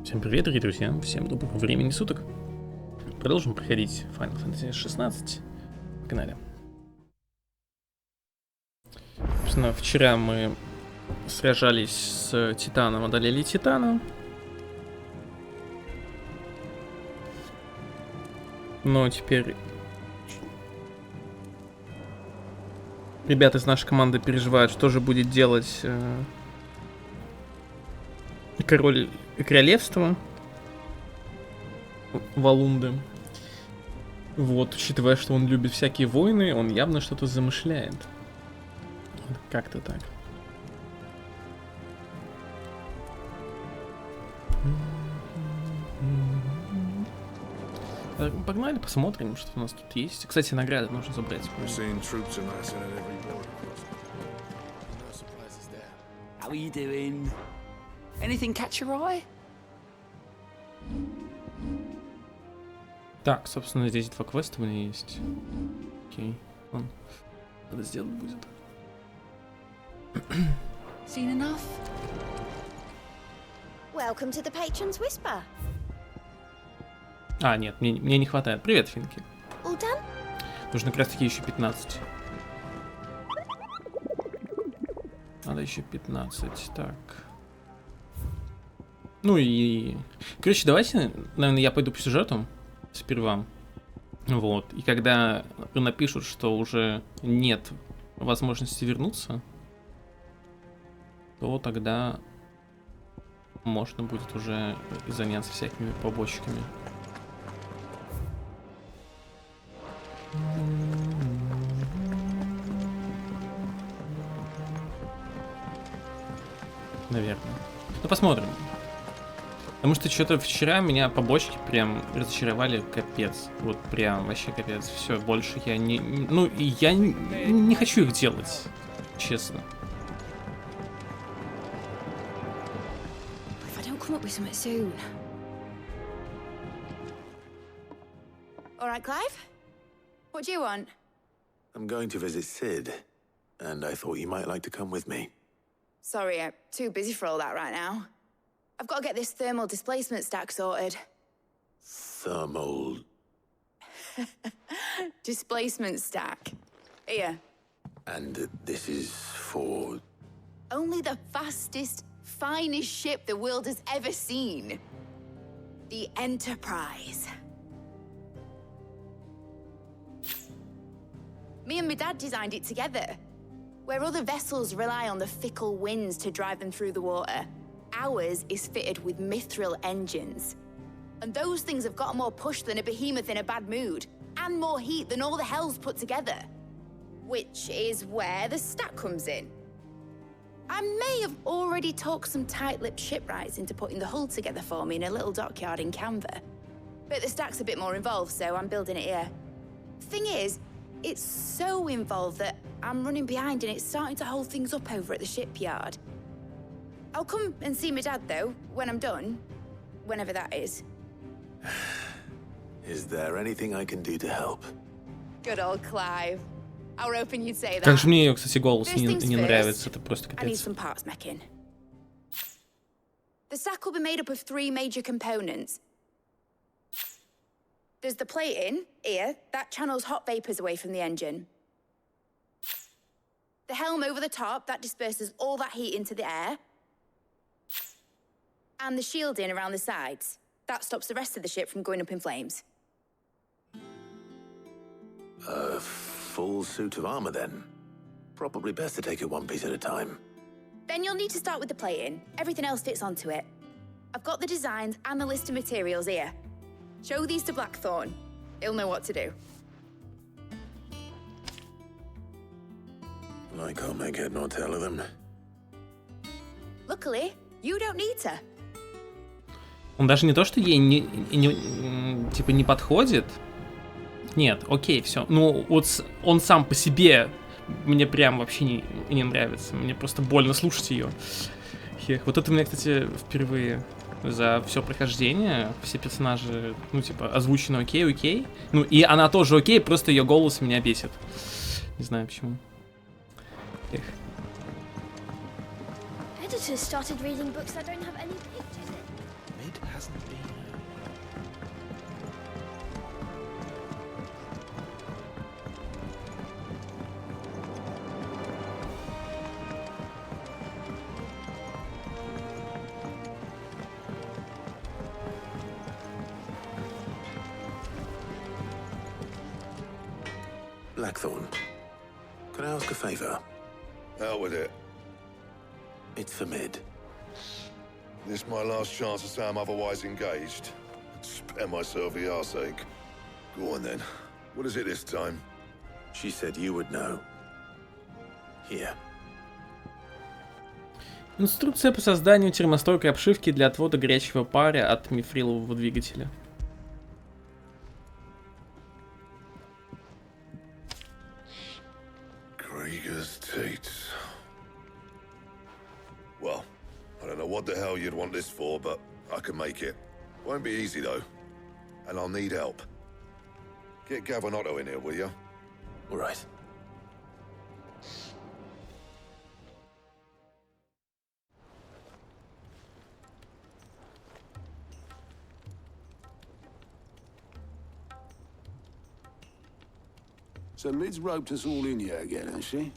Всем привет, дорогие друзья, всем доброго времени суток. Продолжим проходить Final Fantasy XVI. Погнали. Собственно, вчера мы сражались с Титаном, одолели Титана. Но теперь ребята из нашей команды переживают, что же будет делать король королевства Валунды. Вот, учитывая, что он любит всякие войны, он явно что-то замышляет. Как-то так. Погнали, посмотрим, что у нас тут есть. Кстати, награды нужно забрать. How are you doing? Anything catch your eye? Так, собственно, здесь два квеста у меня есть. Окей, надо сделать будет. Seen enough? Welcome to the Patron's Whisper. А, нет, мне не хватает. Привет, Финки. All done? Нужно как раз таки еще 15. Надо еще 15, так. Ну и... Короче, давайте, наверное, я пойду по сюжету сперва. Вот. И когда напишут, что уже нет возможности вернуться, то тогда можно будет уже заняться всякими побочками. Наверное. Ну, посмотрим. Потому что что-то вчера меня побочки прям разочаровали капец. Вот прям вообще капец. Все, больше я не... Ну, и я не хочу их делать. Честно. If I don't come up with something soon. All right, Clive? What do you want? I'm going to visit Sid, and I thought you might like to come with me. Sorry, I'm too busy for all that right now. I've got to get this thermal displacement stack sorted. Thermal... Displacement stack. Here. And this is for... Only the fastest, finest ship the world has ever seen. The Enterprise. Me and my dad designed it together. Where other vessels rely on the fickle winds to drive them through the water, ours is fitted with mithril engines. And those things have got more push than a behemoth in a bad mood, and more heat than all the hells put together. Which is where the stack comes in. I may have already talked some tight-lipped shipwrights into putting the hull together for me in a little dockyard in Canva. But the stack's a bit more involved, so I'm building it here. Thing is, it's so involved that I'm running behind and it's starting to hold things up over at the shipyard. I'll come and see my dad, though, when I'm done. Whenever that is. Is there anything I can do to help? Good old Clive. I was hoping you'd say that. Как же мне ее, кстати, голос First things не first, нравится, это просто I need капец. some parts making. The stack will be made up of 3 major components. There's the plating, here, that channels hot vapors away from the engine. The helm over the top, that disperses all that heat into the air. And the shielding around the sides, that stops the rest of the ship from going up in flames. A full suit of armor, then? Probably best to take it one piece at a time. Then you'll need to start with the plating. Everything else fits onto it. I've got the designs and the list of materials here. Show these to Blackthorn. He'll know what to do. I can't make head nor tail of them. Luckily, you don't need to. Он даже не то, что ей типа не подходит. Нет, окей, все. Ну, вот он сам по себе мне прям вообще не нравится. Мне просто больно слушать ее. Вот это мне, кстати, впервые за все прохождение. Все персонажи, ну, типа, озвучены окей. Ну, и она тоже окей, просто ее голос меня бесит. Не знаю почему. Эх. Editors started reading books that don't have any pictures in. Mid hasn't been. Blackthorn, can I ask a favor? Out with it. It's for Mid. This my last chance to say I'm otherwise engaged. Spare myself the arseache. Go on then. What is it this time? She said you would know. Here. Инструкция по созданию термостойкой обшивки для отвода горячего пара от мифрилового двигателя. Well, I don't know what the hell you'd want this for, but I can make it. Won't be easy though. And I'll need help. Get Gavanotto in here, will you? All right. So Mid's roped us all in here again, has she?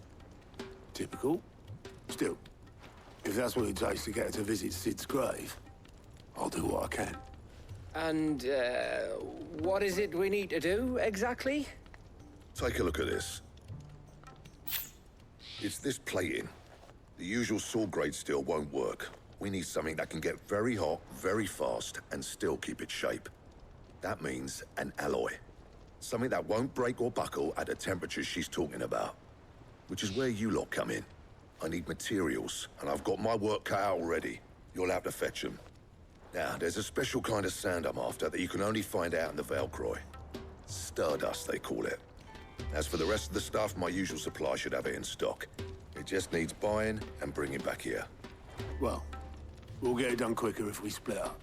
Typical. Still, if that's what it takes to get her to visit Sid's grave, I'll do what I can. And, what is it we need to do, exactly? Take a look at this. It's this plating. The usual saw grade steel won't work. We need something that can get very hot, very fast, and still keep its shape. That means an alloy. Something that won't break or buckle at the temperatures she's talking about. Which is where you lot come in. I need materials, and I've got my work cut out already. You'll have to fetch them. Now, there's a special kind of sand I'm after that you can only find out in the Valcroy. Stardust, they call it. As for the rest of the stuff, my usual supply should have it in stock. It just needs buying and bringing back here. Well, we'll get it done quicker if we split up.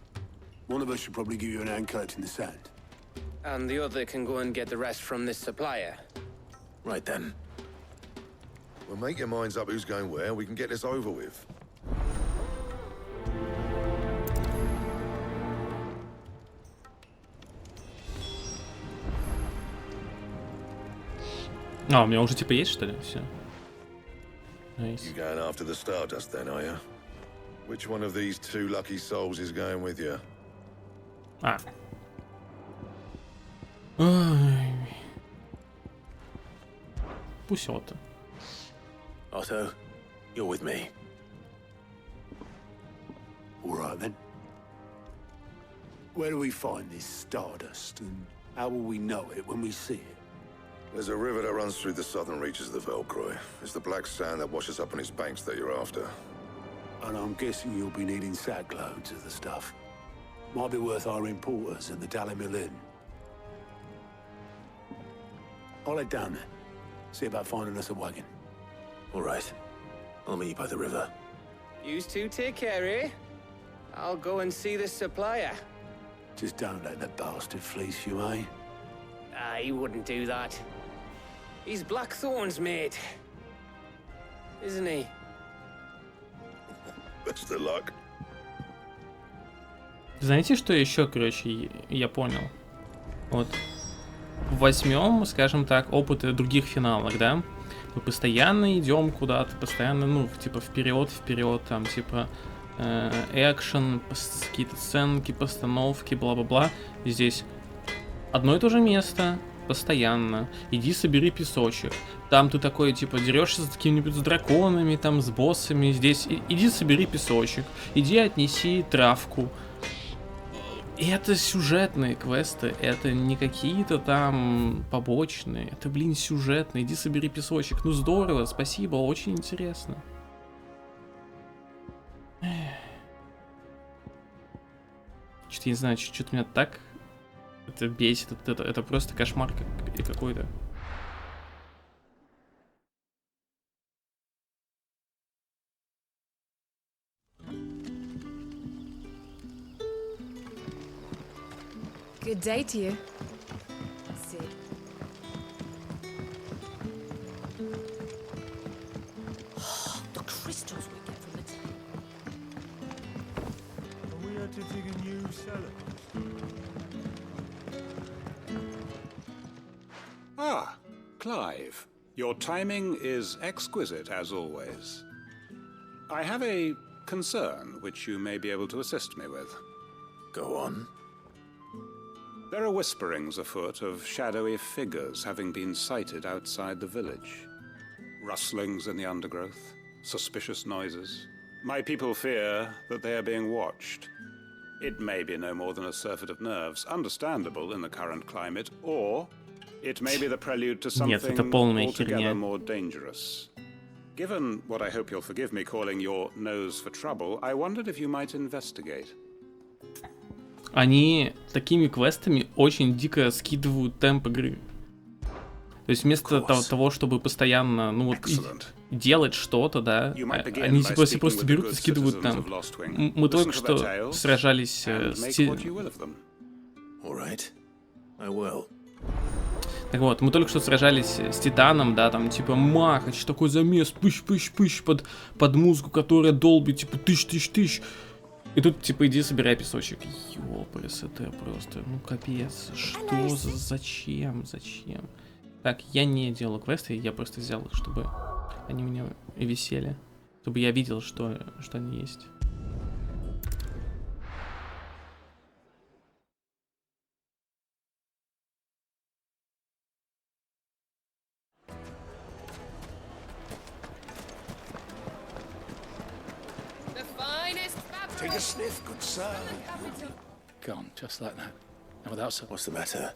One of us should probably give you an hand collecting the sand. And the other can go and get the rest from this supplier. Right then. Well, make your minds up who's going where, we can get this over with. А, у меня уже типа есть, что ли? Все. Nice. You going after the Stardust then, are you? Which one of these two lucky souls is going with you? А. Ой. Пусёта. Otto, you're with me. All right then. Where do we find this Stardust, and how will we know it when we see it? There's a river that runs through the southern reaches of the Valcroy. It's the black sand that washes up on its banks that you're after. And I'm guessing you'll be needing sack loads of the stuff. Might be worth our importers at the Dalimil Inn. I'll head down there. See about finding us a wagon. All right. I'll meet you by the river. You two take care, eh? I'll go and see this supplier. Just don't let the bastard fleece you, eh? He wouldn't do that. He's Blackthorn's mate. Isn't he? Best of luck. Знаете, что еще, короче, я понял? Вот. Возьмем, скажем так, опыты других финалок, да? Мы постоянно идем куда-то, постоянно, ну, типа, вперед, там, типа, экшен, какие-то сценки, постановки, бла-бла-бла. Здесь одно и то же место, постоянно. Иди собери песочек. Там ты такой, типа, дерешься с какими-нибудь с драконами, там, с боссами. Здесь иди собери песочек. Иди отнеси травку. И это сюжетные квесты, это не какие-то там побочные. Это, блин, сюжетные. Иди собери песочек. Ну здорово, спасибо, очень интересно. Что-то не знаю, что-то меня так это бесит. Это просто кошмар какой-то. Good day to you. Sid. The crystals we get from the We are like to dig a new cellar? Ah, Clive. Your timing is exquisite, as always. I have a concern which you may be able to assist me with. Go on. There are whisperings afoot of shadowy figures having been sighted outside the village. Rustlings in the undergrowth, suspicious noises. My people fear that they are being watched. It may be no more than a surfeit of nerves, understandable in the current climate, or it may be the prelude to something altogether more dangerous. Given what I hope you'll forgive me calling your nose for trouble, I wondered if you might investigate. Они такими квестами очень дико скидывают темп игры. То есть вместо того, чтобы постоянно, ну вот, делать что-то, да, они типа просто берут и скидывают темп. Мы только что сражались с... Так вот, мы только что сражались с Титаном, да, там типа махач, такой замес, пыщ-пыщ-пыщ под музыку, которая долбит, типа тыщ. И тут, типа, иди собирай песочек. Ёпрес, это просто, ну капец. Что за... Зачем? Так, я не делал квесты, я просто взял их, чтобы они у меня висели. Чтобы я видел, что они есть. Take a sniff, good sir. Gone, just like that. And without so... What's the matter?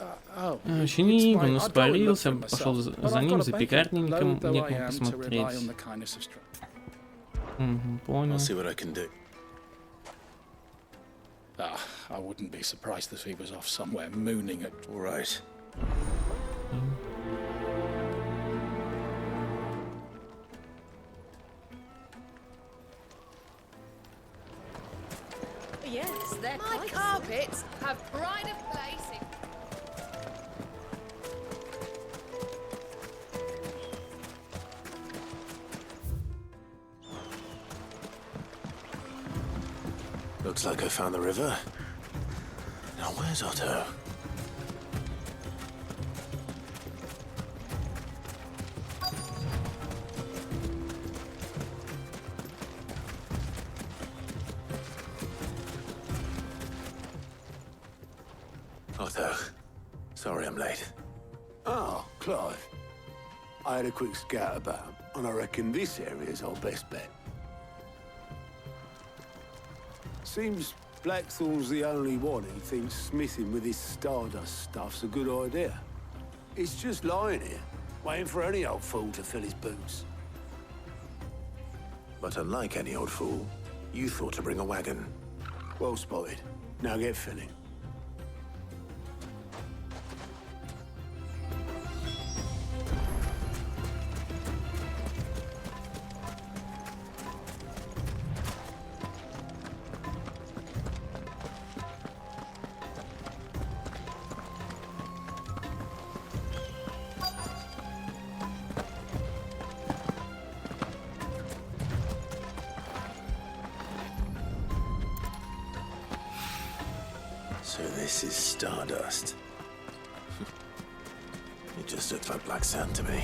Ученик, он испарился, пошел за ним, за пекарником, некому посмотреть. Понял. I'll see what I can do. I wouldn't be surprised if he was off somewhere mooning at... All right. Yes, my carpets have pride of place in... Looks like I found the river. Now where's Otto? Otto, sorry I'm late. Oh, Clive. I had a quick scout about, and I reckon this area's our best bet. Seems Blackthorn's the only one who thinks smithing with his Stardust stuff's a good idea. It's just lying here, waiting for any old fool to fill his boots. But unlike any old fool, you thought to bring a wagon. Well spotted. Now get filling. So this is Stardust. It just looks like black sand to me.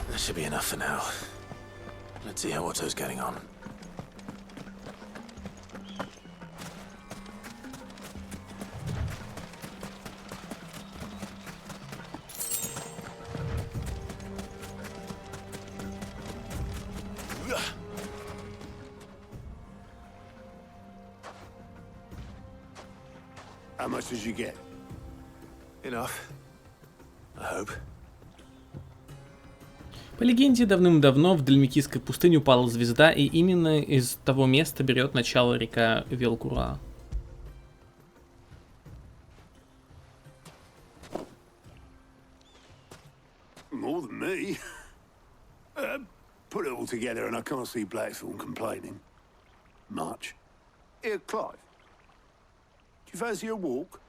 That should be enough for now. Let's see how Otto's getting on. How much did you get? Enough. I hope. По легенде, давным-давно в Дальмекийской пустыне упала звезда, и именно из того места берет начало река Велкура. More than me. Put it all together and I can't see Blackthorn complaining. Much. Here, Clive. Do you fancy a walk?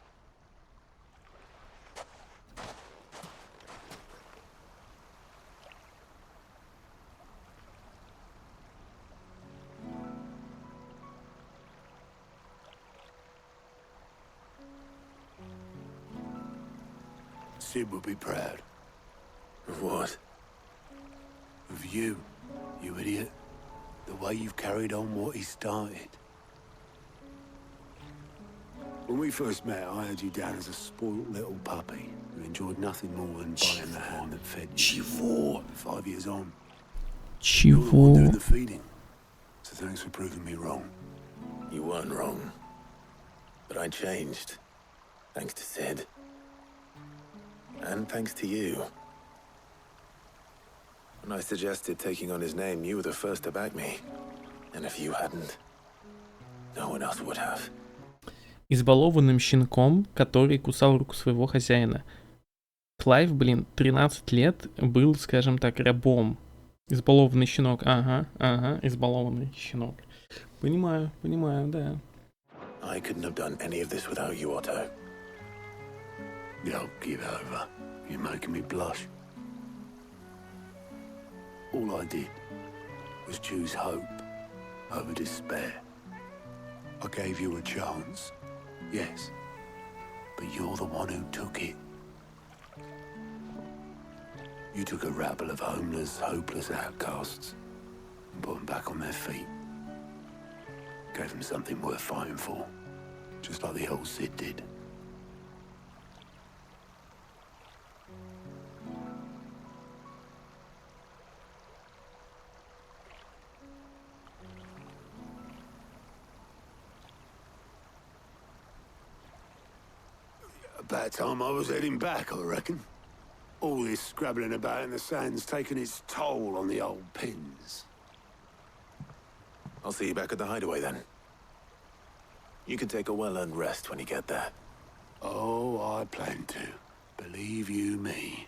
Sid would be proud. Of what? Of you, you idiot. The way you've carried on what he started. When we first met, I had you down as a spoiled little puppy who enjoyed nothing more than biting the hand that fed you. Чего? 5 years on, you're the one Чего? doing the feeding. So thanks for proving me wrong. You weren't wrong. But I changed. Thanks to Sid. And thanks to you. When I suggested taking on his name, you were the first to back me. And if you hadn't, no one else would have. Избалованным щенком, который кусал руку своего хозяина. Клайв, 13 лет был, скажем так, рабом. Избалованный щенок. Ага, избалованный щенок. Понимаю, да. I couldn't have done any of this without you, Otto. Yo, give over. You're making me blush. All I did was choose hope over despair. I gave you a chance, yes, but you're the one who took it. You took a rabble of homeless, hopeless outcasts and put them back on their feet. Gave them something worth fighting for, just like the old Sid did. About time I was heading back, I reckon. All this scrabbling about in the sand's taken its toll on the old pins. I'll see you back at the hideaway then. You can take a well-earned rest when you get there. Oh, I plan to. Believe you me.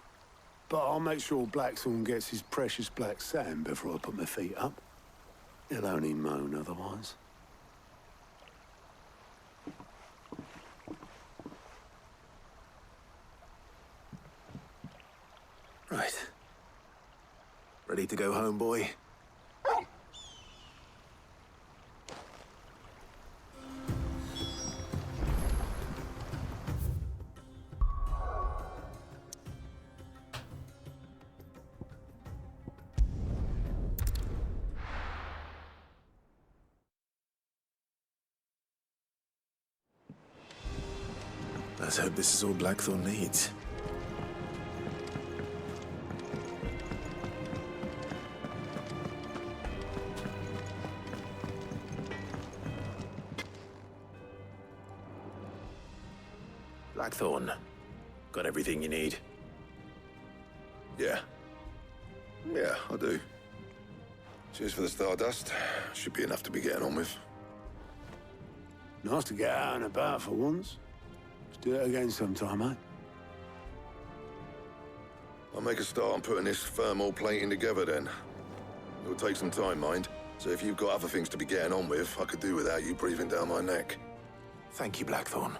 But I'll make sure Blackthorn gets his precious black sand before I put my feet up. He'll only moan otherwise. Right. Ready to go home, boy? Let's hope this is all Blackthorn needs. Blackthorn, got everything you need? Yeah. Yeah, I do. Cheers for the stardust. Should be enough to be getting on with. Nice to get out and about for once. Let's do it again sometime, eh? I'll make a start on putting this thermal plating together then. It'll take some time, mind. So if you've got other things to be getting on with, I could do without you breathing down my neck. Thank you, Blackthorn.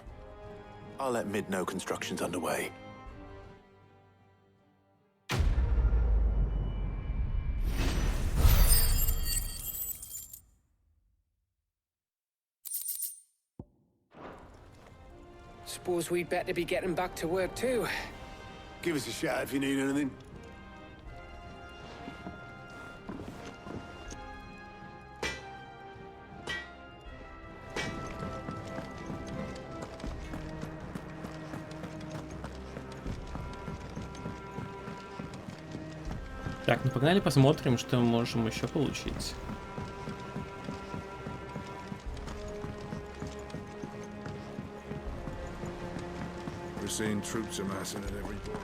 I'll let Mid know construction's underway. Suppose we'd better be getting back to work too. Give us a shout if you need anything. Так, ну погнали посмотрим, что мы можем еще получить. We're seeing troops amassing at every border.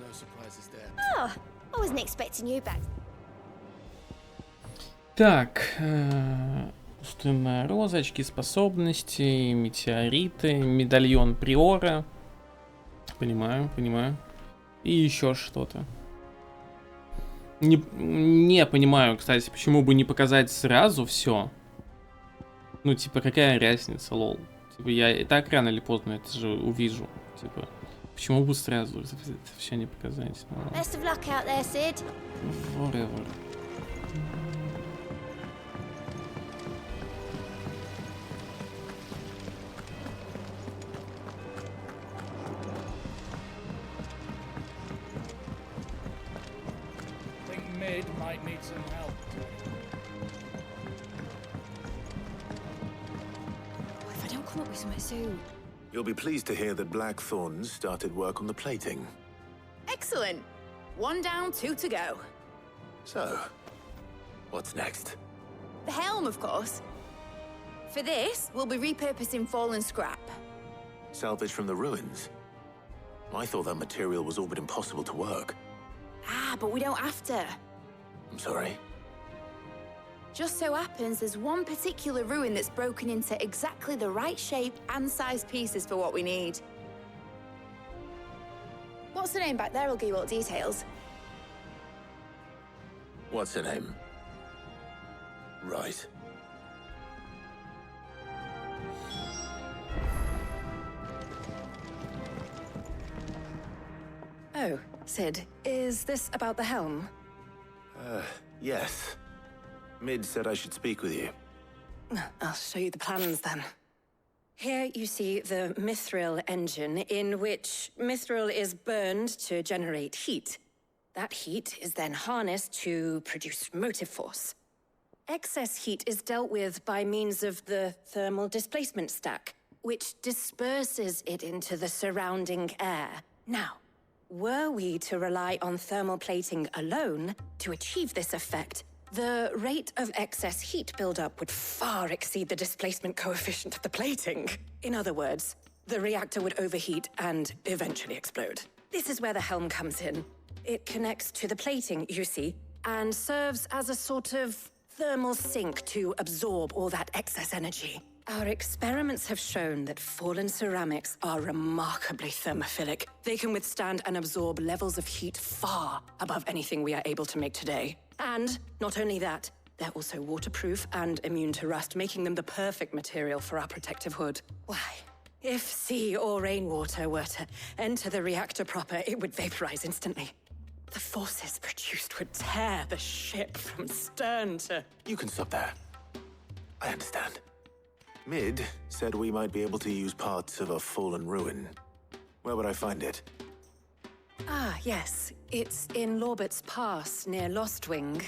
No surprises there. Ah, wasn't expecting you back. Так, пустынная роза, очки способностей, метеориты, медальон Приора. Понимаю. И еще что-то. Не понимаю, кстати, почему бы не показать сразу все. Ну, типа, какая разница, лол. Типа, я и так рано или поздно это же увижу. Типа, почему бы сразу это все не показать? Best of luck out there, Sid. Whatever. Mid might need some help. If I don't come up with something soon. You'll be pleased to hear that Blackthorn's started work on the plating. Excellent. 1 down, 2 to go. So, what's next? The helm, of course. For this, we'll be repurposing fallen scrap. Salvage from the ruins? I thought that material was all but impossible to work. Ah, but we don't have to. I'm sorry. Just so happens there's one particular ruin that's broken into exactly the right shape and size pieces for what we need. What's the name back there? I'll give you all the details. What's her name? Right. Oh, Sid, is this about the helm? Yes. Mid said I should speak with you. I'll show you the plans then. Here you see the mithril engine, in which mithril is burned to generate heat. That heat is then harnessed to produce motive force. Excess heat is dealt with by means of the thermal displacement stack, which disperses it into the surrounding air. Now, were we to rely on thermal plating alone to achieve this effect, the rate of excess heat buildup would far exceed the displacement coefficient of the plating. In other words, the reactor would overheat and eventually explode. This is where the helm comes in. It connects to the plating, you see, and serves as a sort of thermal sink to absorb all that excess energy. Our experiments have shown that fallen ceramics are remarkably thermophilic. They can withstand and absorb levels of heat far above anything we are able to make today. And not only that, they're also waterproof and immune to rust, making them the perfect material for our protective hood. Why? If sea or rainwater were to enter the reactor proper, it would vaporize instantly. The forces produced would tear the ship from stern to... You can stop there. I understand. Mid said we might be able to use parts of a fallen ruin. Where would I find it? Ah, yes. It's in Lorbert's Pass, near Lostwing.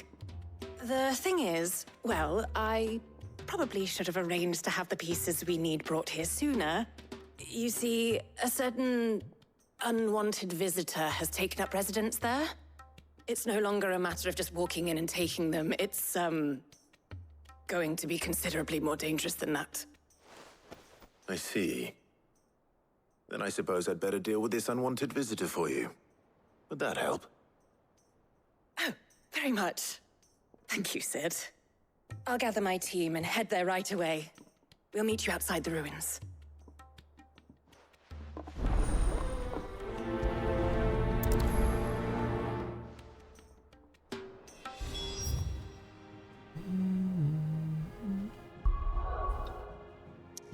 The thing is, well, I probably should have arranged to have the pieces we need brought here sooner. You see, a certain unwanted visitor has taken up residence there. It's no longer a matter of just walking in and taking them. It's, going to be considerably more dangerous than that. I see. Then I suppose I'd better deal with this unwanted visitor for you. Would that help? Oh, very much. Thank you, Sid. I'll gather my team and head there right away. We'll meet you outside the ruins.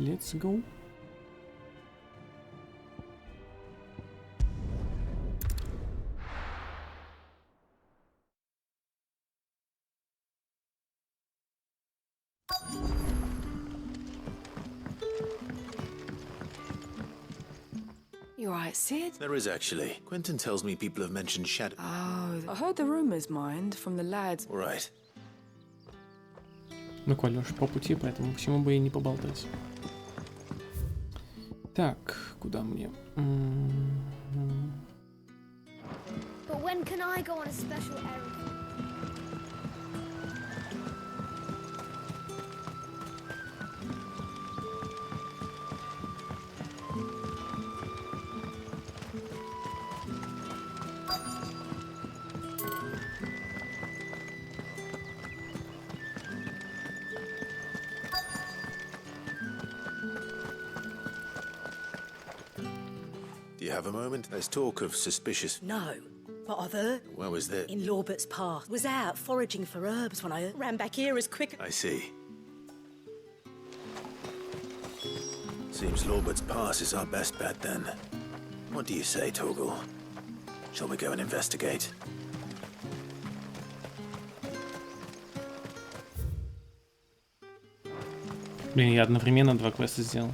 Let's go. You alright, Sid? There is actually. Quentin tells me people have mentioned Shadow. Oh, I heard the rumors, mind, from the lads. Right. Ну, коль уж по пути, поэтому почему бы и не поболтать. Так, куда мне? But when can I go on a special errand? have a moment? There's talk of suspicious... No, but I've heard. Where was that? In Lorbert's Path. Was out foraging for herbs when I ran back here as quick... I see. Seems Lorbert's Pass is our best bet then. What do you say, Torgal? Shall we go and investigate? Блин, я одновременно 2 квеста сделал.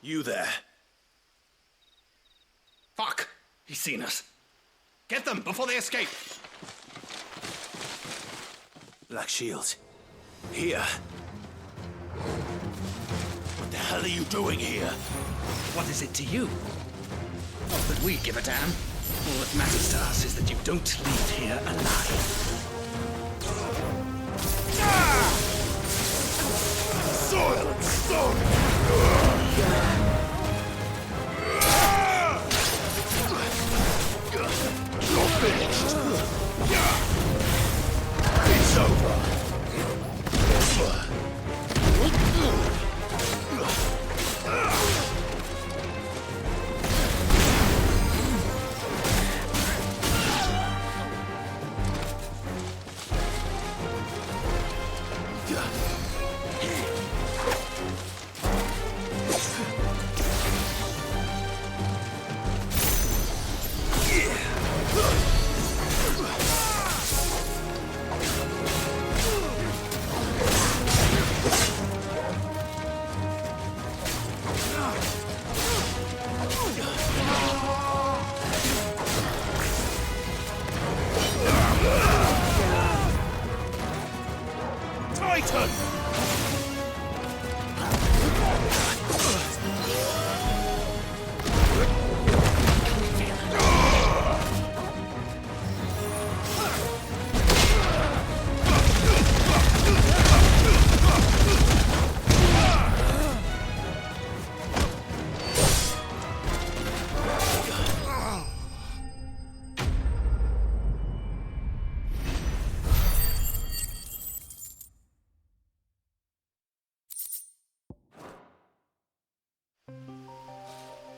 You there. Fuck! He's seen us. Get them before they escape! Black Shield. Here. What the hell are you doing here? What is it to you? Not that we give a damn. All that matters to us is that you don't leave here alive. Soil and stone! You're finished! It's over!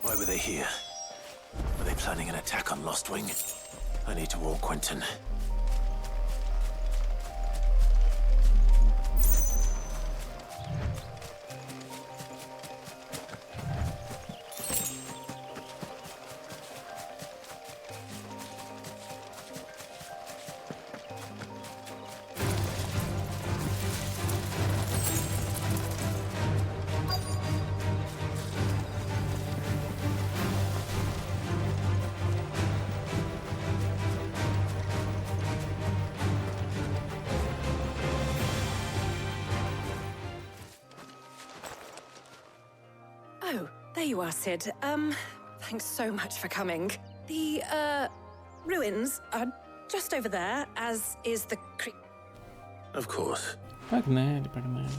Why were they here? Were they planning an attack on Lost Wing? I need to warn Quentin. Oh, there you are, Sid. Thanks so much for coming. The, ruins are just over there, as is the creek. Of course. Погнали, погнали.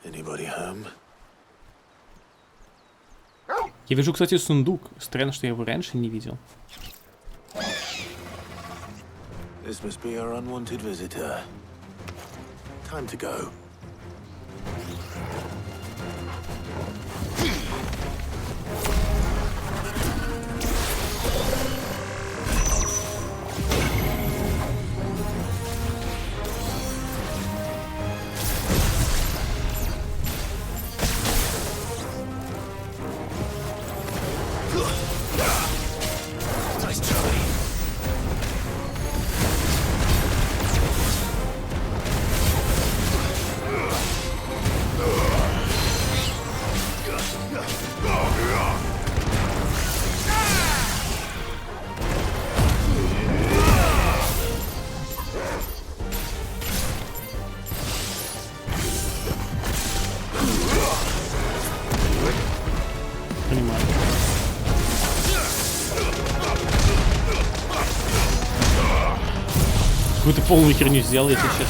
Anybody home? Я вижу, кстати, сундук. Странно, что я его раньше не видел. This must be our unwanted visitor. Time to go. Какую-то полную херню сделаете сейчас.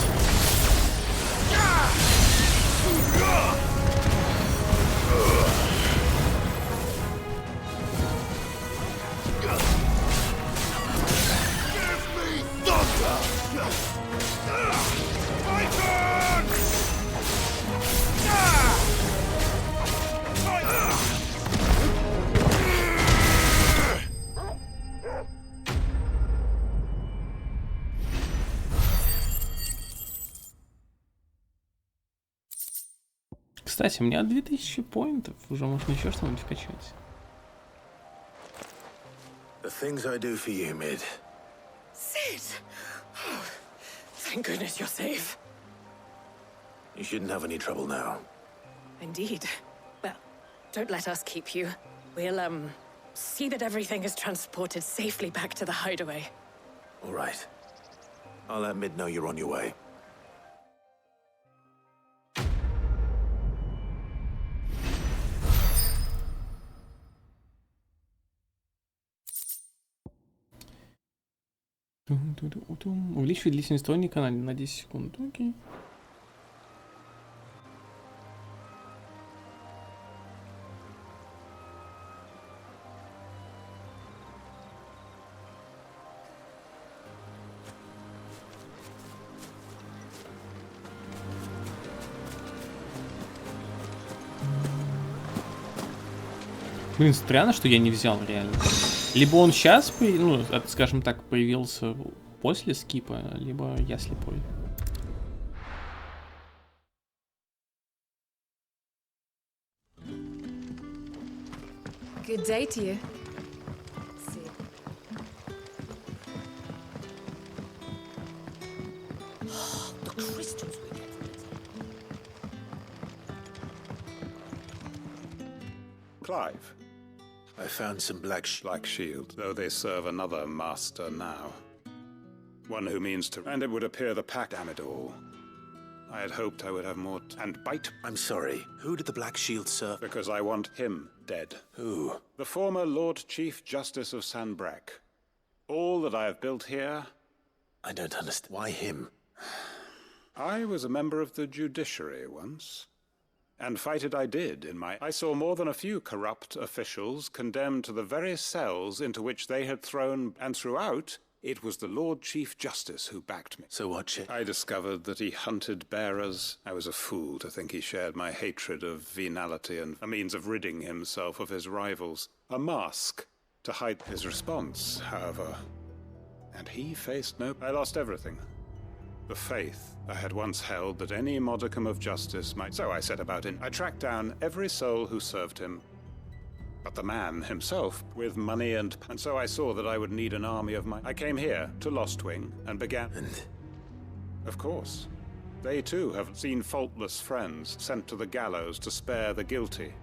Кстати, у меня 2000 поинтов. Уже можно еще что-нибудь вкачать. The things I do for you, Mid. Sid! Oh, thank goodness you're safe. You shouldn't have any trouble now. Indeed. Well, don't let us keep you. We'll, see that everything is transported safely back to the hideaway. All right. I'll let Mid know you're on your way. Увеличивает длительность сторонника на 10 секунд. Окей. Блин, странно, что я не взял реально. Либо он сейчас, ну, скажем так, появился после скипа, либо я слепой. Good day to you. The crystals we get from it. Clive. I found some black shield, though they serve another master now. One who means to, and it would appear the pack, damn it all. I had hoped I would have more, and bite. I'm sorry, who did the Black Shield serve? Because I want him dead. Who? The former Lord Chief Justice of Sanbreque. All that I have built here... I don't understand. Why him? I was a member of the judiciary once. And fight it I did in my... I saw more than a few corrupt officials condemned to the very cells into which they had thrown, and throughout, it was the Lord Chief Justice who backed me. So what, I discovered that he hunted bearers. I was a fool to think he shared my hatred of venality and a means of ridding himself of his rivals. A mask to hide his response, however. And he faced no... I lost everything. The faith I had once held that any modicum of justice might... So I set about it. I tracked down every soul who served him. But the man himself, with money and so I saw that I would need an army of my... I came here to Lostwing and began... And? Of course. They too have seen faultless friends sent to the gallows to spare the guilty.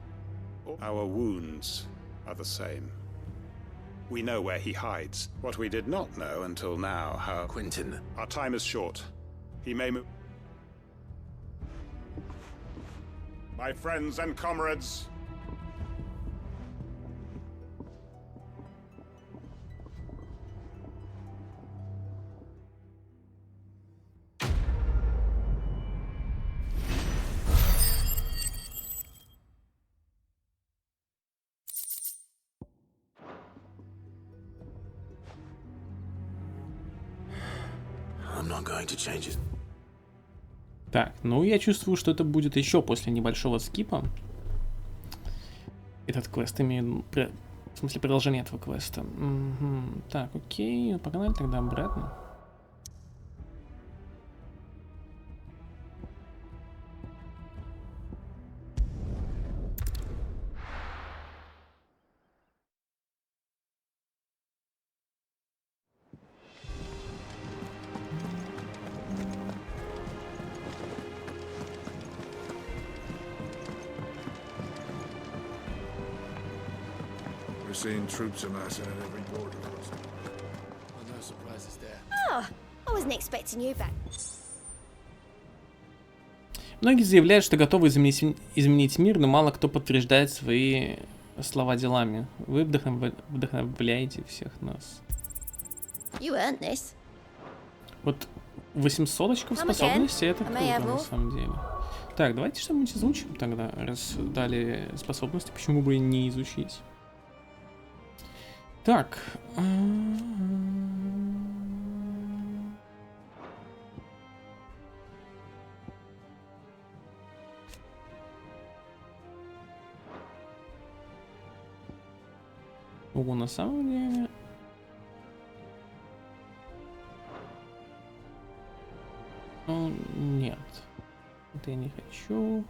Our wounds are the same. We know where he hides. What we did not know until now, how... Quentin. Our time is short. He may move... My friends and comrades... I'm not going to change it. Так, ну я чувствую, что это будет еще после небольшого скипа. Этот квест имеет... В смысле, продолжение этого квеста. Угу. Так, окей, погнали тогда обратно. We're seeing troops amassing at every border crossing. Well, no surprises there. Oh, I wasn't expecting you back. Многие заявляют, что готовы изменить мир, но мало кто подтверждает свои слова делами. Вы вдохновляете всех нас. You earned this. Вот 800 очков способности, это круто на самом деле. Так, давайте что-нибудь изучим тогда, раз дали способности, почему бы не изучить. Так. Ого, на самом деле... Нет. Это я не хочу.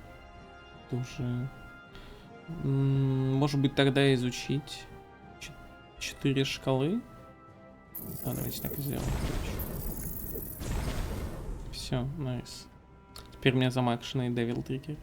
Тоже. Может быть, тогда изучить 4 шкалы. Давайте так и сделаем. Все, найс. Теперь у меня замакшенный Devil Trigger.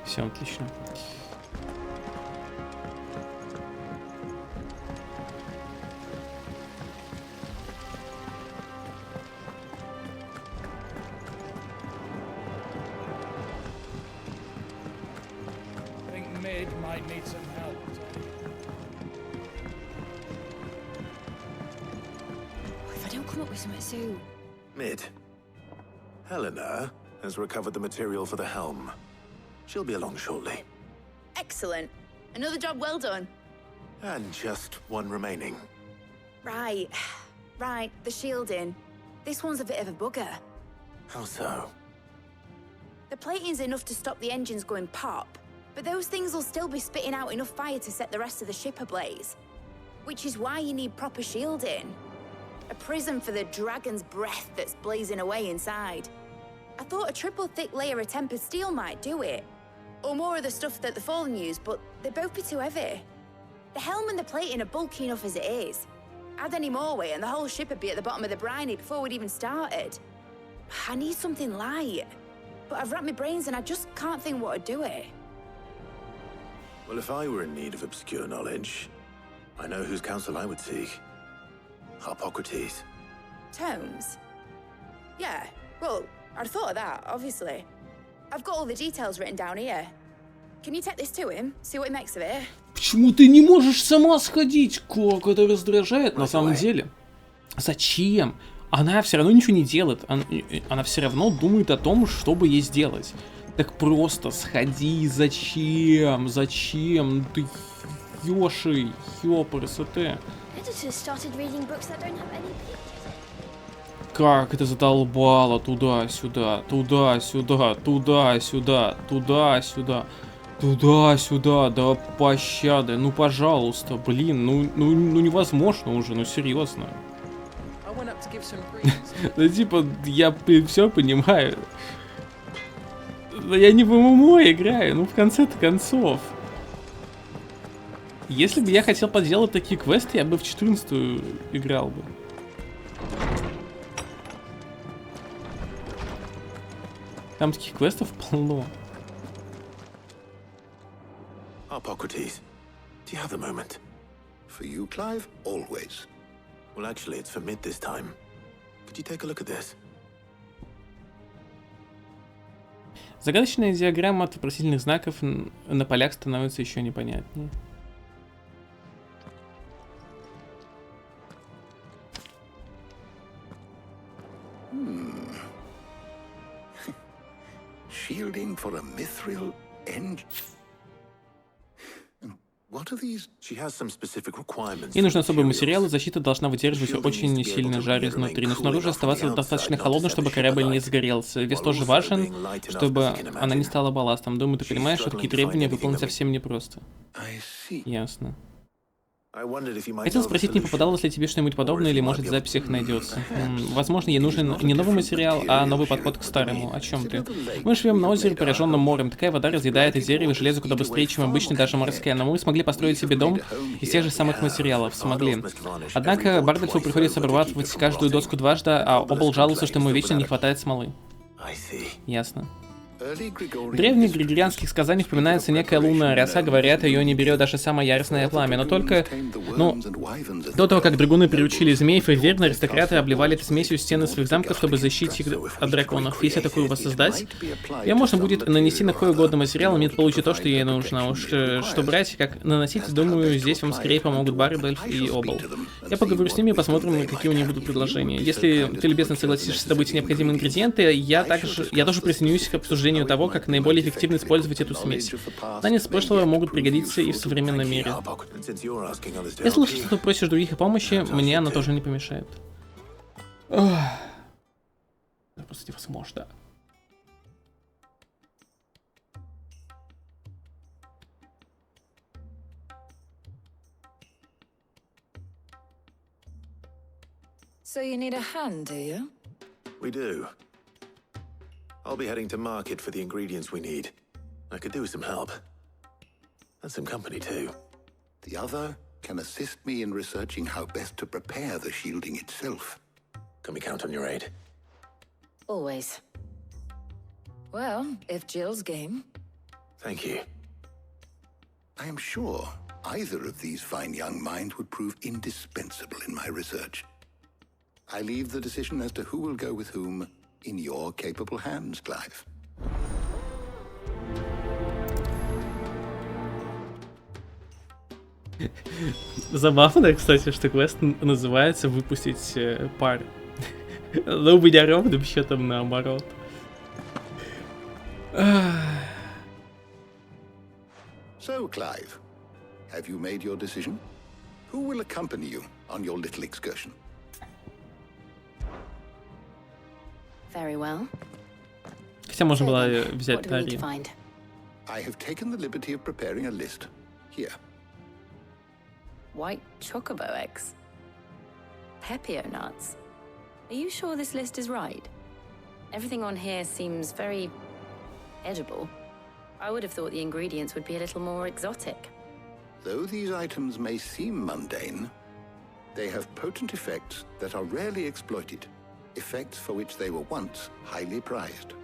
Все отлично. Mid. Helena has recovered the material for the helm. She'll be along shortly. Excellent. Another job well done. And just one remaining. Right. Right, the shielding. This one's a bit of a bugger. How so? The plating's enough to stop the engines going pop, but those things will still be spitting out enough fire to set the rest of the ship ablaze. Which is why you need proper shielding. A prism for the dragon's breath that's blazing away inside. I thought a triple thick layer of tempered steel might do it. Or more of the stuff that the Fallen use, but they'd both be too heavy. The helm and the plating are bulky enough as it is. Add any more weight and the whole ship would be at the bottom of the briny before we'd even started. I need something light. But I've wrapped my brains and I just can't think what would do it. Well, if I were in need of obscure knowledge, I know whose counsel I would seek. Hippocrates. Tomes? Yeah, well, I'd thought of that, obviously. I've got all the details written down here. Can you take this to him? See what he makes of it? Почему ты не можешь сама сходить? Как это раздражает на самом деле. Зачем? Она все равно ничего не делает. Она все равно думает о том, что бы ей сделать. Так просто сходи. Зачем? Зачем? Ты ёши, ёпрст. Как это задолбало. Туда-сюда, туда-сюда, туда-сюда, туда-сюда. Туда-сюда, да пощады. Ну, пожалуйста, блин, ну невозможно уже, ну серьезно. Да типа, я все понимаю. Я не в ММО играю, ну в конце-то концов. Если бы я хотел поделать такие квесты, я бы в 14-ю играл бы. Там таких квестов полно. Hippocrates, do you have a moment? For you, Clive, always. Well, actually, it's for Mid this time. Could you take a look at this? Загадочная диаграмма от вопросительных знаков на полях становится еще непонятнее. Shielding for a mithril engine. What are these? She has some specific requirements. Ей нужны особые материалы, защита должна выдерживать очень сильно жар изнутри, но снаружи оставаться достаточно холодно, чтобы корабль не загорелся. Вес тоже важен, чтобы она не стала балластом. Думаю, ты понимаешь, что такие требования выполнить совсем непросто. Ясно. Хотел спросить, не попадалось ли тебе что-нибудь подобное, или может в записях найдется. Возможно, ей нужен не новый материал, а новый подход к старому. О чем ты? Мы живем на озере, пораженном морем. Такая вода разъедает и дерево, и железо куда быстрее, чем обычно, даже морская. Но мы смогли построить себе дом из тех же самых материалов. Смогли. Однако Бардельфу приходится обрабатывать каждую доску дважды, а Обл жалуется, что ему вечно не хватает смолы. Ясно. В древних григорианских сказаниях упоминается некая лунная раса, говорят, ее не берет даже самое яростное пламя, но только... до того, как драгуны приучили змеев и верн, аристократы обливали этой смесью стены своих замков, чтобы защитить их от драконов. Если такую воссоздать, ее можно будет нанести на какой угодно материал, и мне получит то, что ей нужно. Уж что брать, как наносить, думаю, здесь вам скорее помогут Барбельф и Обл. Я поговорю с ними и посмотрим, какие у них будут предложения. Если ты, любезно, согласишься добыть необходимые ингредиенты, я тоже присоединюсь к обсуждению того, как наиболее эффективно использовать эту смесь. Знания с прошлого могут пригодиться и в современном мире. Если лучше, что ты просишь других о помощи, мне она тоже не помешает. Просто невозможно. So you need a hand, do you? We do. I'll be heading to market for the ingredients we need. I could do with some help. And some company, too. The other can assist me in researching how best to prepare the shielding itself. Can we count on your aid? Always. Well, if Jill's game. Thank you. I am sure either of these fine young minds would prove indispensable in my research. I leave the decision as to who will go with whom in your capable hands, Clive. Забавно, кстати, что квест называется «Выпустить пар». Но у меня ровным счетом наоборот. So, Clive, have you made your decision? Who will accompany you on your little excursion? Very well. Хотя можно было взять What do we need to Тари. find? I have taken the liberty of preparing a list. Here. White chocobo eggs. Pepio nuts. Are you sure this list is right? Everything on here seems very edible. I would have thought the ingredients would be a little more exotic. Though these items may seem mundane, they have potent effects that are rarely exploited, effects for which they were once highly prized.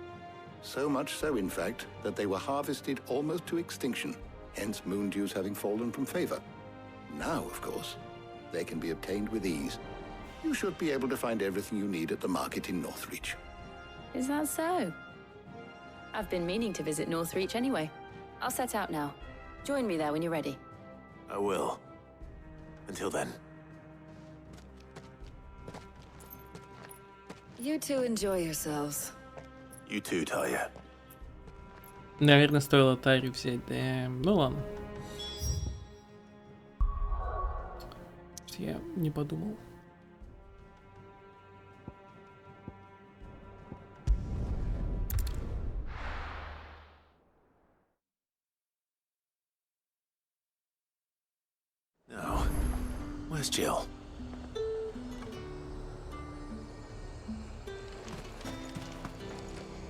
So much so, in fact, that they were harvested almost to extinction, hence moon dews having fallen from favor. Now, of course, they can be obtained with ease. You should be able to find everything you need at the market in Northreach. Is that so? I've been meaning to visit Northreach anyway. I'll set out now. Join me there when you're ready. I will. Until then. You two enjoy yourselves. You too, Talia. Наверное, стоило Тари взять, да. Ну ладно. Я не подумал. No. Where's Jill?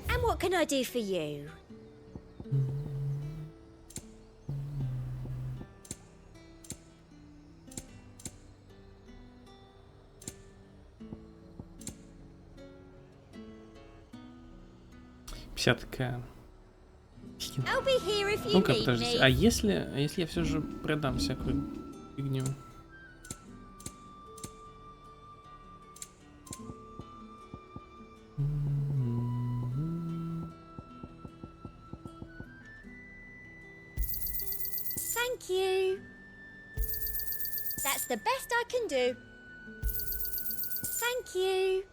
And what can I do for you? Пятка. I'll be here if you Ну-ка, need подождите. me. А если я все же продам всякую фигню? Thank you. That's the best I can do. Thank you.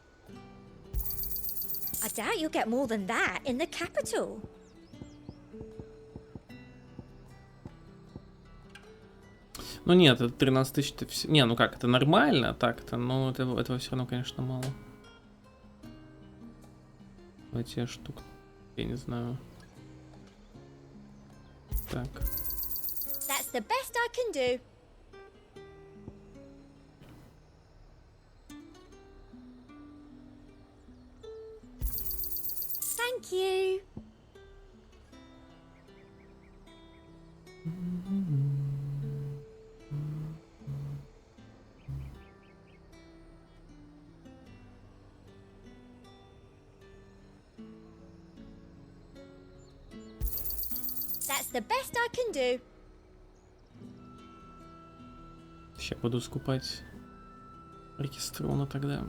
I doubt you'll get more than that in the capital. Ну нет, это 13 тысяч, это все... Не, ну как, это нормально так-то, но этого все равно, конечно, мало. Эти штук, я не знаю. Так. That's the best I can do. Thank you. That's the best I can do. Сейчас буду скупать регистрона тогда.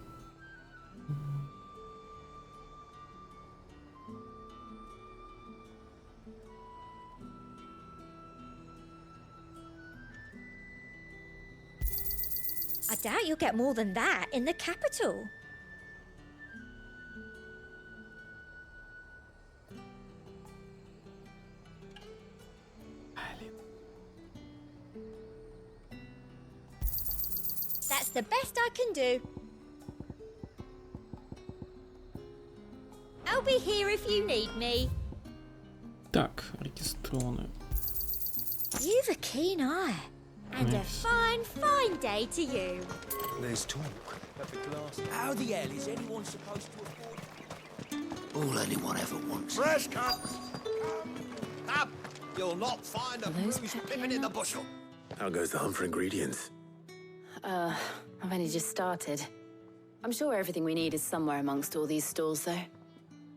I doubt you'll get more than that in the capital. That's the best I can do. I'll be here if you need me. Так, регистроны. You've a keen eye. And a fine, fine day to you. There's talk at the glass. How the hell is anyone supposed to afford all anyone ever wants? Fresh cuts! Up! You'll not find a bruised pippin in the bushel. How goes the hunt for ingredients? I've only just started. I'm sure everything we need is somewhere amongst all these stalls, though.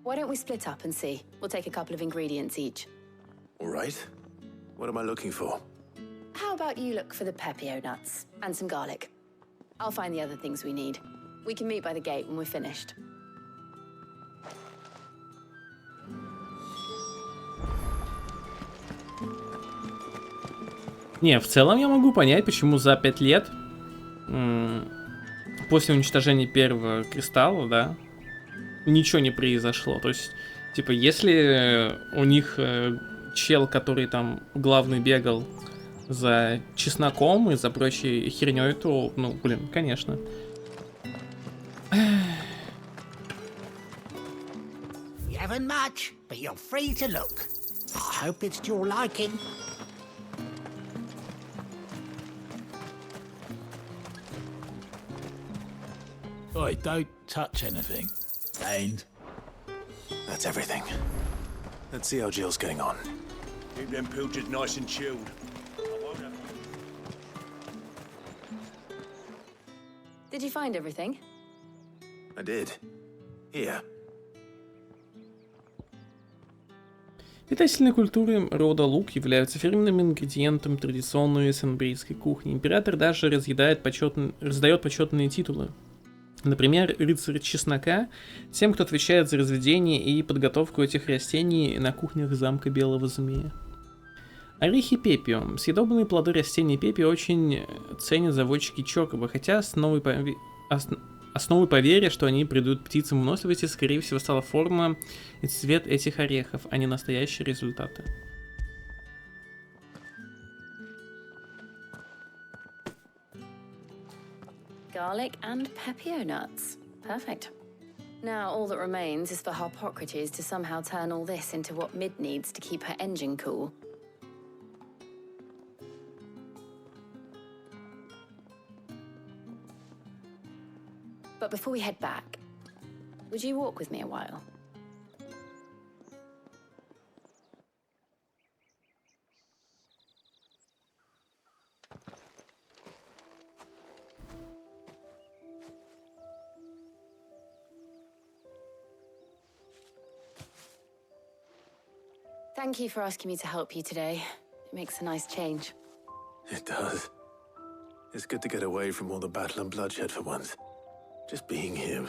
Why don't we split up and see? We'll take a couple of ingredients each. All right. What am I looking for? How about you look for the pepio nuts and some garlic? I'll find the other things we need. We can meet by the gate when we're finished. Не, в целом я могу понять, почему за 5 лет после уничтожения первого кристалла, да, ничего не произошло. То есть, типа, если у них чел, который там главный бегал за чесноком и за прочей херней, то, ну, блин, конечно. You haven't much, but you're free to look. I hope it's to your liking. Oi, don't touch anything. And That's everything. Let's see how Jill's getting on. Keep them pilchards nice and chilled. Did you find everything? I did. Here. Питательные культуры рода лук являются фирменным ингредиентом традиционной сенбрийской кухни. Император даже раздает почетные титулы. Например, рыцарь чеснока тем, кто отвечает за разведение и подготовку этих растений на кухнях замка Белого Змея. Орехи пепио. Съедобные плоды растений пепио очень ценят заводчики Чокоба, хотя основой поверья, что они придают птицам выносливости, скорее всего, стала форма и цвет этих орехов, а не настоящие результаты. Garlic and pepio nuts. Perfect. Now all that remains is for Harpocrates to somehow turn all this into what Mid needs to keep her engine cool. But before we head back, would you walk with me a while? Thank you for asking me to help you today. It makes a nice change. It does. It's good to get away from all the battle and bloodshed for once. Just being here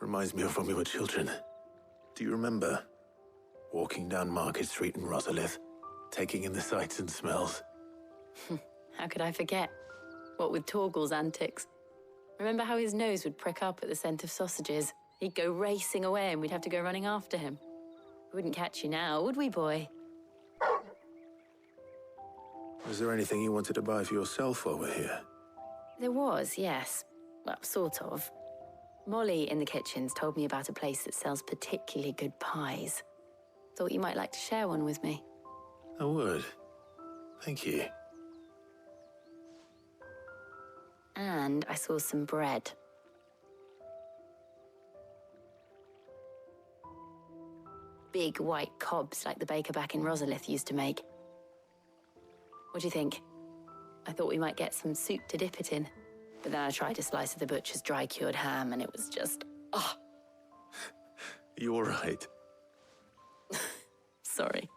reminds me of when we were children. Do you remember walking down Market Street in Rosalith, taking in the sights and smells? How could I forget? What with Torgal's antics. Remember how his nose would prick up at the scent of sausages? He'd go racing away and we'd have to go running after him. We wouldn't catch you now, would we, boy? Was there anything you wanted to buy for yourself while we're here? There was, yes. Well, sort of. Molly in the kitchens told me about a place that sells particularly good pies. Thought you might like to share one with me. I would. Thank you. And I saw some bread. Big white cobs like the baker back in Rosalith used to make. What do you think? I thought we might get some soup to dip it in. But then I tried a slice of the butcher's dry-cured ham, and it was just, oh. You're right. Sorry.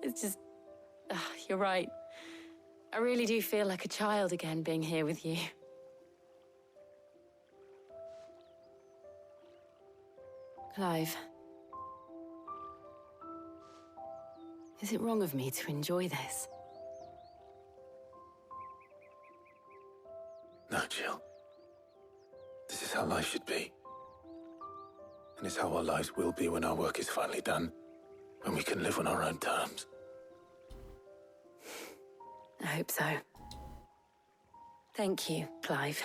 It's just... you're right. I really do feel like a child again being here with you. Clive. Is it wrong of me to enjoy this? No, Jill. This is how life should be. And it's how our lives will be when our work is finally done. When we can live on our own terms. I hope so. Thank you, Clive.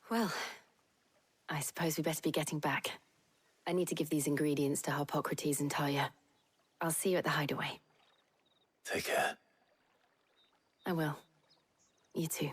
Well, I suppose we better be getting back. I need to give these ingredients to Harpocrates and Talia. I'll see you at the hideaway. Take care. I will. You too.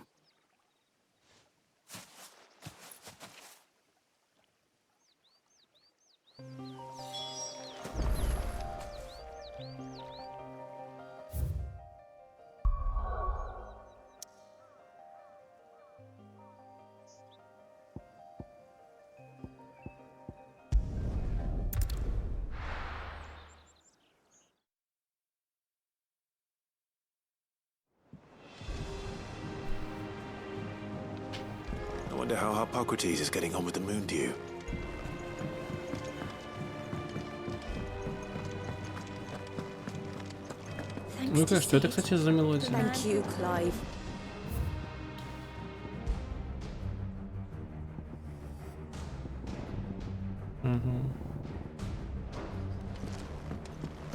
I wonder how Harpocrates is getting on with the moon dew. Ну-ка, что это, кстати, за мелодия? Thank you, Clive.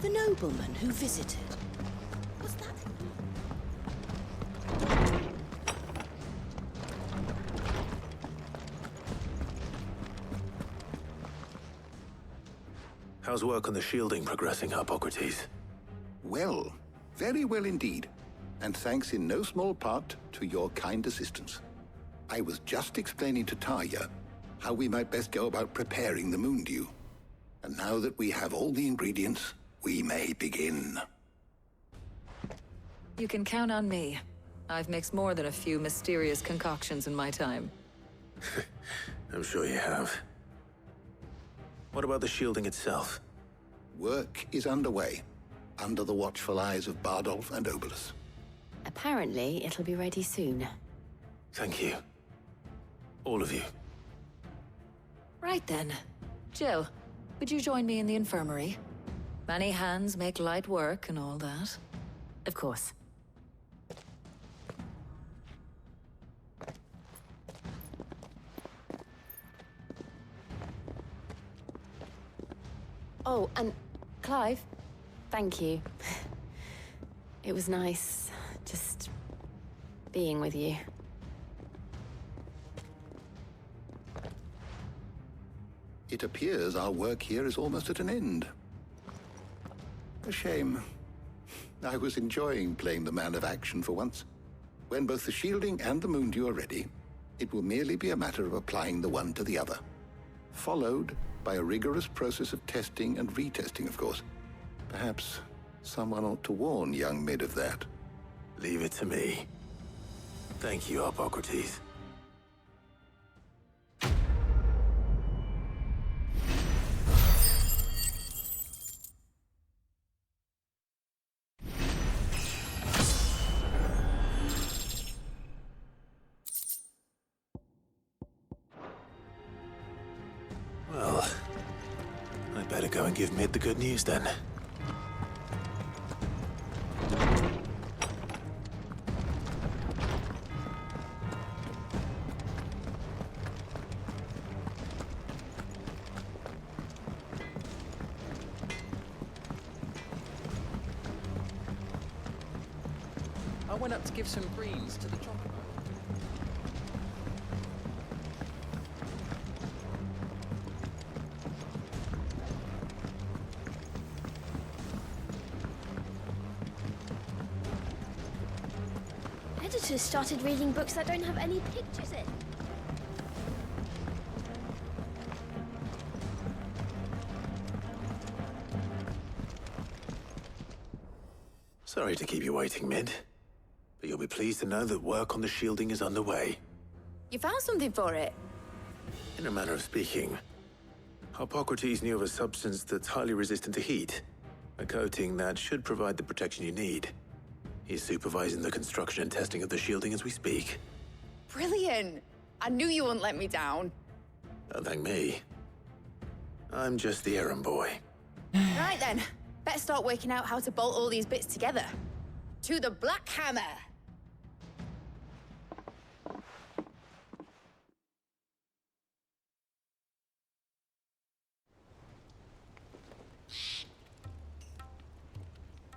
The nobleman who visited. Was that? How's work on the shielding progressing, Harpocrates? Well, very well indeed. And thanks in no small part to your kind assistance. I was just explaining to Talia how we might best go about preparing the moon dew. And now that we have all the ingredients, we may begin. You can count on me. I've mixed more than a few mysterious concoctions in my time. I'm sure you have. What about the shielding itself? Work is underway, under the watchful eyes of Bardolph and Obolus. Apparently, it'll be ready soon. Thank you. All of you. Right then. Jill, would you join me in the infirmary? Many hands make light work and all that. Of course. Oh, and Clive, thank you. It was nice, just being with you. It appears our work here is almost at an end. A shame. I was enjoying playing the man of action for once. When both the shielding and the moon dew are ready, it will merely be a matter of applying the one to the other. Followed by a rigorous process of testing and retesting, of course. Perhaps someone ought to warn young Mid of that. Leave it to me. Thank you, Harpocrates. Well, I'd better go and give Mid the good news then. I went up to give some greens to the chocobo. Editors started reading books that don't have any pictures in. Sorry to keep you waiting, Mid. But you'll be pleased to know that work on the shielding is underway. You found something for it? In a manner of speaking, Hippocrates knew of a substance that's highly resistant to heat. A coating that should provide the protection you need. He's supervising the construction and testing of the shielding as we speak. Brilliant! I knew you wouldn't let me down. Don't thank me. I'm just the errand boy. Right then, better start working out how to bolt all these bits together. To the Black Hammer!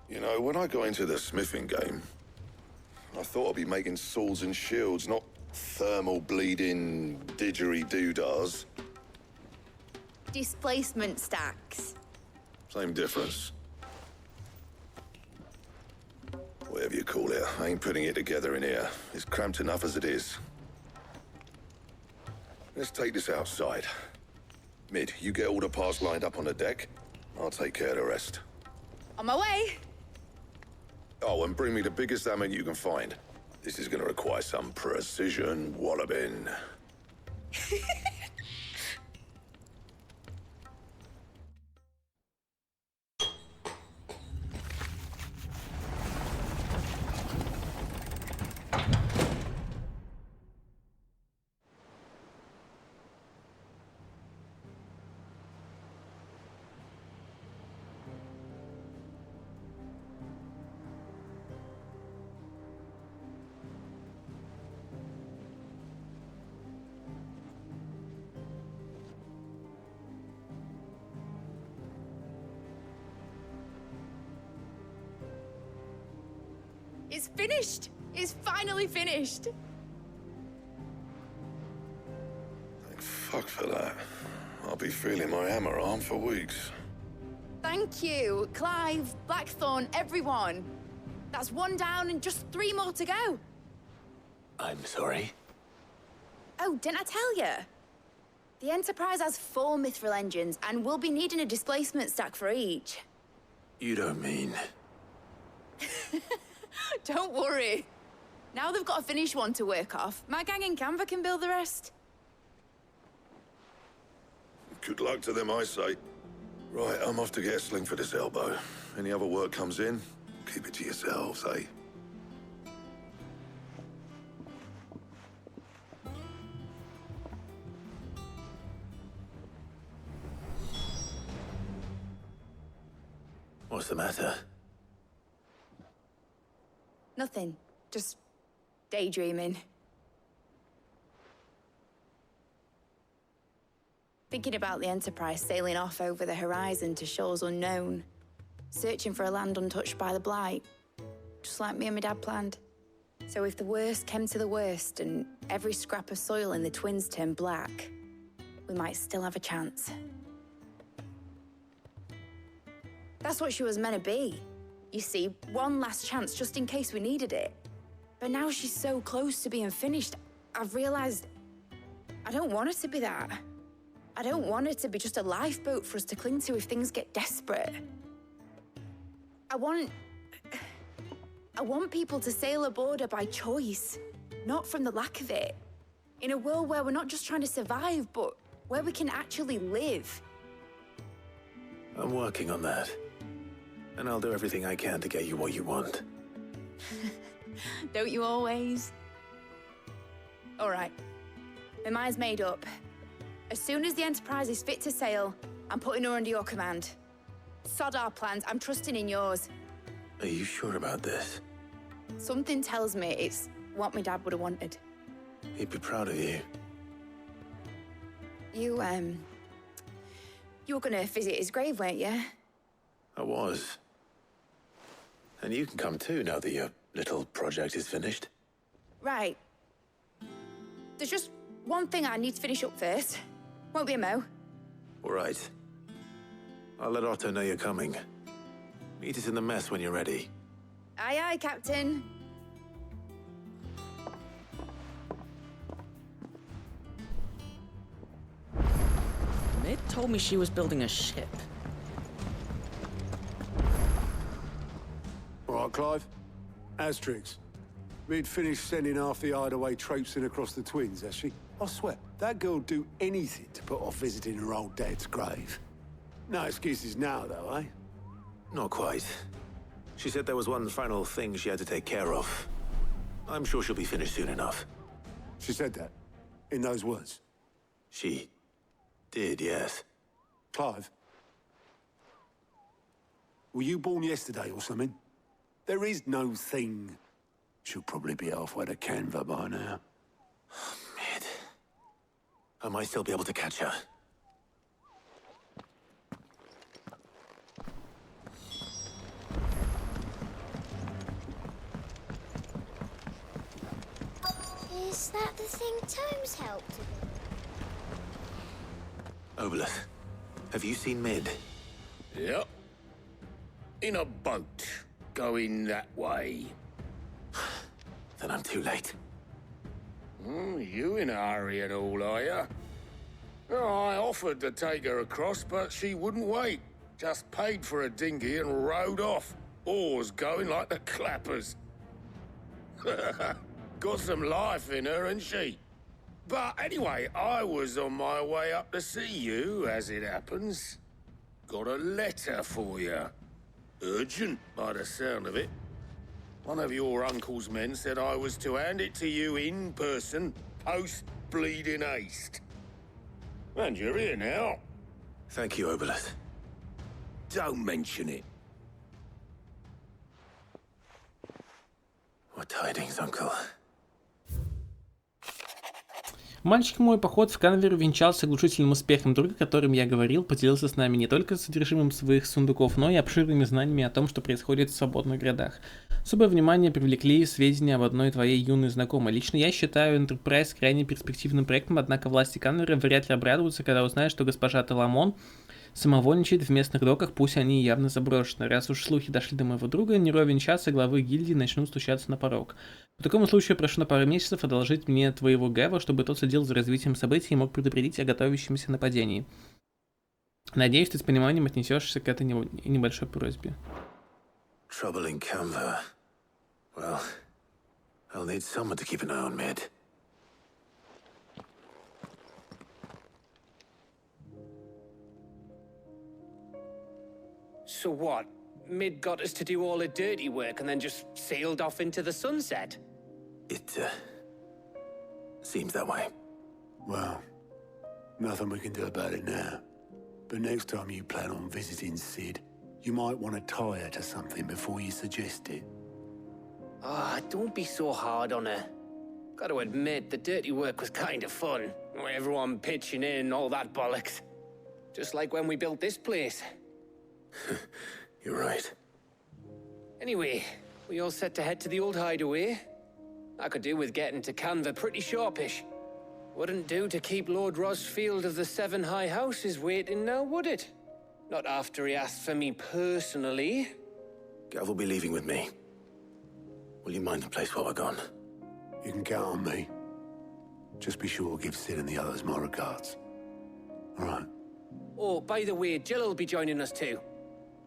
You know, when I got into the smithing game, I thought I'd be making swords and shields, not thermal bleeding didgeridoo-dahs. Displacement stacks. Same difference. Whatever you call it, I ain't putting it together in here. It's cramped enough as it is. Let's take this outside. Mid, you get all the parts lined up on the deck. I'll take care of the rest. On my way! Oh, and bring me the biggest hammer you can find. This is gonna require some precision walloping. It's finished! It's finally finished! Thank fuck for that. I'll be feeling my hammer arm for weeks. Thank you, Clive, Blackthorn, everyone. That's one down and just 3 more to go. I'm sorry. Oh, didn't I tell you? The Enterprise has 4 mithril engines, and we'll be needing a displacement stack for each. You don't mean... Don't worry. Now they've got a finished one to work off. My gang in Canva can build the rest. Good luck to them, I say. Right, I'm off to get a sling for this elbow. Any other work comes in, keep it to yourselves, eh? What's the matter? Nothing. Just daydreaming. Thinking about the Enterprise sailing off over the horizon to shores unknown. Searching for a land untouched by the Blight. Just like me and my dad planned. So if the worst came to the worst and every scrap of soil in the Twins turned black, we might still have a chance. That's what she was meant to be. You see, one last chance just in case we needed it. But now she's so close to being finished, I've realized I don't want her to be that. I don't want her to be just a lifeboat for us to cling to if things get desperate. I want people to sail aboard her by choice, not from the lack of it. In a world where we're not just trying to survive, but where we can actually live. I'm working on that. And I'll do everything I can to get you what you want. Don't you always? All right. My mind's made up. As soon as the Enterprise is fit to sail, I'm putting her under your command. Sod our plans, I'm trusting in yours. Are you sure about this? Something tells me it's what my dad would have wanted. He'd be proud of you. You were gonna visit his grave, weren't you? I was. And you can come too now that your little project is finished. Right. There's just one thing I need to finish up first. Won't be a mo. All right. I'll let Otto know you're coming. Meet us in the mess when you're ready. Aye, aye, Captain. Mid told me she was building a ship. Right, Clive, Asterix. We'd finished sending half the hideaway traipsing across the twins, has she? I swear, that girl'd do anything to put off visiting her old dad's grave. No excuses now, though, eh? Not quite. She said there was one final thing she had to take care of. I'm sure she'll be finished soon enough. She said that? In those words? She did, yes. Clive? Were you born yesterday or something? There is no thing. She'll probably be halfway to Canva by now. Mid. I might still be able to catch her. Is that the thing Tomes helped with? Obolus, have you seen Mid? Yep. In a boat, going that way. Then I'm too late. You in a hurry and all, are you? Oh, I offered to take her across, but she wouldn't wait. Just paid for a dinghy and rowed off. Oars going like the clappers. Got some life in her, ain't she? But anyway, I was on my way up to see you, as it happens. Got a letter for you. Urgent, by the sound of it. One of your uncle's men said I was to hand it to you in person, post-bleeding haste. And you're here now. Thank you, Obolus. Don't mention it. What tidings, uncle? Мальчик мой, поход в Канвер венчался глушительным успехом. Друг, о котором я говорил, поделился с нами не только содержимым своих сундуков, но и обширными знаниями о том, что происходит в свободных городах. Особое внимание привлекли сведения об одной твоей юной знакомой. Лично я считаю Enterprise крайне перспективным проектом, однако власти Канвера вряд ли обрадуются, когда узнают, что госпожа Теламон самовольничает в местных доках, пусть они явно заброшены. Раз уж слухи дошли до моего друга, не ровен час, и главы гильдии начнут стучаться на порог. В таком случае прошу на пару месяцев одолжить мне твоего Гэва, чтобы тот следил за развитием событий и мог предупредить о готовящемся нападении. Надеюсь, ты с пониманием отнесешься к этой небольшой просьбе. Trouble in Canva. Well, I'll need someone to keep an eye on Mid. So what? Mid got us to do all the dirty work and then just sailed off into the sunset? It, seems that way. Well, nothing we can do about it now. But next time you plan on visiting Sid, you might want to tie her to something before you suggest it. Ah, don't be so hard on her. Got to admit, the dirty work was kind of fun. Everyone pitching in, all that bollocks. Just like when we built this place. You're right. Anyway, we all set to head to the old hideaway. I could do with getting to Canva pretty sharpish. Wouldn't do to keep Lord Rosfield of the Seven High Houses waiting now, would it? Not after he asked for me personally. Gav will be leaving with me. Will you mind the place while we're gone? You can count on me. Just be sure to give Sid and the others my regards. All right. Oh, by the way, Jill will be joining us too.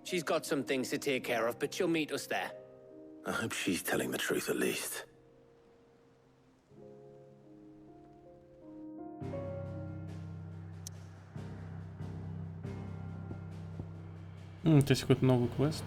She's got some things to take care of, but she'll meet us there. I hope she's telling the truth at least. То есть какой-то новый квест.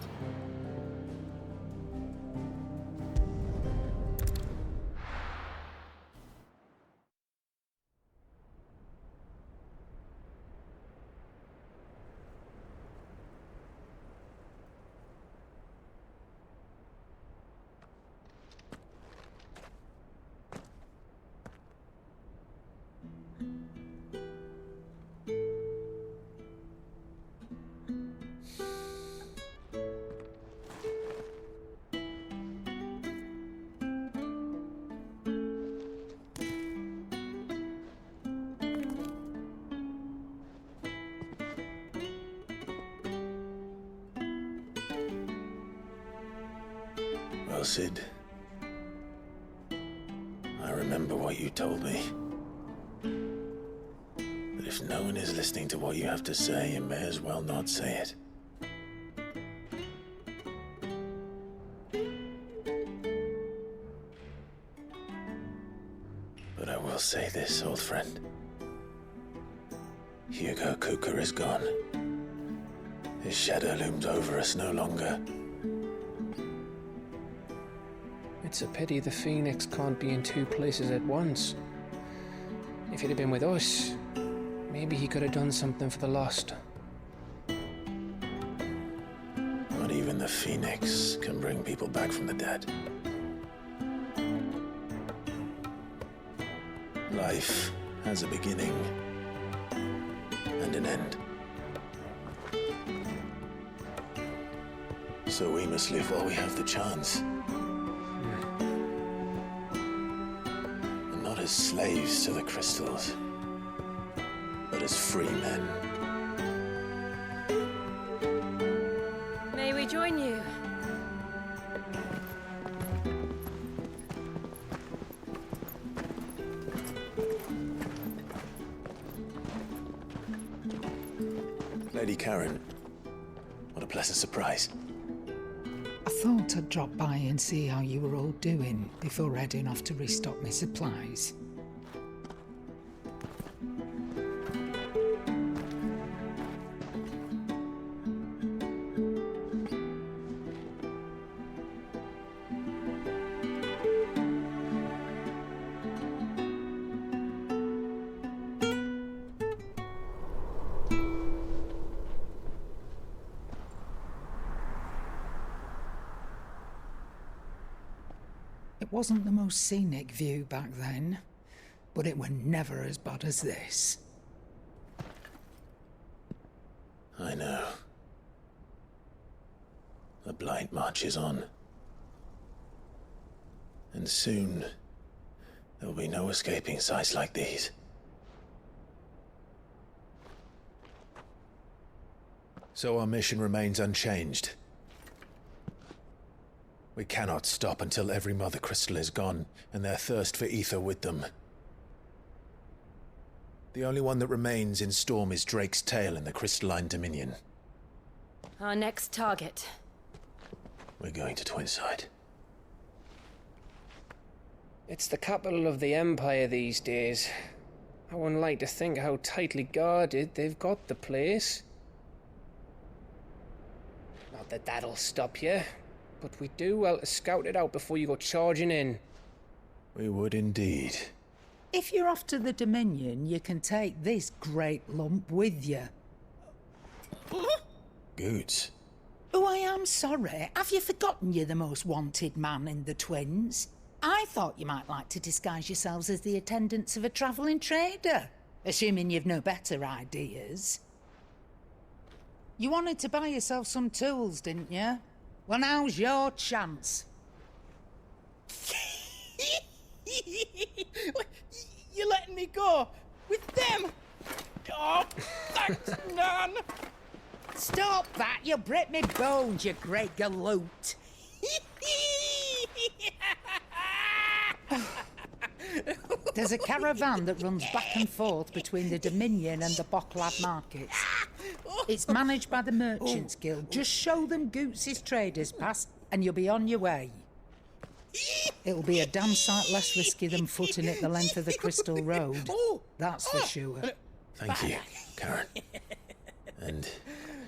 Well, Sid, I remember what you told me. That if no one is listening to what you have to say, you may as well not say it. But I will say this, old friend. Hugo Kuka is gone. His shadow looms over us no longer. It's a pity the Phoenix can't be in two places at once. If he'd have been with us, maybe he could have done something for the lost. Not even the Phoenix can bring people back from the dead. Life has a beginning and an end. So we must live while we have the chance. And not as slaves to the crystals, but as free men. May we join you? Lady Karen, what a pleasant surprise. I thought I'd drop by and see how you were all doing before heading off to restock my supplies. It wasn't the most scenic view back then, but it were never as bad as this. I know. The Blight marches on. And soon, there will be no escaping sights like these. So our mission remains unchanged. We cannot stop until every Mother Crystal is gone, and their thirst for ether with them. The only one that remains in Storm is Drake's Tail in the Crystalline Dominion. Our next target. We're going to Twinside. It's the capital of the Empire these days. I wouldn't like to think how tightly guarded they've got the place. Not that that'll stop you. But we do well to scout it out before you go charging in. We would indeed. If you're off to the Dominion, you can take this great lump with you. Goods. Oh, I am sorry. Have you forgotten you're the most wanted man in the Twins? I thought you might like to disguise yourselves as the attendants of a travelling trader, assuming you've no better ideas. You wanted to buy yourself some tools, didn't you? Well, now's your chance. You're letting me go? With them? Oh, thanks, Nan! Stop that! You'll break me bones, you great galoot! There's a caravan that runs back and forth between the Dominion and the Bocklad markets. It's managed by the Merchants Guild. Just show them Goots' traders pass and you'll be on your way. It'll be a damn sight less risky than footing it the length of the Crystal Road. That's for sure. Thank you, Karen. And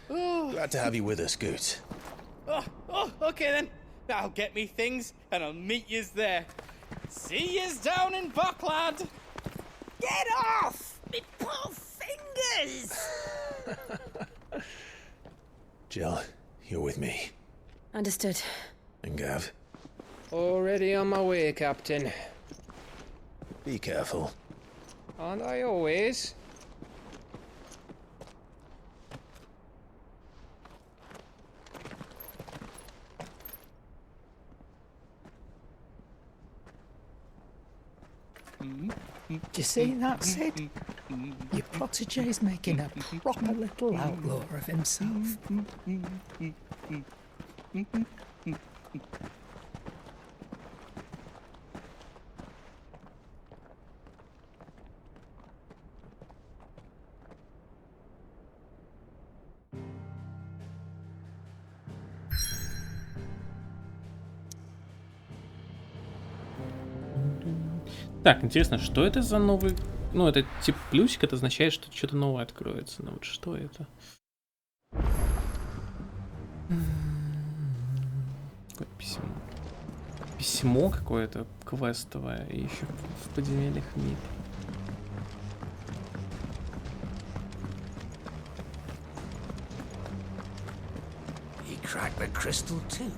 glad to have you with us, Goots. Okay then. I'll get me things and I'll meet yous there. See yous down in Bocklad. Get off! Me poor fingers! Jill, you're with me. Understood. And Gav. Already on my way, Captain. Be careful. Aren't I always? Do you see that, Sid? Your protege's making a proper little outlaw of himself. Так, интересно, что это за новый... Ну, это типа плюсик, это означает, что что-то новое откроется. Но вот что это? Какое письмо? Письмо какое-то квестовое, и еще в подземельях нет. He cracked the crystal too.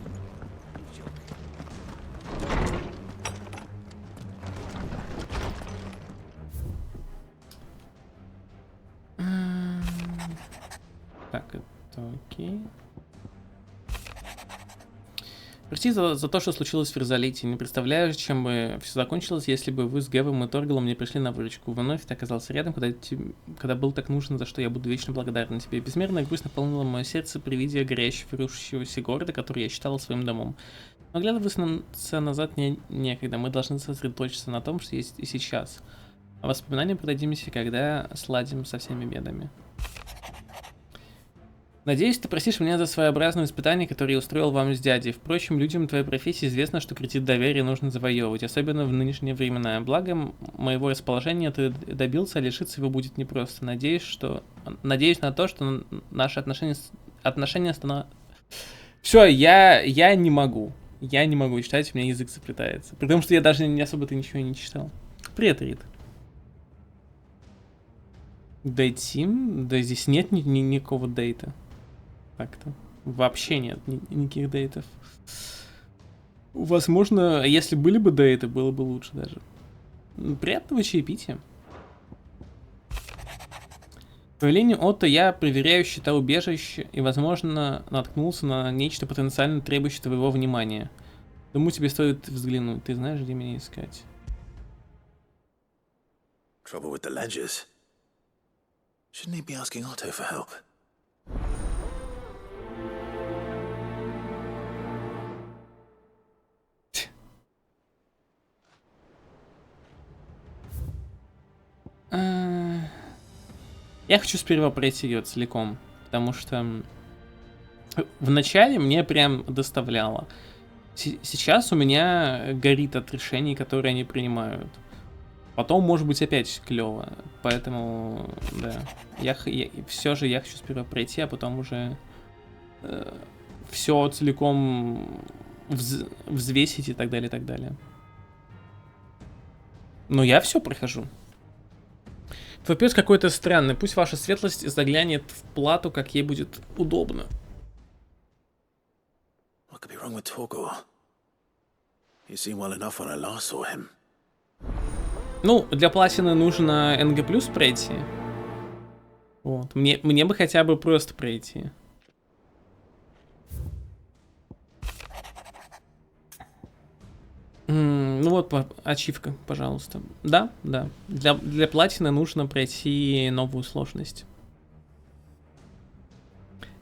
Так, это окей. Прости за то, что случилось в Ферзалите. Не представляю, чем бы все закончилось, если бы вы с Гэвом и Торгалом не пришли на выручку. Вновь ты оказался рядом, когда был так нужен, за что я буду вечно благодарен тебе. Безмерная грусть наполнила мое сердце при виде горящего, рушащегося города, который я считал своим домом. Но оглядываться назад мне некогда. Мы должны сосредоточиться на том, что есть и сейчас. А воспоминания продадимся, когда сладим со всеми бедами. Надеюсь, ты простишь меня за своеобразное испытание, которое я устроил вам с дядей. Впрочем, людям твоей профессии известно, что кредит доверия нужно завоевывать, особенно в нынешние времена. Благо моего расположения ты добился, а лишиться его будет непросто. Надеюсь на то, что наши отношения становятся... Все, я не могу. Я не могу читать, у меня язык заплетается. При том, что я даже не особо-то ничего не читал. Привет, Рит. Дейтим? Да здесь нет никакого дейта. Как-то. Вообще нет никаких дейтов. Возможно, если были бы дейты, было бы лучше даже. Приятного чаепития. По велению Отто я проверяю счета убежища и, возможно, наткнулся на нечто потенциально требующее твоего внимания. Думаю, тебе стоит взглянуть. Ты знаешь, где меня искать? Trouble with the ledgers. Shouldn't he be asking Otto for help? Я хочу сперва пройти ее целиком, потому что вначале мне прям доставляло. Сейчас у меня горит от решений, которые они принимают. Потом, может быть, опять клево. Поэтому, да. Все же я хочу сперва пройти, а потом уже все целиком взвесить и так далее, и так далее. Но я все прохожу. Твой пес какой-то странный. Пусть ваша светлость заглянет в плату, как ей будет удобно. What could be wrong with Torgor? He seemed well enough when I last saw him. Ну, для платины нужно НГ плюс пройти. Вот. Мне бы хотя бы просто пройти. Ну вот, ачивка, пожалуйста. Да. Для платины нужно пройти новую сложность.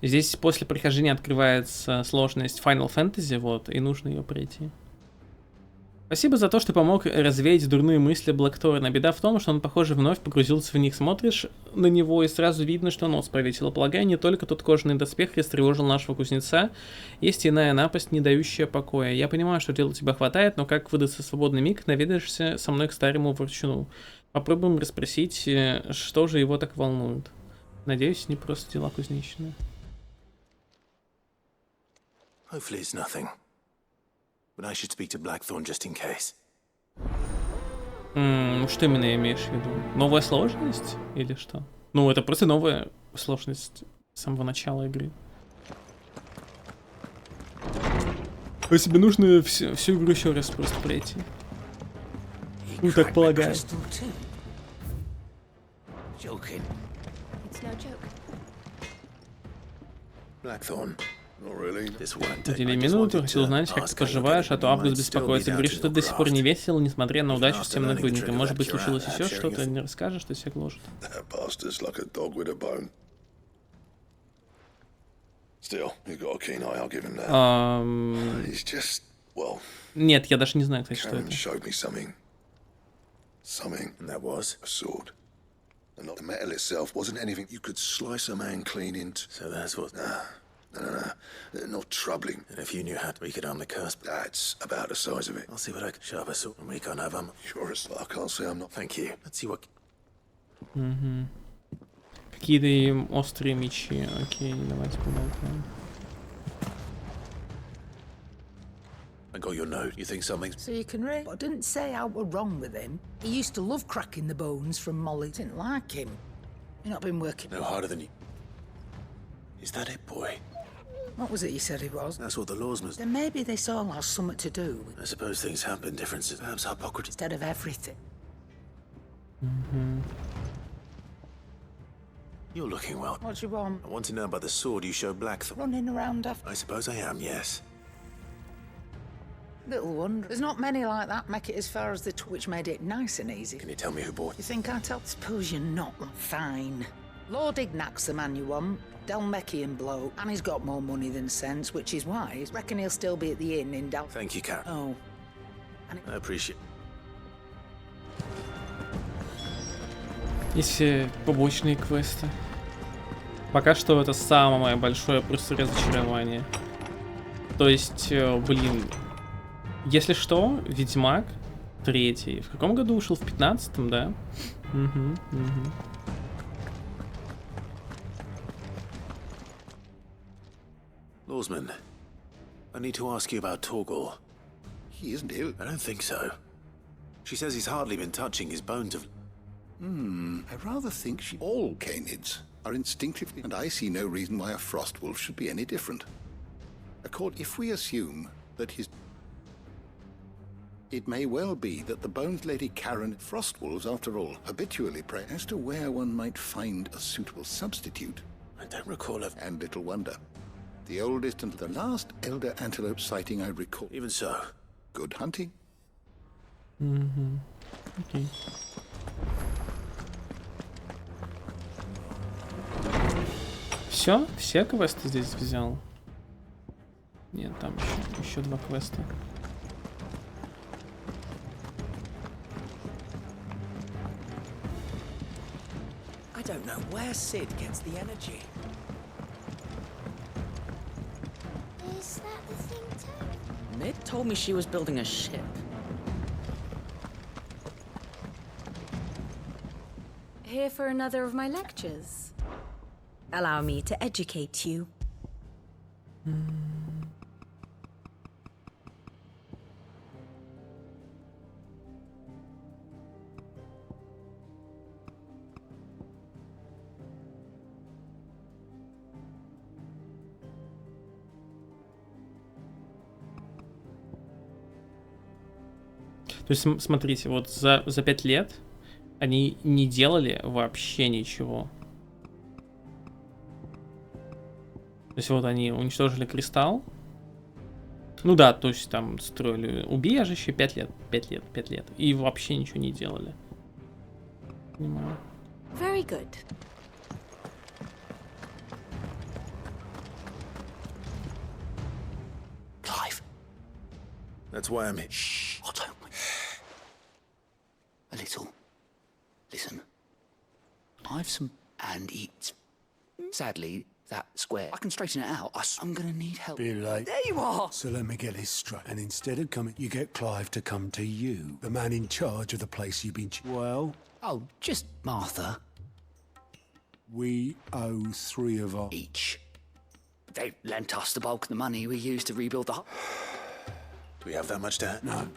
Здесь после прохождения открывается сложность Final Fantasy, вот, и нужно ее пройти. Спасибо за то, что помог развеять дурные мысли Блэкторна. Беда в том, что он, похоже, вновь погрузился в них. Смотришь на него, и сразу видно, что нос повесил. Полагаю, не только тот кожаный доспех растревожил нашего кузнеца. Есть иная напасть, не дающая покоя. Я понимаю, что дела у тебя хватает, но как выдаться свободный миг, наведаешься со мной к старому ворчуну. Попробуем расспросить, что же его так волнует. Надеюсь, не просто дела кузнечные. Hopefully it's nothing. But I should speak to Blackthorn just in case. Что именно имеешь в виду? Новая сложность? Или что? Ну, это просто новая сложность с самого начала игры. А тебе нужно всю игру еще раз просто пройти. Ну, так полагаю. Blackthorn. Удели минуту, хотел узнать, как ты поживаешь, а то Август беспокоится. Говоришь, что ты до сих пор не весел, несмотря на удачу с тем нагрудником. Может быть, случилось еще что-то, не расскажешь, что всех гложет. Нет, я даже не знаю, кстати, что это. And the metal itself wasn't anything you could slice a man clean into. So that's what... No. Not troubling. And if you knew how we could arm the curse, That's about the size of it. I'll see what I can sharp us and we can't have them. Sure as I can't say I'm not. Thank you. Let's see what. Какие-то острые мечи. Окей, давайте поболтаем. I got your note. You think something? So you can read. I didn't say I were wrong with him. He used to love cracking the bones from Molly. Didn't like him. You've not been working. No harder than you. Is that it, boy? What was it you said he was? That's what the laws must. Then maybe this all has something to do with. I suppose things happen, differences, perhaps hypocrisy. Instead of everything. You're looking well. What do you want? I want to know about the sword you showed Blackthorn. Running around after. I suppose I am, yes. Little wonder. There's not many like that make it as far as the which made it nice and easy. Can you tell me who bought it? You think I tell? Suppose you're not. Fine. Lord Ignac's the man you want. Dalmekian bloke. And he's got more money than sense, which is wise. Reckon he'll still be at the inn in Dal... Thank you, Karen. Oh. I appreciate. Есть побочные квесты. Пока что это самое большое просто разочарование. То есть, блин, если что, Ведьмак 3 в каком году вышел? В 15-м, да? Lawsman, I need to ask you about Torgal. He isn't ill. I don't think so. She says he's hardly been touching his bones of... I rather think all canids are instinctively, and I see no reason why a frost wolf should be any different. If we assume that his... It may well be that the Bones Lady Karen frost wolves, after all, habitually prey. As to where one might find a suitable substitute, I don't recall of... And little wonder. The oldest and the last elder antelope sighting I recall. Even so. Good hunting. Окей. Все квесты здесь взял? Нет, там еще 2 квеста. I don't know where Sid gets the energy. Is that the thing too? Mid told me she was building a ship. Here for another of my lectures. Allow me to educate you. То есть, смотрите, вот за 5 лет они не делали вообще ничего. То есть вот они уничтожили кристалл. Ну да, то есть там строили убежище 5 лет. И вообще ничего не делали. Понимаю. Very good. Clive. That's why I'm here. Shh. Otto. A little. Listen. I've some... And it's... Sadly, that square. I can straighten it out. I'm gonna need help. Be late. There you are! So let me get this straight. And instead of coming, you get Clive to come to you. The man in charge of the place you've been... Well? Oh, just Martha. We owe 3 of our... Each. They lent us the bulk of the money we used to rebuild the... Do we have that much to hand? No,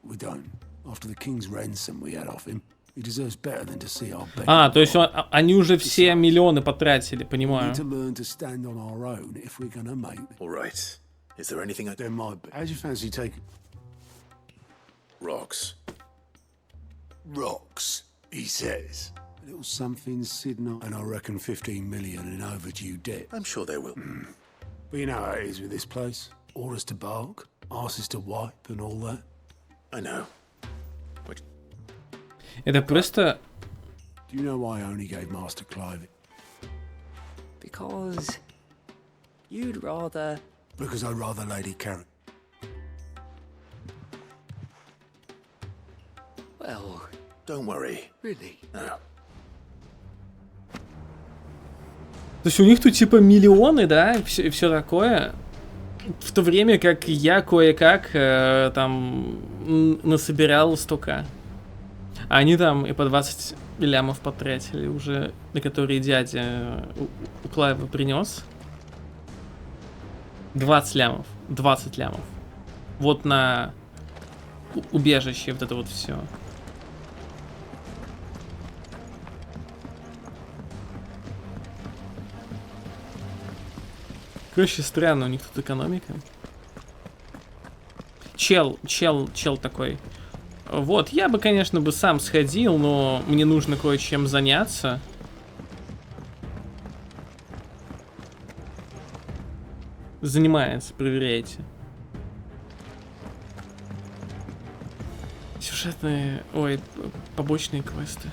we don't. After the king's ransom we had off him, he deserves better than to see our bed. То есть они уже все миллионы потратили, We понимаю. need to learn to stand on our own if we're gonna make it. All right. Is there anything I... There might be. How do you fancy taking... Rocks. Rocks, he says. A little something, Sidney, and I reckon 15 million in overdue debt. I'm sure they will. But you know how it is with this place. Orders to bark, asses to wipe and all that. I know. Это просто... Do you know why I only gave Master Clive it? Because... You'd rather... Because I'd rather Lady Karen. Well... Don't worry. Really? No. То есть у них тут типа миллионы, да, и все такое. В то время как я кое-как там насобирал 100к. А они там и по 20 лямов потратили уже, на которые дядя у Клайва принес. 20 лямов. 20 лямов. Вот на убежище, вот это вот все. Короче, странно, у них тут экономика. Чел такой. Вот, я бы, конечно, бы сам сходил, но мне нужно кое-чем заняться. Занимается, проверяйте. Сюжетные... Ой, побочные квесты.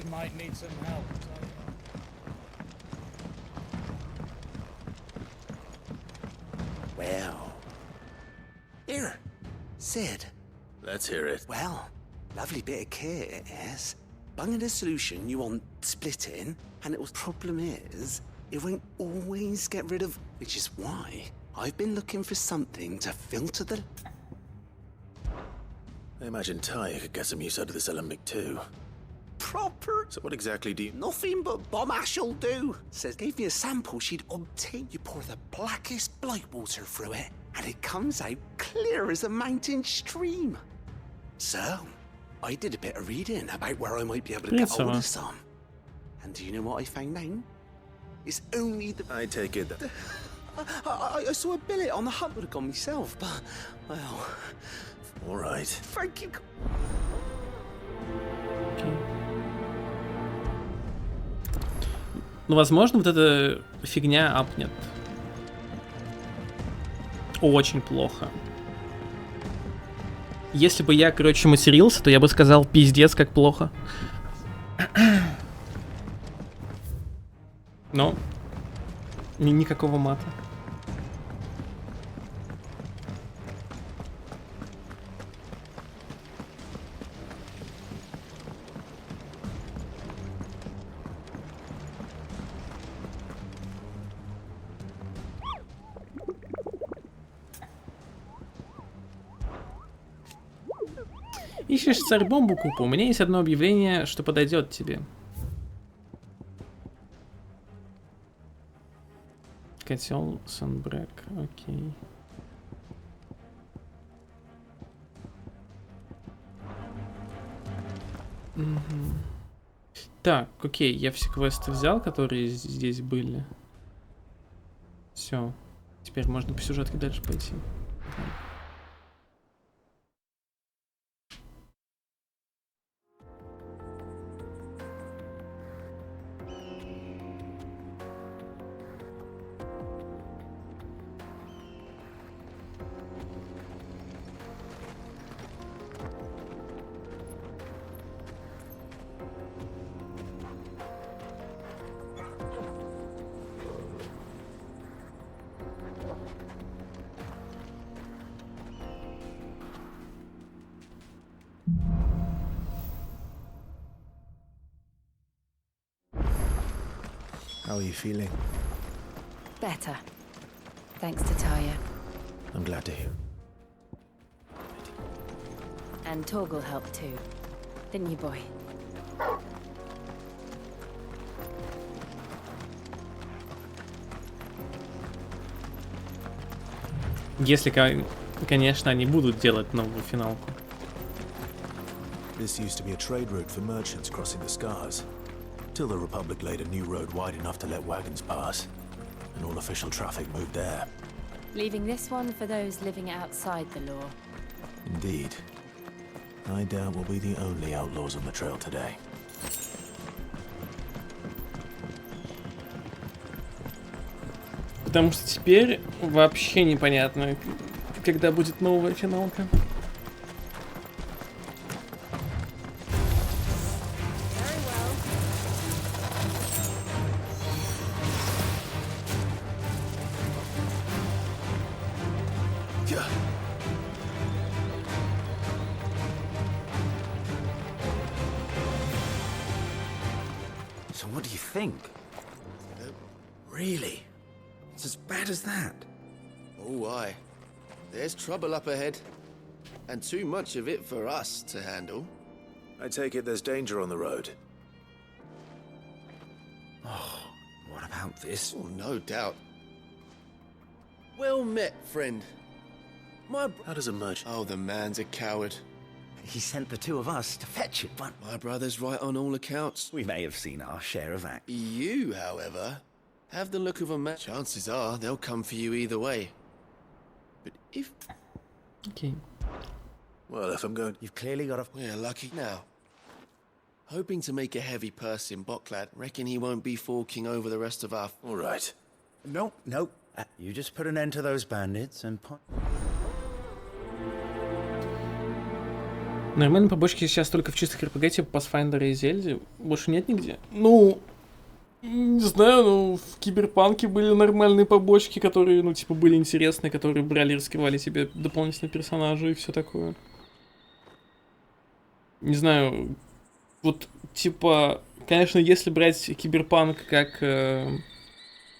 Might need some help. Well. Here, Sid. Let's hear it. Well, lovely bit of kit it is. Bunging a solution you want splitting, and it was problem is, it won't always get rid of, which is why I've been looking for something to filter the... I imagine Ty could get some use out of this alembic too. Proper. So what exactly do you... Nothing but bomb ash'll do. Says gave me a sample she'd obtained. You pour the blackest blight water through it, and it comes out clear as a mountain stream. So, I did a bit of reading about where I might be able to get hold of some. And do you know what I found out? It's only the... I take it that... I saw a billet on the hut. Would have gone myself, but... Well... All right. Thank you. Ну, возможно, вот эта фигня апнет. Очень плохо. Если бы я, короче, матерился, то я бы сказал, пиздец, как плохо. Но никакого мата. Ищешь царь-бомбу, Купа? У меня есть одно объявление, что подойдет тебе. Котел, Санбрек, окей. Угу. Так, окей, я все квесты взял, которые здесь были. Все. Теперь можно по сюжетке дальше пойти. How are you feeling? Better. Thanks to Taya. I'm glad to hear. And Torgal helped too. Didn't you, boy? Если, конечно, они будут делать новую финалку. This used to be a trade route for merchants crossing the Scars. Till the Republic laid a new road wide enough to let wagons pass, and all official traffic moved there. Leaving this one for those living outside the law. Indeed. I doubt we'll be the only outlaws on the trail today. Потому что теперь вообще непонятно, когда будет новая финалка. What do you think? Really? It's as bad as that? Oh, aye. There's trouble up ahead. And too much of it for us to handle. I take it there's danger on the road. Oh, what about this? Oh, no doubt. Well met, friend. How does a merchant... Oh, the man's a coward. He sent the two of us to fetch it, but... My brother's right on all accounts. We may have seen our share of act. You, however, have the look of a man. Chances are they'll come for you either way. But if... Okay. Well, if I'm going... You've clearly got a... We're lucky now. Hoping to make a heavy purse in Boklad. Reckon he won't be forking over the rest of our... All right. Nope. You just put an end to those bandits and... Нормальные побочки сейчас только в чистых РПГ, типа Pathfinder и Зельде. Больше нет нигде. Ну, не знаю, ну, в Киберпанке были нормальные побочки, которые, ну, типа, были интересные, которые брали и раскрывали себе дополнительные персонажи и все такое. Не знаю, вот, типа, конечно, если брать Киберпанк как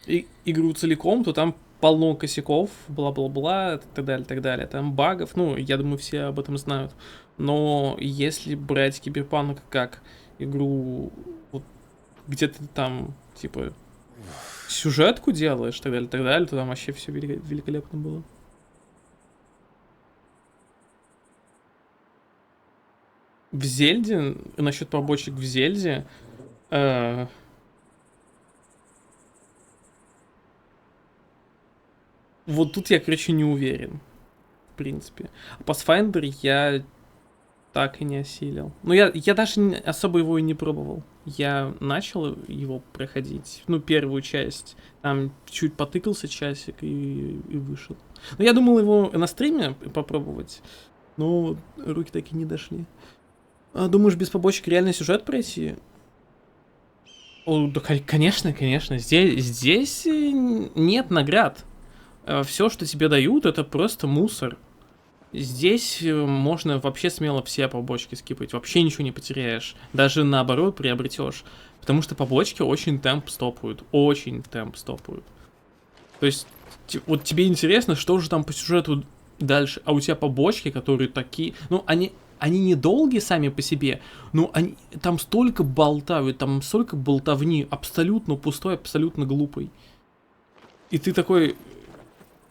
игру целиком, то там полно косяков, бла-бла-бла, так далее, там багов, ну, я думаю, все об этом знают. Но если брать Киберпанк как игру, вот, где ты там, типа, сюжетку делаешь, так далее, то там вообще все великолепно было. В Зельде, насчет побочек в Зельде, вот тут я, короче, не уверен, в принципе. А Pathfinder я так и не осилил. Ну, я даже особо его и не пробовал. Я начал его проходить, ну, первую часть. Там чуть потыкался часик и вышел. Но я думал его на стриме попробовать, но руки так и не дошли. А думаешь, без побочек реальный сюжет пройти? О, да, конечно. Здесь нет наград. Все, что тебе дают, это просто мусор. Здесь можно вообще смело все побочки скипать. Вообще ничего не потеряешь. Даже наоборот приобретешь. Потому что побочки очень темп стопают. То есть, вот тебе интересно, что же там по сюжету дальше. А у тебя побочки, которые такие... Ну, они недолгие сами по себе, но они там столько болтают, там столько болтовни, абсолютно пустой, абсолютно глупый. И ты такой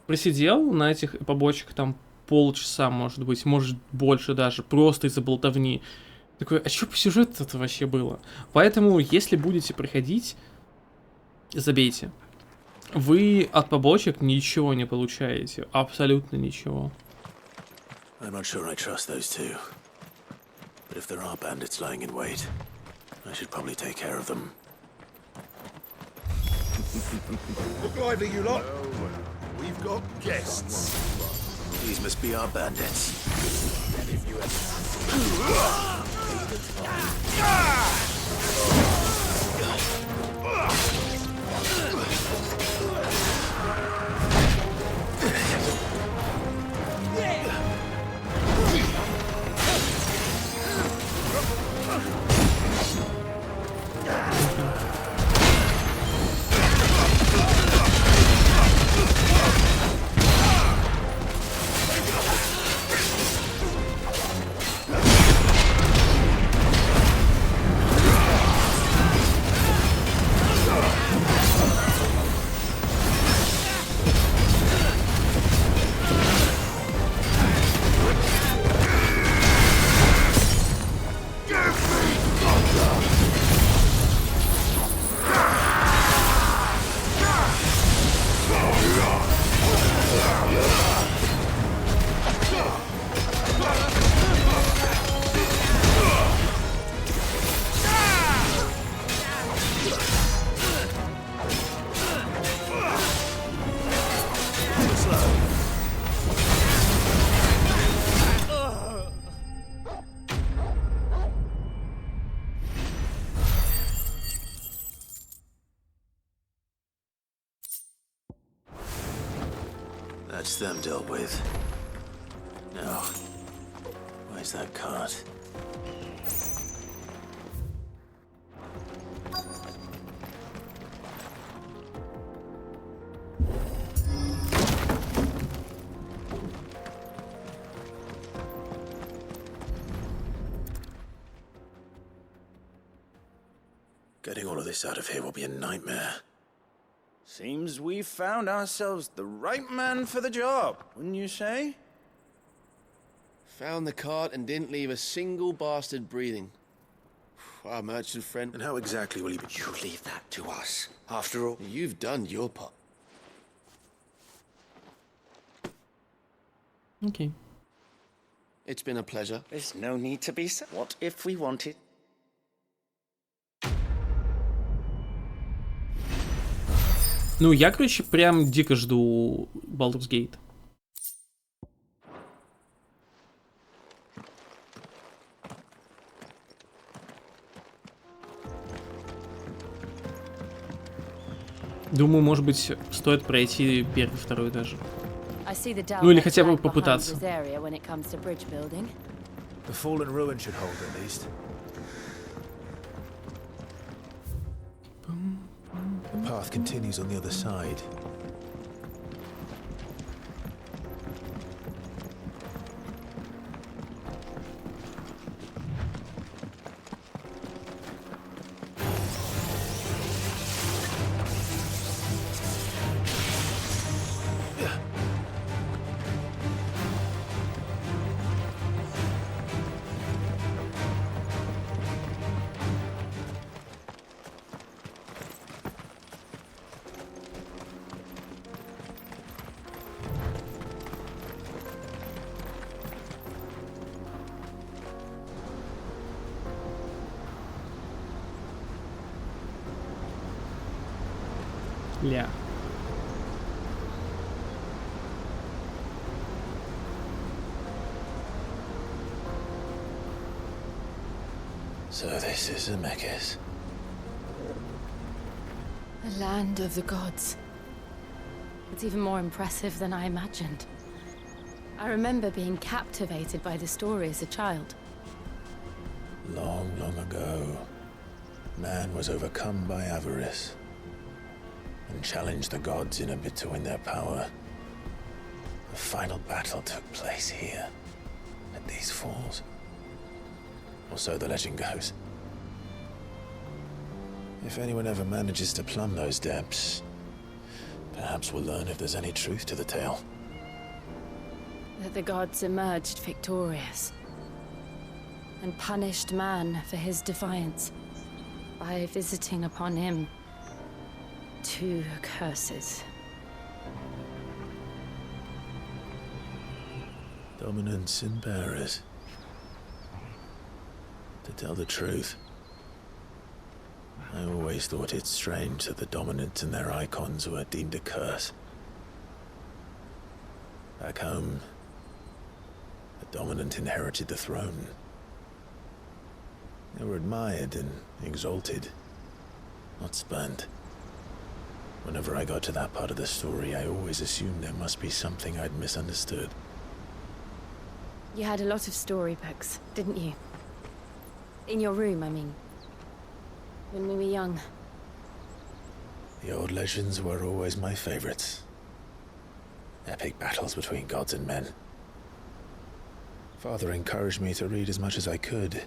просидел на этих побочках там полчаса, может быть, может больше даже, просто из-за болтовни. Такой, а что по сюжету это вообще было? Поэтому, если будете проходить, забейте. Вы от побочек ничего не получаете, абсолютно ничего. I'm not sure I trust those two. But if there are bandits lying in wait, I should probably take care of them. Look lively, you lot. We've got guests. These must be our bandits. And if you That's them dealt with. Now, where's that cart? Getting all of this out of here will be a nightmare. Seems we've found ourselves the right man for the job, wouldn't you say? Found the cart and didn't leave a single bastard breathing. Our merchant friend. And how exactly will he be? You leave that to us. After all, you've done your part. Okay. It's been a pleasure. There's no need to be sad. What if we wanted? Ну, я, короче, прям дико жду Baldur's Gate. Думаю, может быть, стоит пройти первый, второй даже. Ну или хотя бы попытаться. The fallen ruin should hold at least. The path continues on the other side. Ля. So this is Zemeckis. The land of the gods. It's even more impressive than I imagined. I remember being captivated by the story as a child. Long, long ago, man was overcome by avarice and challenged the gods in a bid to win their power. The final battle took place here, at these falls. Or so the legend goes. If anyone ever manages to plumb those depths, perhaps we'll learn if there's any truth to the tale. That the gods emerged victorious and punished man for his defiance by visiting upon him 2 curses. Dominants and bearers. To tell the truth, I always thought it strange that the dominants and their icons were deemed a curse. Back home, the dominant inherited the throne. They were admired and exalted, not spurned. Whenever I got to that part of the story, I always assumed there must be something I'd misunderstood. You had a lot of storybooks, didn't you? In your room, I mean. When we were young. The old legends were always my favorites. Epic battles between gods and men. Father encouraged me to read as much as I could.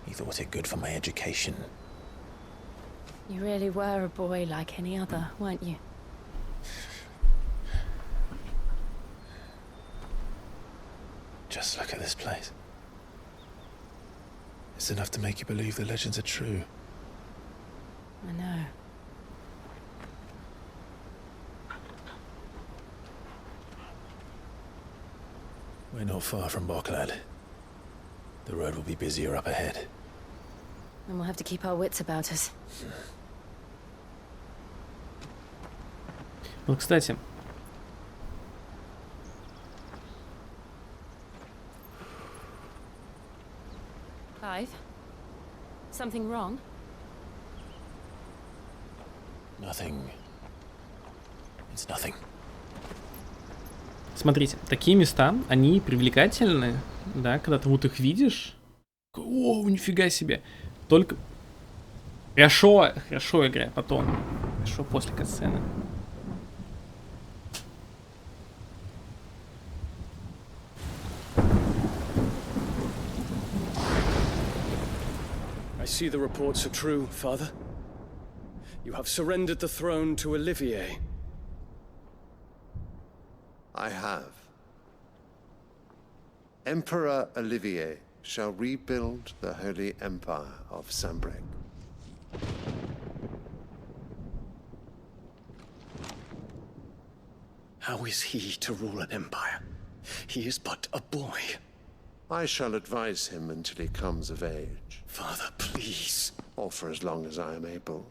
He thought it good for my education. You really were a boy like any other, weren't you? Just look at this place. It's enough to make you believe the legends are true. I know. We're not far from Boklad. The road will be busier up ahead. And we'll have to keep our wits about us. Вот, кстати. Clive? Something wrong? Nothing. It's nothing. Смотрите, такие места, они привлекательны, да, когда ты вот их видишь. О, нифига себе. Только хорошо играй потом. Хорошо после катсцены. I see the reports are true, Father? You have surrendered the throne to Olivier. I have. Emperor Olivier shall rebuild the Holy Empire of Sanbreque. How is he to rule an empire? He is but a boy. I shall advise him until he comes of age. Father, please. Or for as long as I am able.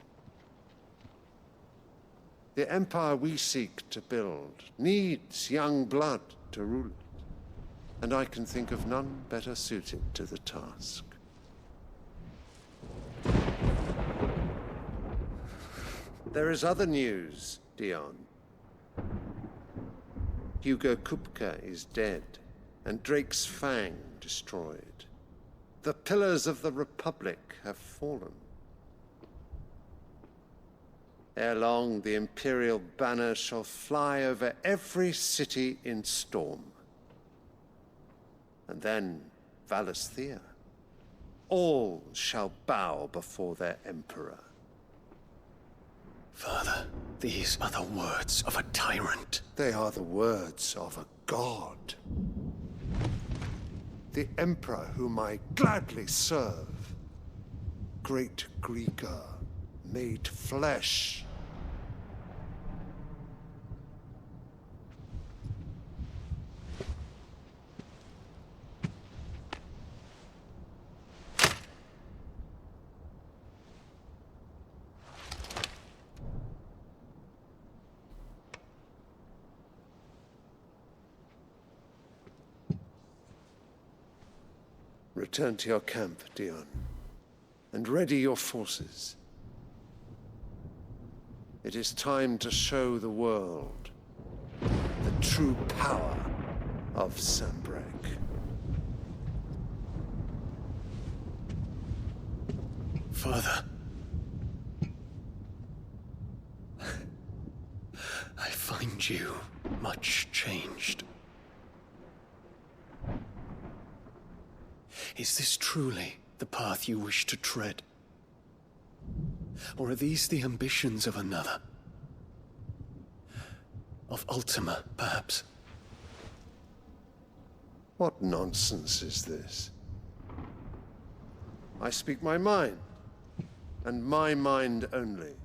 The empire we seek to build needs young blood to rule it. And I can think of none better suited to the task. There is other news, Dion. Hugo Kupka is dead, and Drake's Fang destroyed. The pillars of the Republic have fallen. Ere long, the Imperial banner shall fly over every city in Storm. And then Valisthea. All shall bow before their Emperor. Father, these are the words of a tyrant. They are the words of a god. The Emperor whom I gladly serve. Great Greeker, made flesh. Return to your camp, Dion, and ready your forces. It is time to show the world the true power of Sanbreque. Father. I find you much changed. Is this truly the path you wish to tread? Or are these the ambitions of another? Of Ultima, perhaps? What nonsense is this? I speak my mind, and my mind only.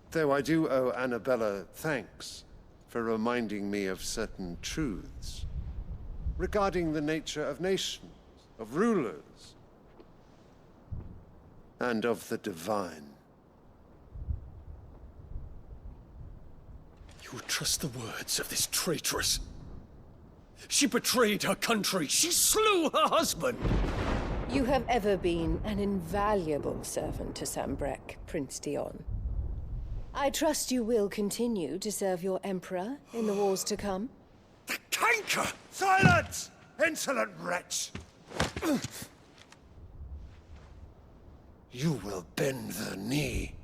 Though I do owe Annabella thanks for reminding me of certain truths regarding the nature of nations, of rulers, and of the divine. You would trust the words of this traitress? She betrayed her country. She slew her husband. You have ever been an invaluable servant to Sanbreque, Prince Dion. I trust you will continue to serve your Emperor in the wars to come. The canker! Silence! Insolent wretch! You will bend the knee.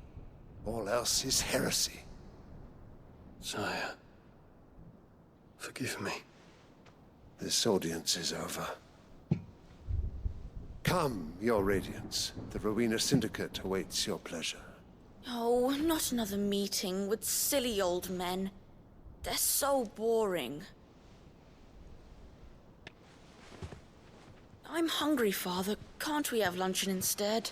All else is heresy. Sire, forgive me. This audience is over. Come, your Radiance. The Rowena Syndicate awaits your pleasure. Oh, not another meeting with silly old men. They're so boring. I'm hungry, Father. Can't we have luncheon instead?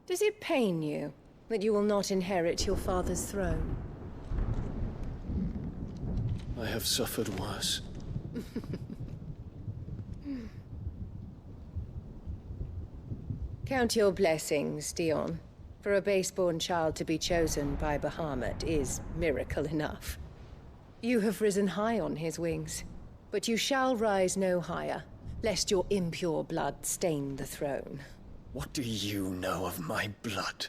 Does it pain you that you will not inherit your father's throne? I have suffered worse. Count your blessings, Dion. For a base-born child to be chosen by Bahamut is miracle enough. You have risen high on his wings, but you shall rise no higher, lest your impure blood stain the throne. What do you know of my blood?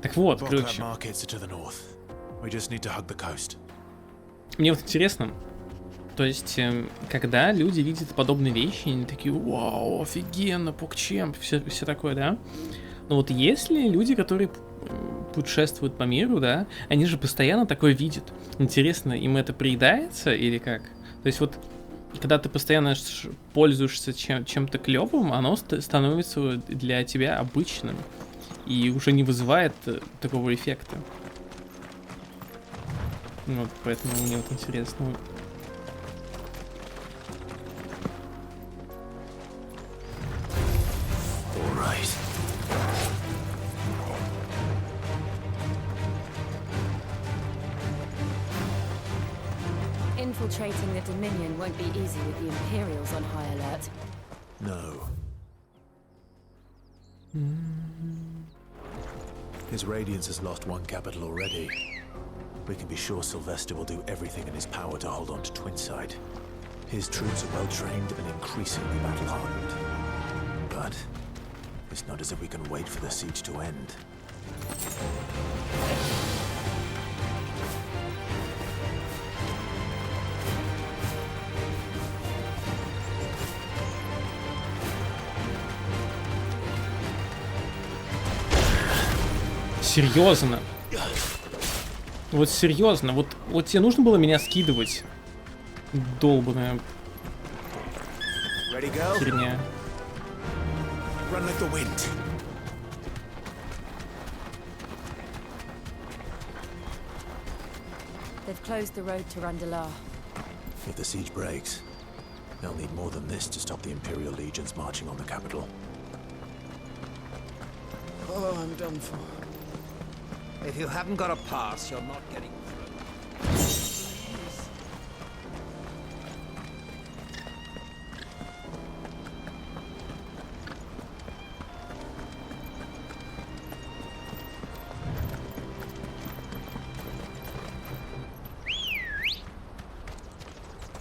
Так вот, Bocklet короче. markets are to the north. We just need to hug the coast. Мне вот интересно, то есть, когда люди видят подобные вещи, они такие, вау, офигенно, покчемп, все такое, да? Но вот если люди, которые путешествуют по миру, да, они же постоянно такое видят. Интересно, им это приедается или как? То есть вот, когда ты постоянно пользуешься чем-то клевым, оно становится для тебя обычным и уже не вызывает такого эффекта. Вот, поэтому мне вот интересно. Infiltrating the Dominion won't be easy with the Imperials on high alert. No. His Radiance has lost one capital already. We can be sure Sylvester will do everything in his power to hold on to Twinside. His troops are well trained and increasingly battle-hardened. But it's not as if we can wait for the siege to end. Серьезно? Вот серьезно, вот тебе нужно было меня скидывать? Долбаная херня. Run like the wind. They've closed the road to Randalar. If the siege breaks, they'll need more than this to stop the Imperial legions marching on the capital. Oh, I'm done for. If you haven't got a pass, you're not getting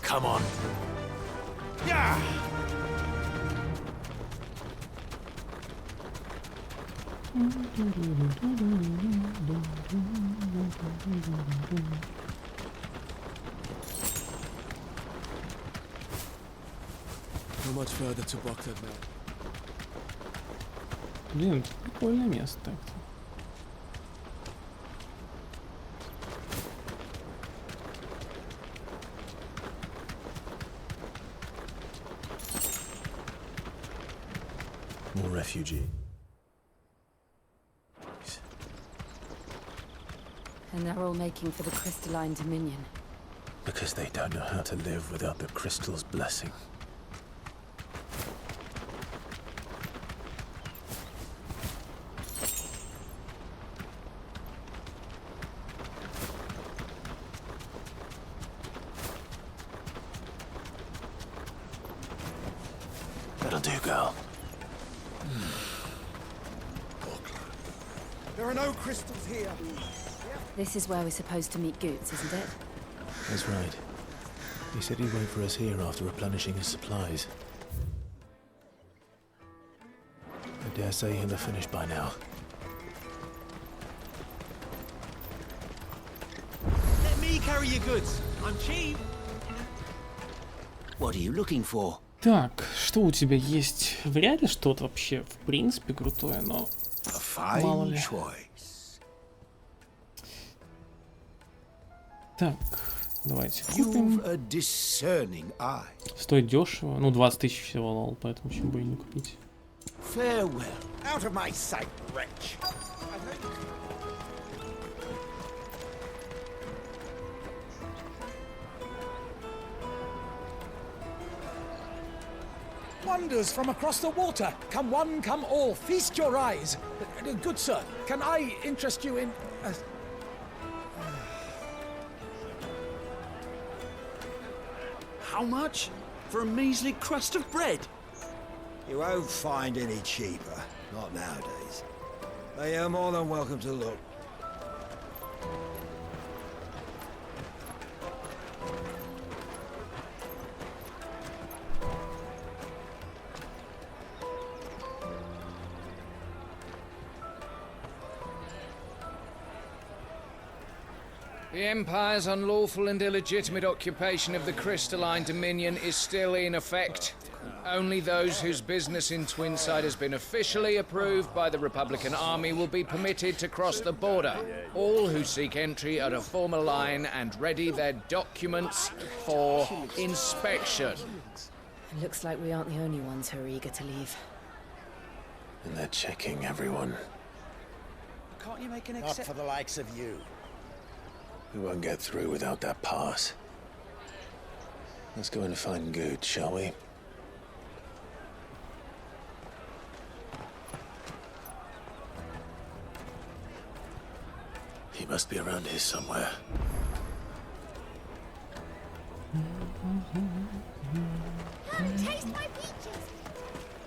Come on. Yeah. How much further to Bocklet now? Блин, прикольное место так-то. More refugee. And they're all making for the crystalline Dominion. Because they don't know how to live without the crystal's blessing. That'll do, girl. There are no crystals here. This is where we're supposed to meet Goots, isn't it? That's right. He said he'd wait for us here after replenishing his supplies. I dare say he'll have finished by now. Let me carry your goods. I'm cheap. What are you looking for? Так, что у тебя есть? Вряд ли что-то вообще в принципе крутое, но мало ли. Так, давайте купим. Стоит дешево, ну 20 тысяч всего лол, поэтому почему бы и не купить. Farewell. Out of my sight, wretch. Wonders from across the water. Come one, come all. Feast your eyes. Good sir, can I interest you in... How much? For a measly crust of bread? You won't find any cheaper. Not nowadays. But you're more than welcome to look. The Empire's unlawful and illegitimate occupation of the Crystalline Dominion is still in effect. Only those whose business in Twinside has been officially approved by the Republican Army will be permitted to cross the border. All who seek entry are to form a line and ready their documents for inspection. It looks like we aren't the only ones who are eager to leave. And they're checking everyone. Can't you make an exception? Not for the likes of you. We won't get through without that pass. Let's go in and find Good, shall we? He must be around here somewhere. Come taste my peaches.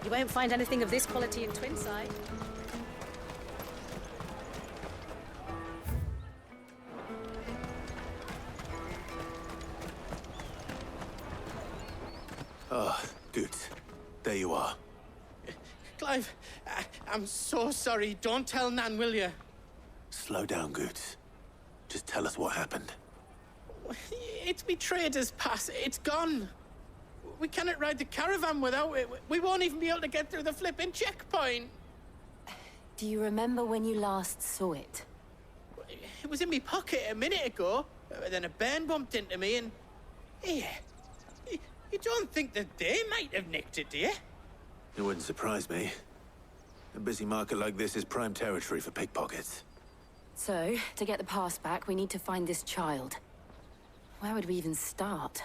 You won't find anything of this quality in Twinside. Oh, Good. There you are. Clive, I'm so sorry. Don't tell Nan, will you? Slow down, Good. Just tell us what happened. It's me trader's pass. It's gone. We cannot ride the caravan without it. We won't even be able to get through the flipping checkpoint. Do you remember when you last saw it? It was in my pocket a minute ago. Then a bairn bumped into me and... Here. You don't think that they might have nicked it, do you? It wouldn't surprise me. A busy market like this is prime territory for pickpockets. So, to get the pass back, we need to find this child. Where would we even start?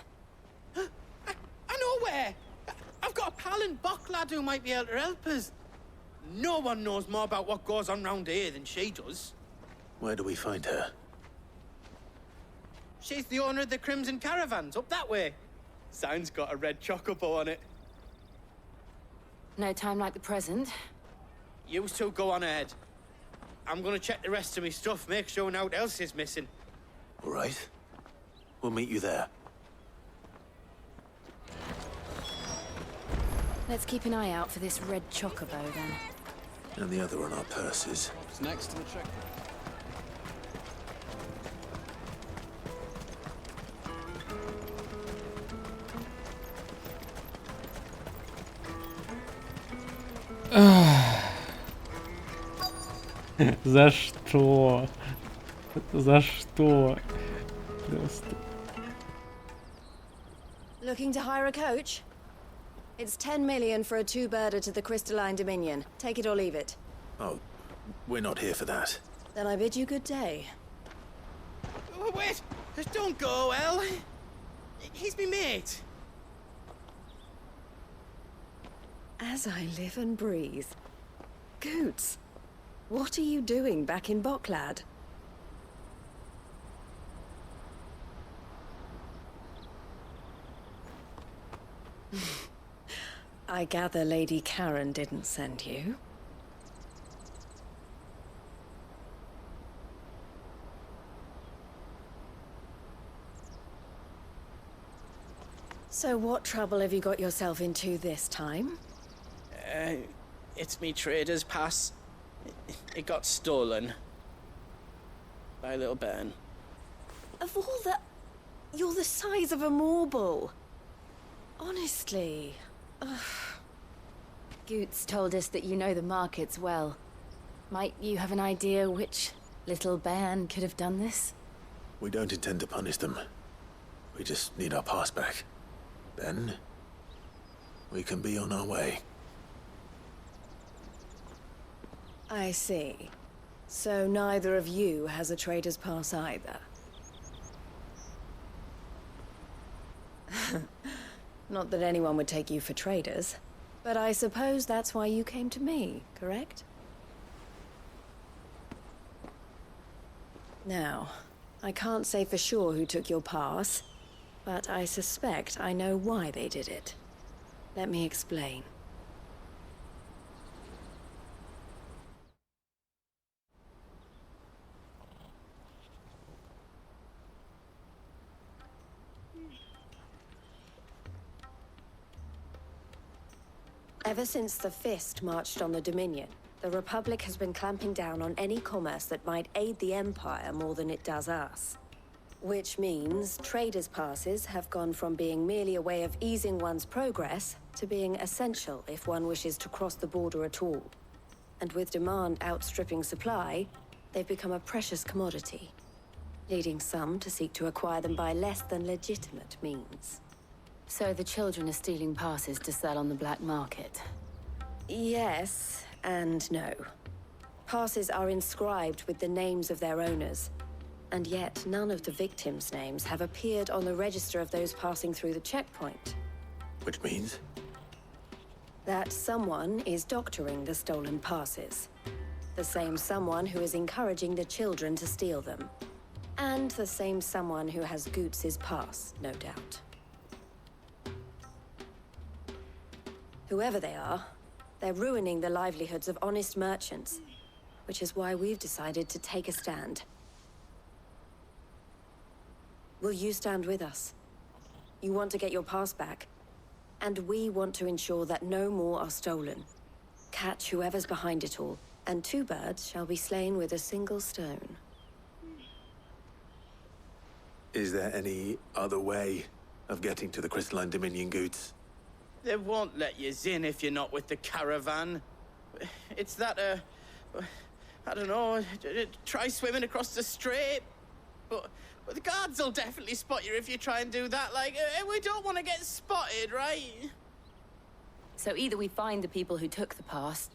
I know where! I've got a pal in Bock lad who might be able to help us. No one knows more about what goes on round here than she does. Where do we find her? She's the owner of the Crimson Caravans, up that way. Sign's got a red chocobo on it. No time like the present. You two go on ahead. I'm gonna check the rest of my stuff, make sure nothing else is missing. All right. We'll meet you there. Let's keep an eye out for this red chocobo, then. And the other on our purses. It's next to the checkpoint. За что? За что? Просто. Looking to hire a coach? It's 10 million for a two-birder to the Crystalline Dominion. Take it or leave it. Oh, we're not here for that. Then I bid you good day. Oh, wait! Don't go, El. He's me mate. As I live and breathe. Goots, what are you doing back in Bocklad? I gather Lady Karen didn't send you. So what trouble have you got yourself into this time? It's me trader's pass. It got stolen. By a little bairn. Of all the... You're the size of a marble. Honestly. Ugh. Goots told us that you know the markets well. Might you have an idea which little bairn could have done this? We don't intend to punish them. We just need our pass back. Then, we can be on our way. I see. So neither of you has a trader's pass either. Not that anyone would take you for traders, but I suppose that's why you came to me, correct? Now, I can't say for sure who took your pass, but I suspect I know why they did it. Let me explain. Ever since the Fist marched on the Dominion, the Republic has been clamping down on any commerce that might aid the Empire more than it does us. Which means traders' passes have gone from being merely a way of easing one's progress to being essential if one wishes to cross the border at all. And with demand outstripping supply, they've become a precious commodity, leading some to seek to acquire them by less than legitimate means. So the children are stealing passes to sell on the black market? Yes and no. Passes are inscribed with the names of their owners, and yet none of the victims' names have appeared on the register of those passing through the checkpoint. Which means? That someone is doctoring the stolen passes. The same someone who is encouraging the children to steal them. And the same someone who has Goots' pass, no doubt. Whoever they are, they're ruining the livelihoods of honest merchants, which is why we've decided to take a stand. Will you stand with us? You want to get your pass back, and we want to ensure that no more are stolen. Catch whoever's behind it all, and 2 birds shall be slain with a single stone. Is there any other way of getting to the Crystalline Dominion Goots? They won't let you in if you're not with the caravan. It's that, I don't know, try swimming across the strait. But the guards will definitely spot you if you try and do that. Like, we don't want to get spotted, right? So either we find the people who took the pass,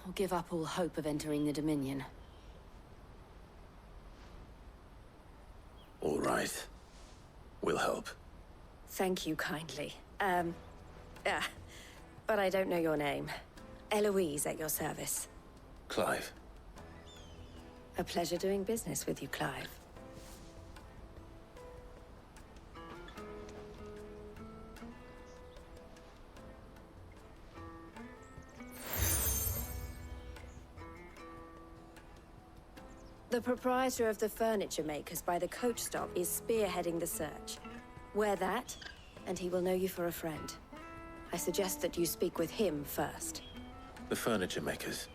or give up all hope of entering the Dominion. All right. We'll help. Thank you kindly. But I don't know your name. Eloise at your service. Clive. A pleasure doing business with you, Clive. The proprietor of the furniture makers by the coach stop is spearheading the search. Wear that, and he will know you for a friend. I suggest that you speak with him first. The furniture makers.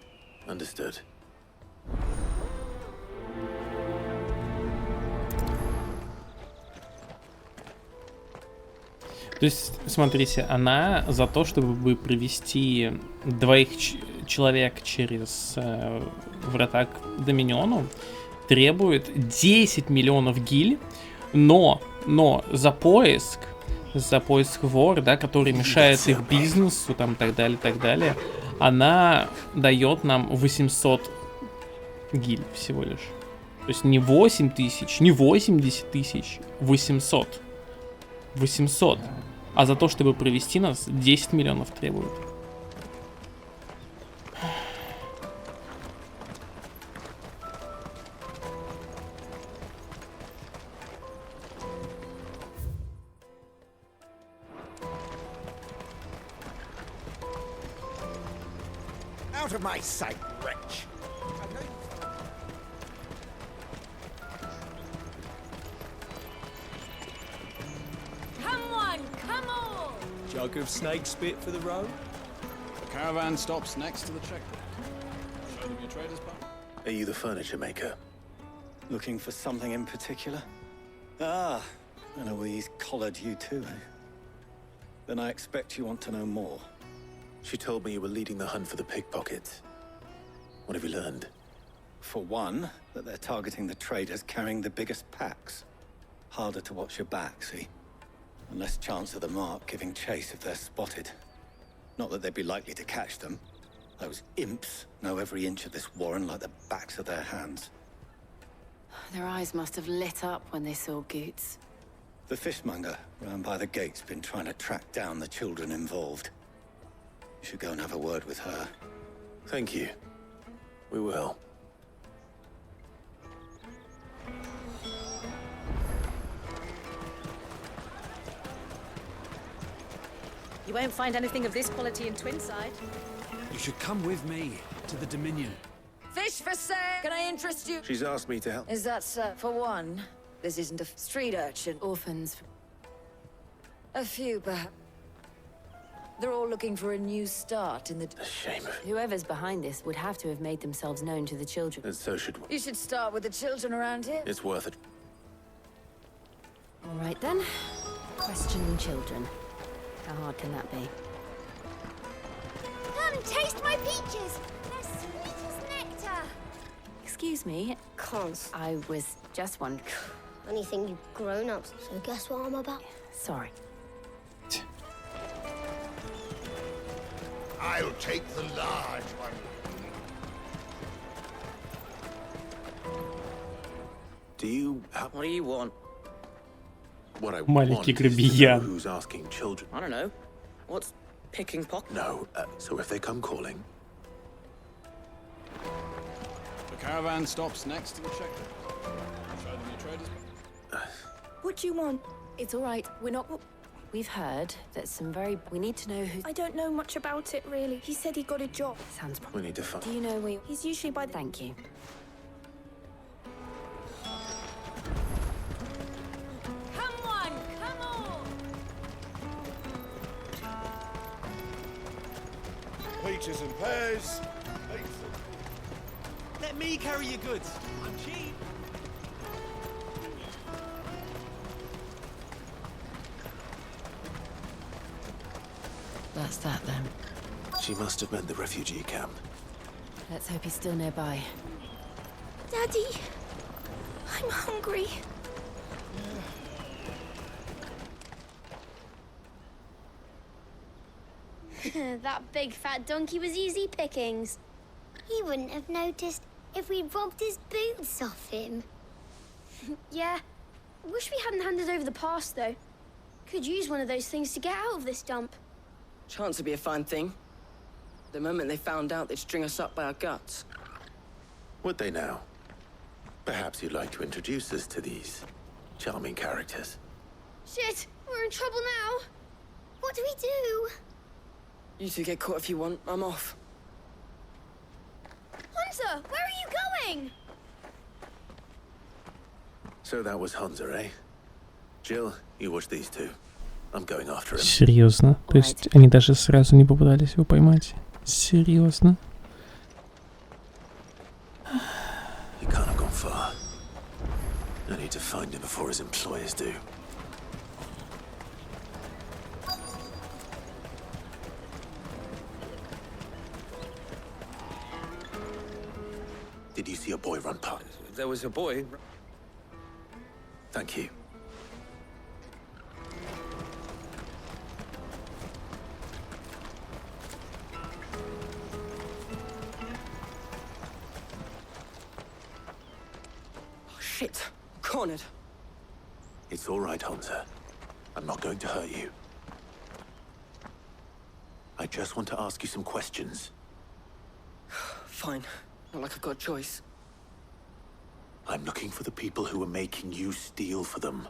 Understood. То есть, смотрите, она за то, чтобы провести 2 человек через врата к Доминиону, требует 10 миллионов гиль, но за поиск вор, да, который мешает их бизнесу, там, так далее, она дает нам 800 гиль всего лишь. То есть не 8 тысяч, не 80 тысяч, 800. 800. А за то, чтобы провести нас, 10 миллионов требует. Out of my sight, wretch! Come on! Jug of snake spit for the road? The caravan stops next to the checkpoint. Show them your trader's pass. Are you the furniture maker? Looking for something in particular? Ah, Eloise collared you too, eh? Then I expect you want to know more. She told me you were leading the hunt for the pickpockets. What have you learned? For one, that they're targeting the traders carrying the biggest packs. Harder to watch your back, see? And less chance of the mark giving chase if they're spotted. Not that they'd be likely to catch them. Those imps know every inch of this warren like the backs of their hands. Their eyes must have lit up when they saw Goots. The fishmonger round by the gate's been trying to track down the children involved. You should go and have a word with her. Thank you. We will. You won't find anything of this quality in Twinside. You should come with me to the Dominion. Fish for sale! Can I interest you? She's asked me to help. Is that, for one, this isn't a street urchin. Orphans. A few, perhaps. They're all looking for a new start in the... A shame. Whoever's behind this would have to have made themselves known to the children. And so should we. You should start with the children around here. It's worth it. All right then. Questioning children. How hard can that be? Come, taste my peaches! They're sweet as nectar! Excuse me. Can't. I was just wondering. Anything you grown-ups, so guess what I'm about? Sorry. I'll take the large one. Do you have... What do you want? What I Маленький want is to know грубиян. who's asking children. I don't know. What's picking pockets? No, so if they come calling... The caravan stops next to the checkpoint. Show them your traders. What do you want? It's all right. We're not... We've heard that some very... We need to know who... I don't know much about it, really. He said he got a job. Sounds... We need to find... Do you know where... He's usually by the... Thank you. Come on, come on! Peaches and pears. Let me carry your goods. I'm cheap. That's that then. She must have meant the refugee camp. Let's hope he's still nearby. Daddy, I'm hungry. That big fat donkey was easy pickings. He wouldn't have noticed if we'd robbed his boots off him. Yeah. Wish we hadn't handed over the pass, though. Could use one of those things to get out of this dump. Chance would be a fine thing. The moment they found out, they'd string us up by our guts. Would they now? Perhaps you'd like to introduce us to these charming characters. Shit, we're in trouble now. What do we do? You two get caught if you want. I'm off. Hunter, where are you going? So that was Hunter, eh? Jill, you watch these two. I'm going after him. Серьезно? То есть они даже сразу не попытались его поймать? Серьезно? He can't have gone far. I need to find him before his employers do. Did you see a boy run past? There was a boy. Thank you. Oh, shit. Cornered. It's all right, Hunter. I'm not going to hurt you. I just want to ask you some questions. Fine. Not like I've got a choice. I'm looking for the people who are making you steal for them.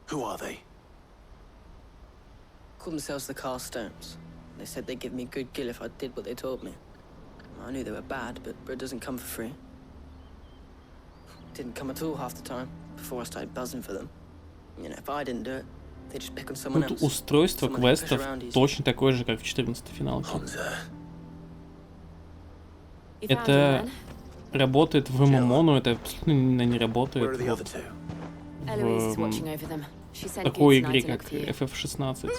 Who are they? Called themselves the Carstones. They said they'd give me good gill if I did what they told me. I knew they were bad, but bread doesn't come for free. Didn't come at all half the time, before I started buzzing for them. You know, if I didn't do it, they'd just pick on someone else. Тут устройство квестов точно такое же, как в 14-й финалке. Это работает в ММО, но это абсолютно не работает в такой игре, как FF16.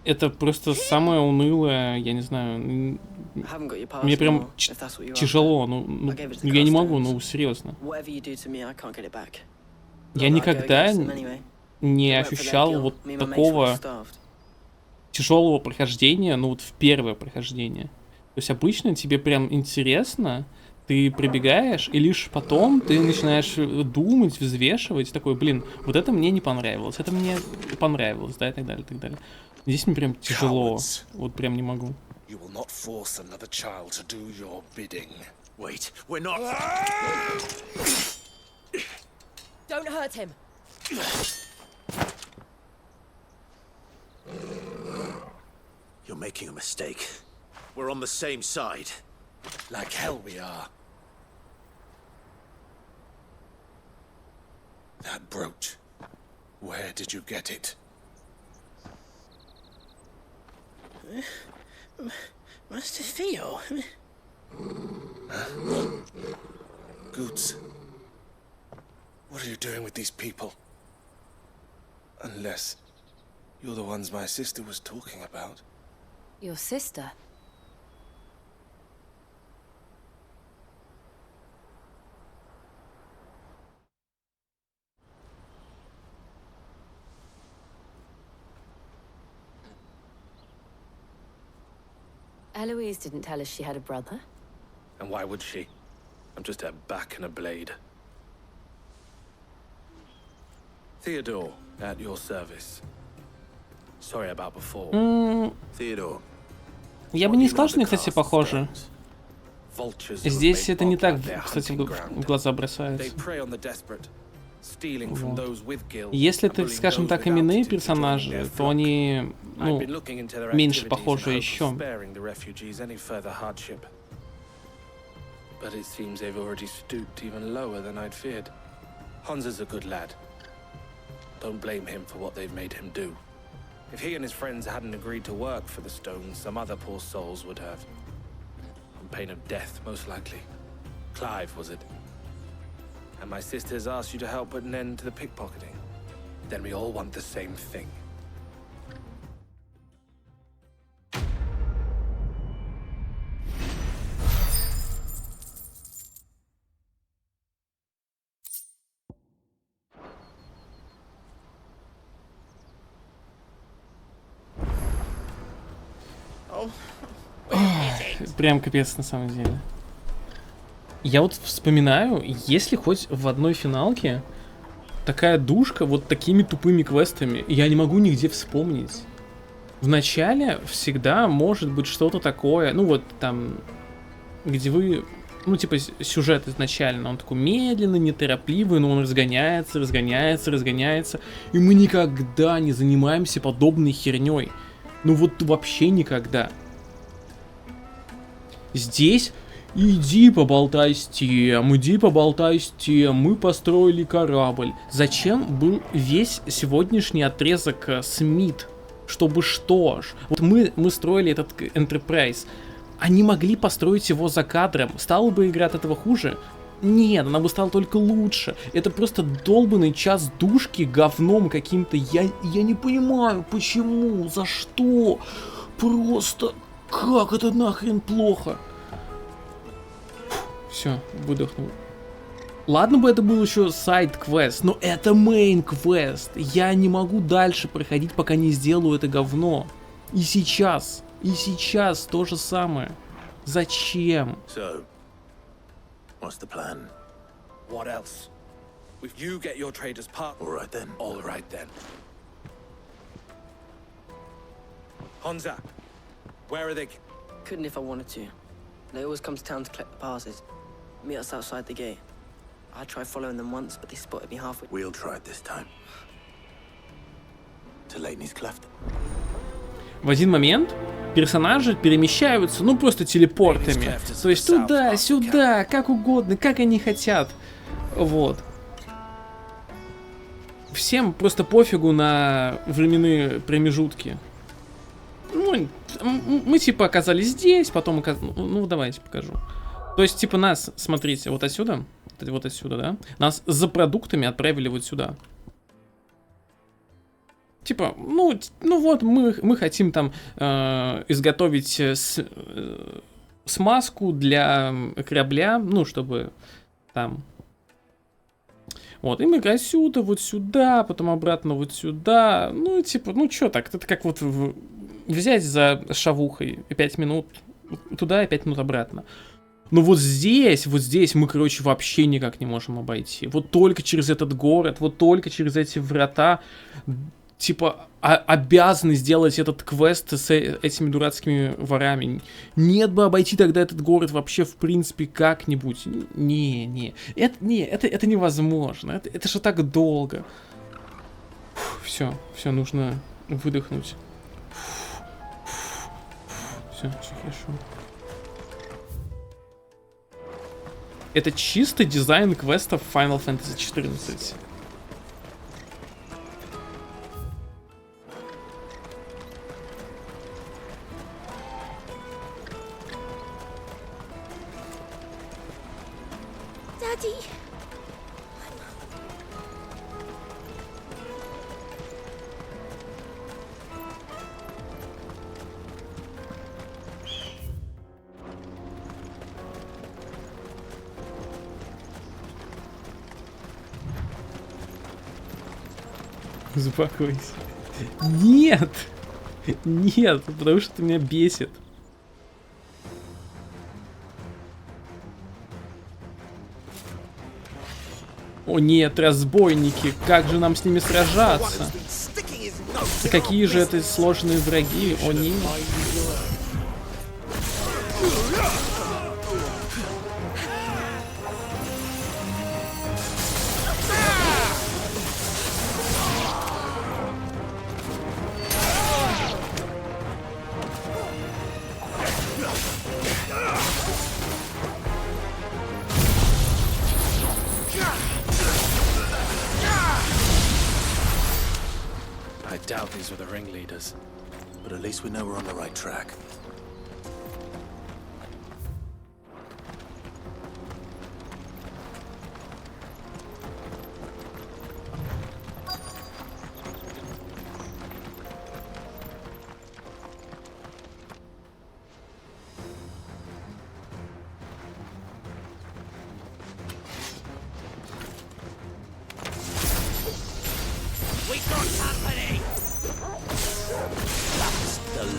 Это просто самое унылое, я не знаю, мне прям тяжело, ну я не могу, ну серьезно. Я никогда не ощущал вот такого тяжелого прохождения, ну вот в первое прохождение. То есть обычно тебе прям интересно, ты прибегаешь, и лишь потом ты начинаешь думать, взвешивать, такой, блин, вот это мне не понравилось, это мне понравилось, да, и так далее, и так далее. Здесь мне прям тяжело, вот прям не могу. Don't hurt him. You're making a mistake. We're on the same side. Like hell we are. That brooch. Where did you get it? Master Theo. Goots. What are you doing with these people? Unless you're the ones my sister was talking about. Your sister? Eloise didn't tell us she had a brother. And why would she? I'm just her back and a blade. Theodore, at your service. Sorry about before. Theodore. Я бы не сказал, что они, кстати, похожи. Здесь это не так, кстати, в глаза бросается. Вот. Если это, скажем так, именные персонажи, то они, ну, меньше похожи еще. But it seems they've already stooped even lower than I'd feared. Hansa's a good lad. Don't blame him for what they've made him do. If he and his friends hadn't agreed to work for the stones, some other poor souls would have. On pain of death, most likely. Clive, was it? And my sisters asked you to help put an end to the pickpocketing. Then we all want the same thing. Прям капец на самом деле. Я вот вспоминаю, если хоть в одной финалке такая душка вот такими тупыми квестами, я не могу нигде вспомнить. В начале всегда может быть что-то такое, ну вот там, где вы, ну типа сюжет изначально, он такой медленный, неторопливый, но он разгоняется, и мы никогда не занимаемся подобной херней. Ну вот вообще никогда. Здесь иди поболтай с тем, мы построили корабль. Зачем был весь сегодняшний отрезок Смит? Чтобы что ж? Вот мы строили этот Enterprise. Они могли построить его за кадром. Стала бы игра от этого хуже? Нет, она бы стала только лучше. Это просто долбанный час душки говном каким-то. Я не понимаю, почему, за что. Просто как это нахрен плохо. Все, выдохнул. Ладно бы это был еще сайд-квест, но это мейн-квест. Я не могу дальше проходить, пока не сделаю это говно. И сейчас то же самое. Зачем? So, what's the plan? What else? If you get your traders part. All right then. All right then. Hansa, where are they? Couldn't if I wanted to. They always come to town to collect the passes. Meet us outside the gate. I tried following them once, but they spotted me halfway. We'll try it this time. To Lateney's Cleft. В один момент персонажи перемещаются, ну просто телепортами. То есть туда, сюда, как угодно, как они хотят. Вот. Всем просто пофигу на временные промежутки. Ну, мы типа оказались здесь, потом оказались... Ну, давайте покажу. То есть, типа, нас, смотрите, вот отсюда, да? Нас за продуктами отправили вот сюда. Типа, ну вот, мы хотим там изготовить смазку для корабля, ну, чтобы там... Вот, и мы отсюда, вот сюда, потом обратно вот сюда. Ну, типа, ну, чё так? Это как вот взять за шавухой 5 минут туда и 5 минут обратно. Но вот здесь мы, короче, вообще никак не можем обойти. Вот только через этот город, вот только через эти врата, типа, обязаны сделать этот квест с этими дурацкими ворами. Нет бы обойти тогда этот город вообще, в принципе, как-нибудь. Это невозможно. Это же так долго. Все, нужно выдохнуть. Все хорошо. Это чисто дизайн квестов Final Fantasy XIV. Успокойся. Нет! Нет, потому что это меня бесит. О нет, разбойники, как же нам с ними сражаться? Да какие же это сложные враги, о нет. I doubt these were the ringleaders. But at least we know we're on the right track.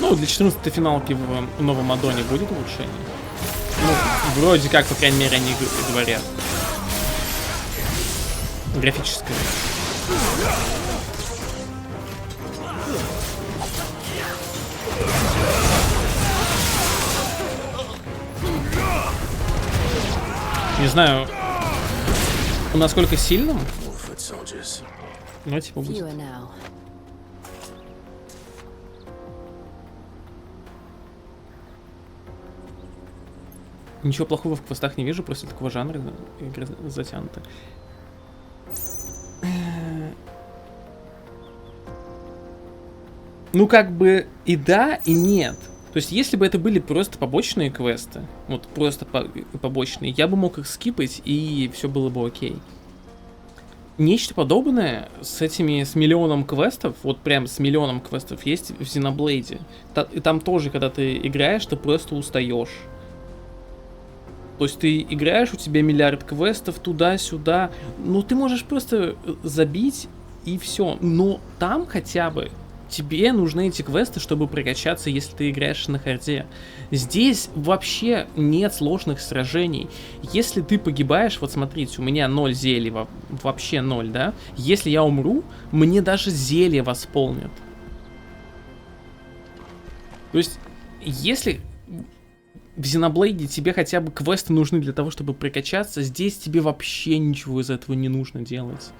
Ну, для 14-й финалки в новом аддоне будет улучшение? Ну, вроде как, по крайней мере, они говорят. Графическое. Не знаю, насколько сильным, но типа будет. Ничего плохого в квестах не вижу, просто такого жанра игры затянута. Ну, как бы и да, и нет. То есть, если бы это были просто побочные квесты, вот просто побочные, я бы мог их скипать, и все было бы окей. Нечто подобное с миллионом квестов, вот прям с миллионом квестов, есть в Xenoblade. И там тоже, когда ты играешь, ты просто устаешь. То есть ты играешь, у тебя миллиард квестов туда-сюда, ну ты можешь просто забить и все. Но там хотя бы тебе нужны эти квесты, чтобы прокачаться, если ты играешь на харде. Здесь вообще нет сложных сражений. Если ты погибаешь, вот смотрите, у меня 0 зелий, вообще 0, да? Если я умру, мне даже зелье восполнят. То есть, если в Xenoblade тебе хотя бы квесты нужны для того, чтобы прокачаться, здесь тебе вообще ничего из этого не нужно делать.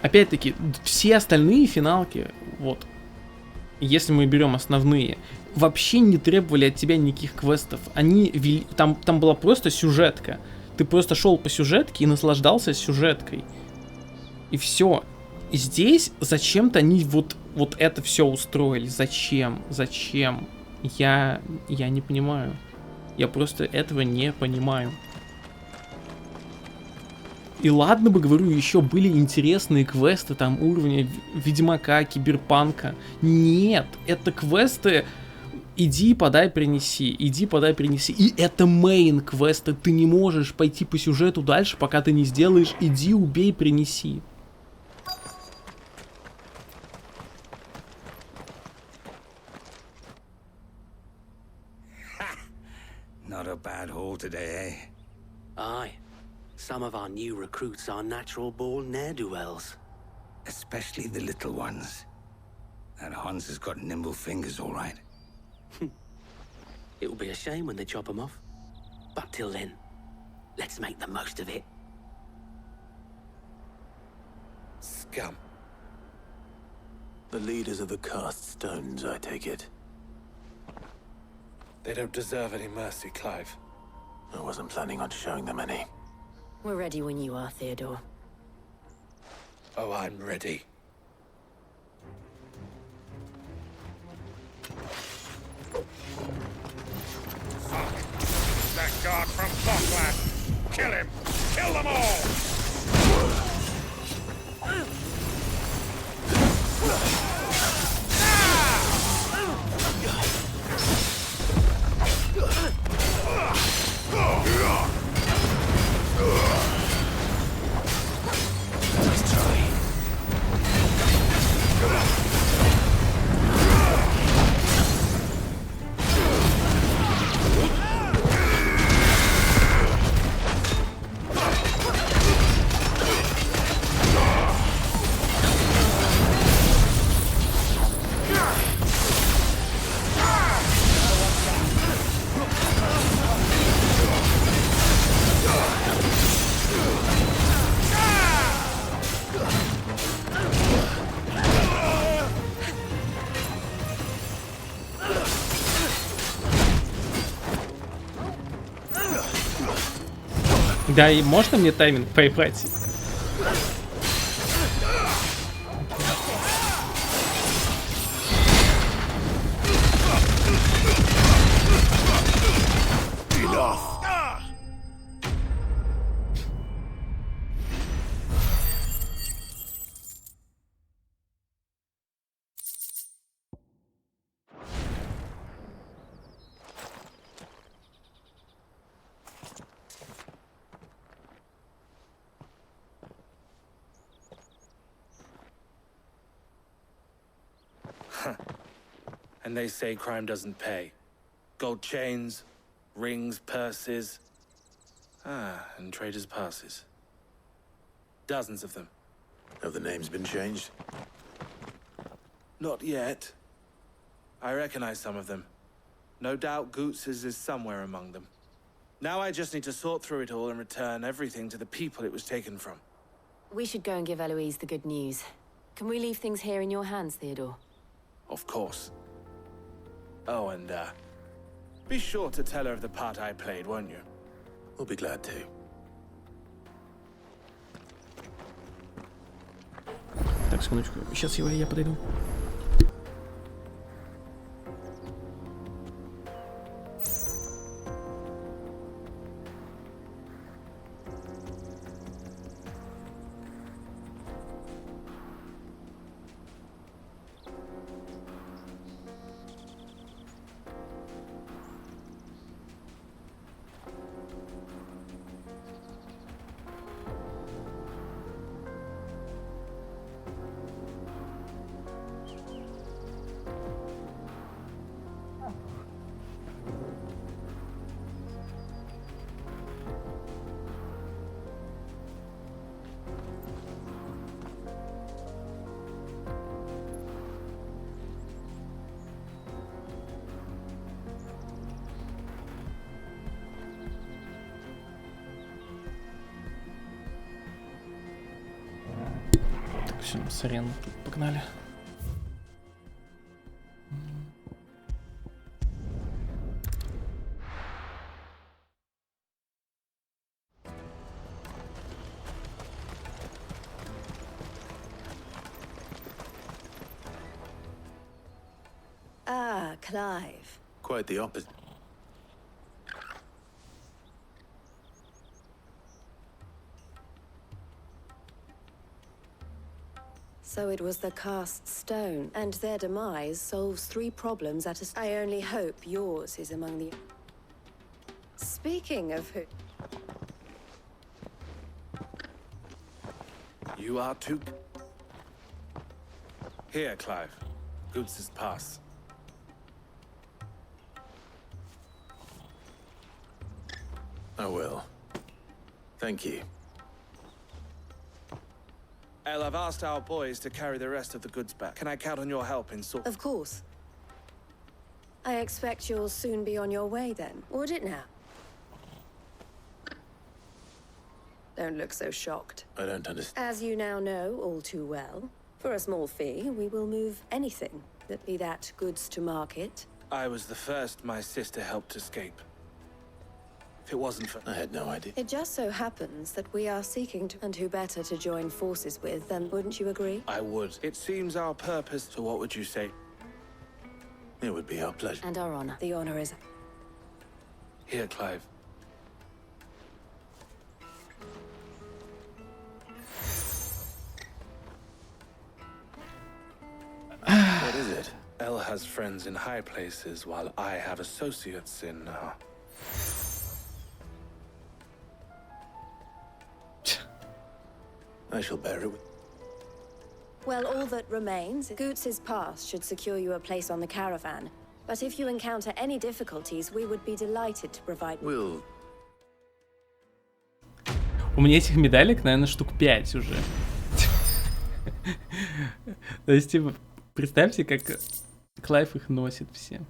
Опять-таки, все остальные финалки, вот, если мы берем основные, вообще не требовали от тебя никаких квестов. Там была просто сюжетка. Ты просто шел по сюжетке и наслаждался сюжеткой. И все. И здесь зачем-то они вот это все устроили. Зачем? Зачем? Я не понимаю. Я просто этого не понимаю. И ладно бы, говорю, еще были интересные квесты там уровня Ведьмака, Киберпанка. Нет, это квесты иди, подай, принеси, иди, подай, принеси. И это мейн квесты, ты не можешь пойти по сюжету дальше, пока ты не сделаешь иди, убей, принеси. Not a bad haul today, eh? Aye. Some of our new recruits are natural-born ne'er-do-wells. Especially the little ones. That Hans has got nimble fingers, all right. It will be a shame when they chop them off. But till then, let's make the most of it. Scum. The leaders of the cast stones, I take it. They don't deserve any mercy, Clive. I wasn't planning on showing them any. We're ready when you are, Theodore. Oh, I'm ready. That guard from Falkland! Kill him! Kill them all! Да, и можно мне тайминг поебать? And they say crime doesn't pay. Gold chains, rings, purses. And traders' passes. Dozens of them. Have the names been changed? Not yet. I recognize some of them. No doubt Goots's is somewhere among them. Now I just need to sort through it all and return everything to the people it was taken from. We should go and give Eloise the good news. Can we leave things here in your hands, Theodore? Of course. Oh, and, be sure to tell her of the part I played, won't you? We'll be glad to. Так, секундочку. Сейчас я подойду. Все, с арены погнали. Ah, Clive. Quite the opposite. So it was the cast stone, and their demise solves 3 problems at a... I only hope yours is among the... Speaking of who... You are too... Here, Clive. Goots's pass. I will. Thank you. El, I've asked our boys to carry the rest of the goods back. Can I count on your help in sort? Of course. I expect you'll soon be on your way then. Would it now? Don't look so shocked. I don't understand. As you now know all too well, for a small fee, we will move anything that be that goods to market. I was the first my sister helped escape. If it wasn't for... I had no idea. It just so happens that we are seeking to... And who better to join forces with than... Wouldn't you agree? I would. It seems our purpose... So what would you say? It would be our pleasure. And our honor. The honor is... Here, Clive. What is it? El has friends in high places, while I have associates in, I shall bear it with... Well, all that remains... Goots's pass should secure you a place on the caravan. But if you encounter any difficulties, we would be delighted to provide... We'll... У меня этих медалек, наверное, штук 5 уже. То есть, типа, представьте, как Клайв их носит все.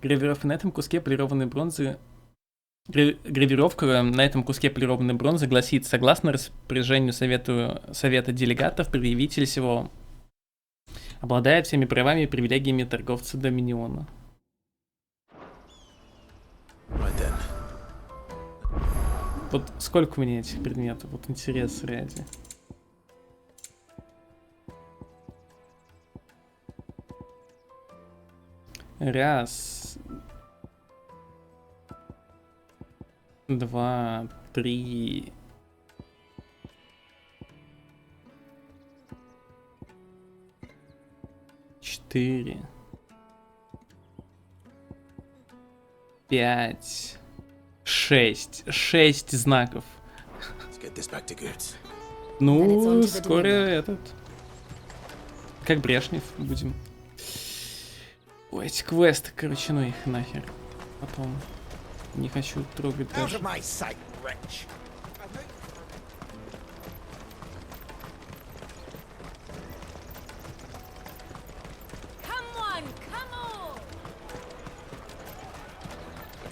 Гравировка на этом куске полированной бронзы... Гравировка на этом куске полированной бронзы гласит: согласно распоряжению Совета делегатов, предъявитель всего обладает всеми правами и привилегиями торговца Доминиона. Right then. Вот сколько у меня этих предметов? Вот интерес ради. Раз. 2, 3. 4. 5. 6. 6 знаков. Ну, скоро этот... Как Брежнев будем. Ой, эти квесты, короче, ну их нахер. Потом. Не хочу трогать даже.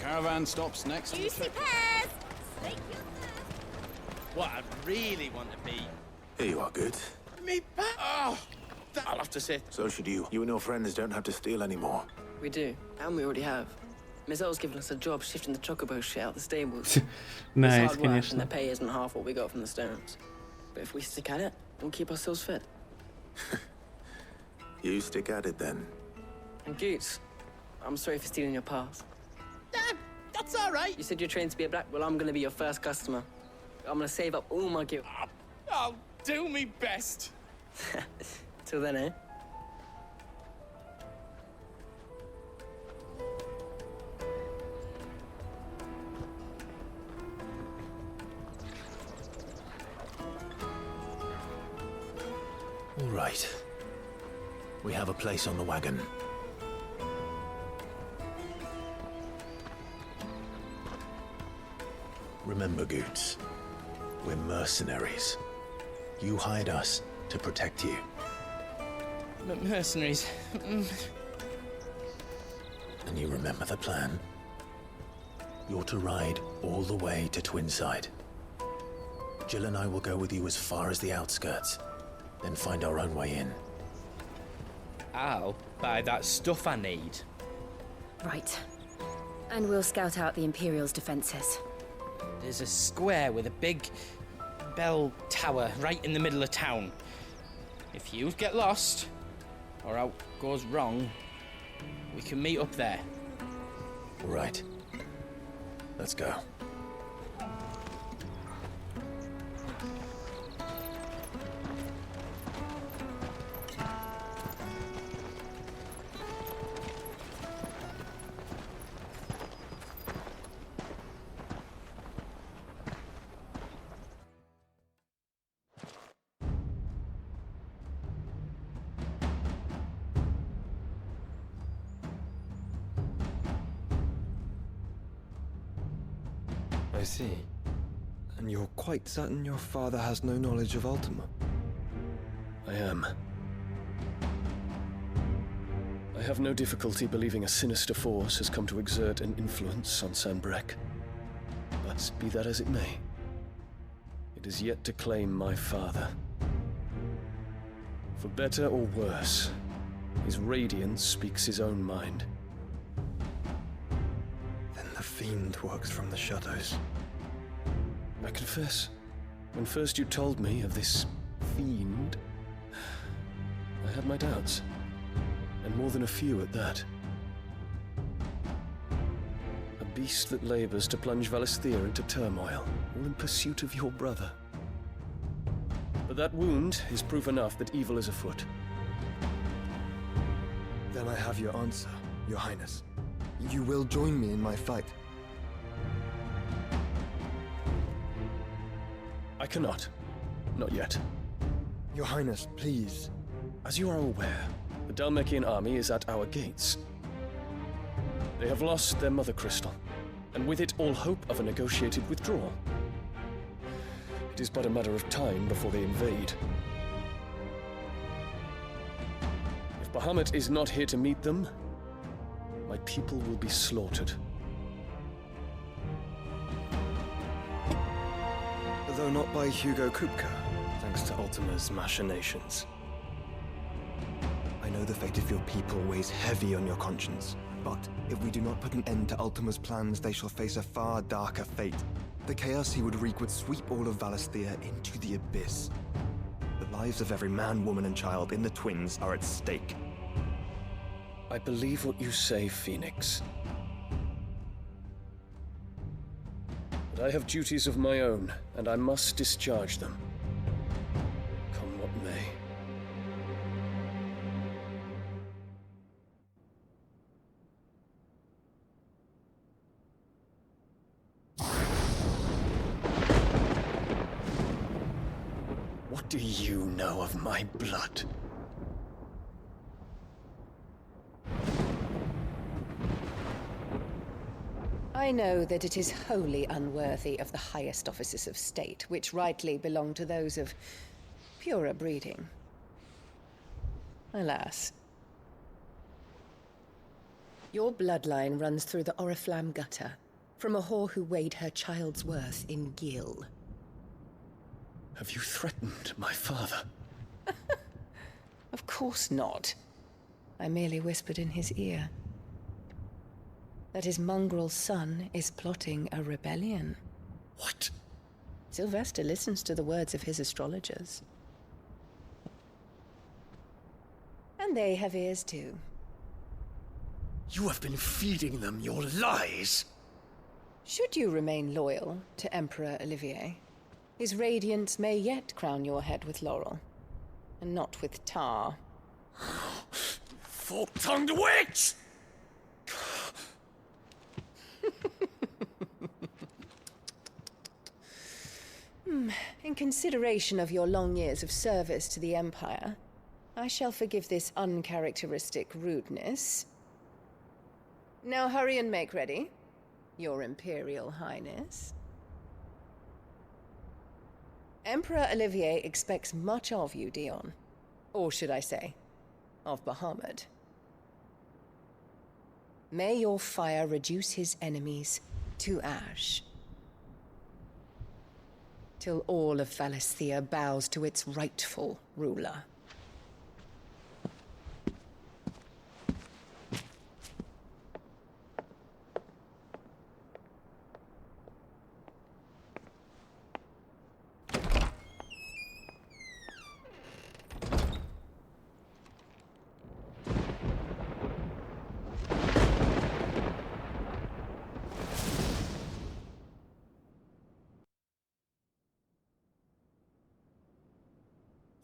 Caravan stops next to the Juicy pears! Slake your thirst. What I really want to be. Here you are, good. Me back. Oh, I'll have to say. So should you. You and your friends don't have to steal anymore. We do, and we already have. Mizelle's given us a job shifting the chocobo shit out the stables. Nice, it's hard work, конечно. and the pay isn't half what we got from the stones. But if we stick at it, we'll keep ourselves fit. You stick at it then. And Goots, I'm sorry for stealing your pass. That's all right. You said you're trained to be a black. Well, I'm gonna be your first customer. I'm gonna save up all my guilt. I'll do me best. Till then, eh? All right. We have a place on the wagon. Remember, Goots, we're mercenaries. You hired us to protect you. Mercenaries. And you remember the plan? You're to ride all the way to Twinside. Jill and I will go with you as far as the outskirts, then find our own way in. I'll buy that stuff I need. Right. And we'll scout out the Imperial's defenses. There's a square with a big bell tower right in the middle of town. If you get lost, or out goes wrong, we can meet up there. All right. Let's go. I see. And you're quite certain your father has no knowledge of Ultima? I am. I have no difficulty believing a sinister force has come to exert an influence on Sanbreque. But be that as it may, it is yet to claim my father. For better or worse, his radiance speaks his own mind. Then the fiend works from the shadows. I confess, when first you told me of this fiend, I had my doubts, and more than a few at that. A beast that labors to plunge Valisthea into turmoil, all in pursuit of your brother. But that wound is proof enough that evil is afoot. Then I have your answer, Your Highness. You will join me in my fight. I cannot. Not yet. Your Highness, please. As you are aware, the Dhalmekian army is at our gates. They have lost their mother crystal, and with it all hope of a negotiated withdrawal. It is but a matter of time before they invade. If Bahamut is not here to meet them, my people will be slaughtered. Though not by Hugo Kupka, thanks to Ultima's machinations. I know the fate of your people weighs heavy on your conscience, but if we do not put an end to Ultima's plans, they shall face a far darker fate. The chaos he would wreak would sweep all of Valisthea into the abyss. The lives of every man, woman, and child in the Twins are at stake. I believe what you say, Phoenix. But I have duties of my own, and I must discharge them. Come what may. What do you know of my blood? I know that it is wholly unworthy of the highest offices of state, which rightly belong to those of purer breeding. Alas. Your bloodline runs through the Oriflamme gutter, from a whore who weighed her child's worth in gill. Have you threatened my father? Of course not. I merely whispered in his ear that his mongrel son is plotting a rebellion. What? Sylvester listens to the words of his astrologers. And they have ears too. You have been feeding them your lies! Should you remain loyal to Emperor Olivier, his radiance may yet crown your head with laurel, and not with tar. Fork-tongued witch! In consideration of your long years of service to the Empire, I shall forgive this uncharacteristic rudeness. Now hurry and make ready, Your Imperial Highness. Emperor Olivier expects much of you, Dion. Or should I say, of Bahamut. May your fire reduce his enemies to ash, till all of Valisthea bows to its rightful ruler.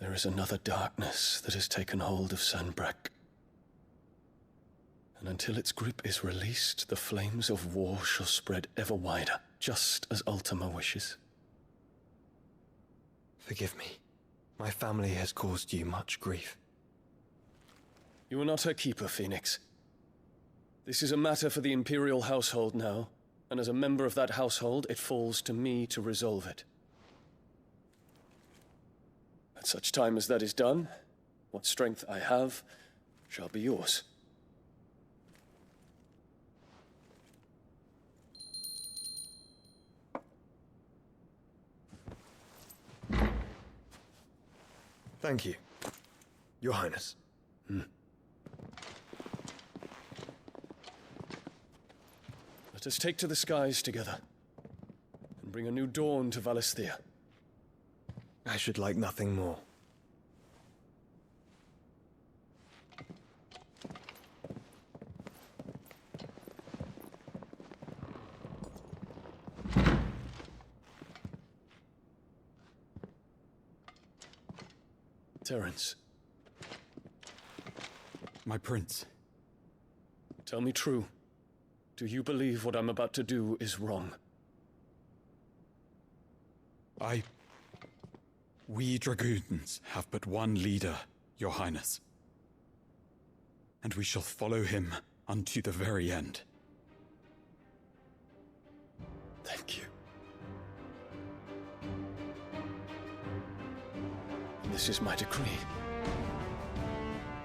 There is another darkness that has taken hold of Sanbreque. And until its grip is released, the flames of war shall spread ever wider, just as Ultima wishes. Forgive me. My family has caused you much grief. You are not her keeper, Phoenix. This is a matter for the Imperial household now, and as a member of that household, it falls to me to resolve it. At such time as that is done, what strength I have shall be yours. Thank you, Your Highness. Let us take to the skies together, and bring a new dawn to Valisthea. I should like nothing more. Terence. My prince. Tell me true. Do you believe what I'm about to do is wrong? We dragoons have but one leader, Your Highness. And we shall follow him unto the very end. Thank you. This is my decree.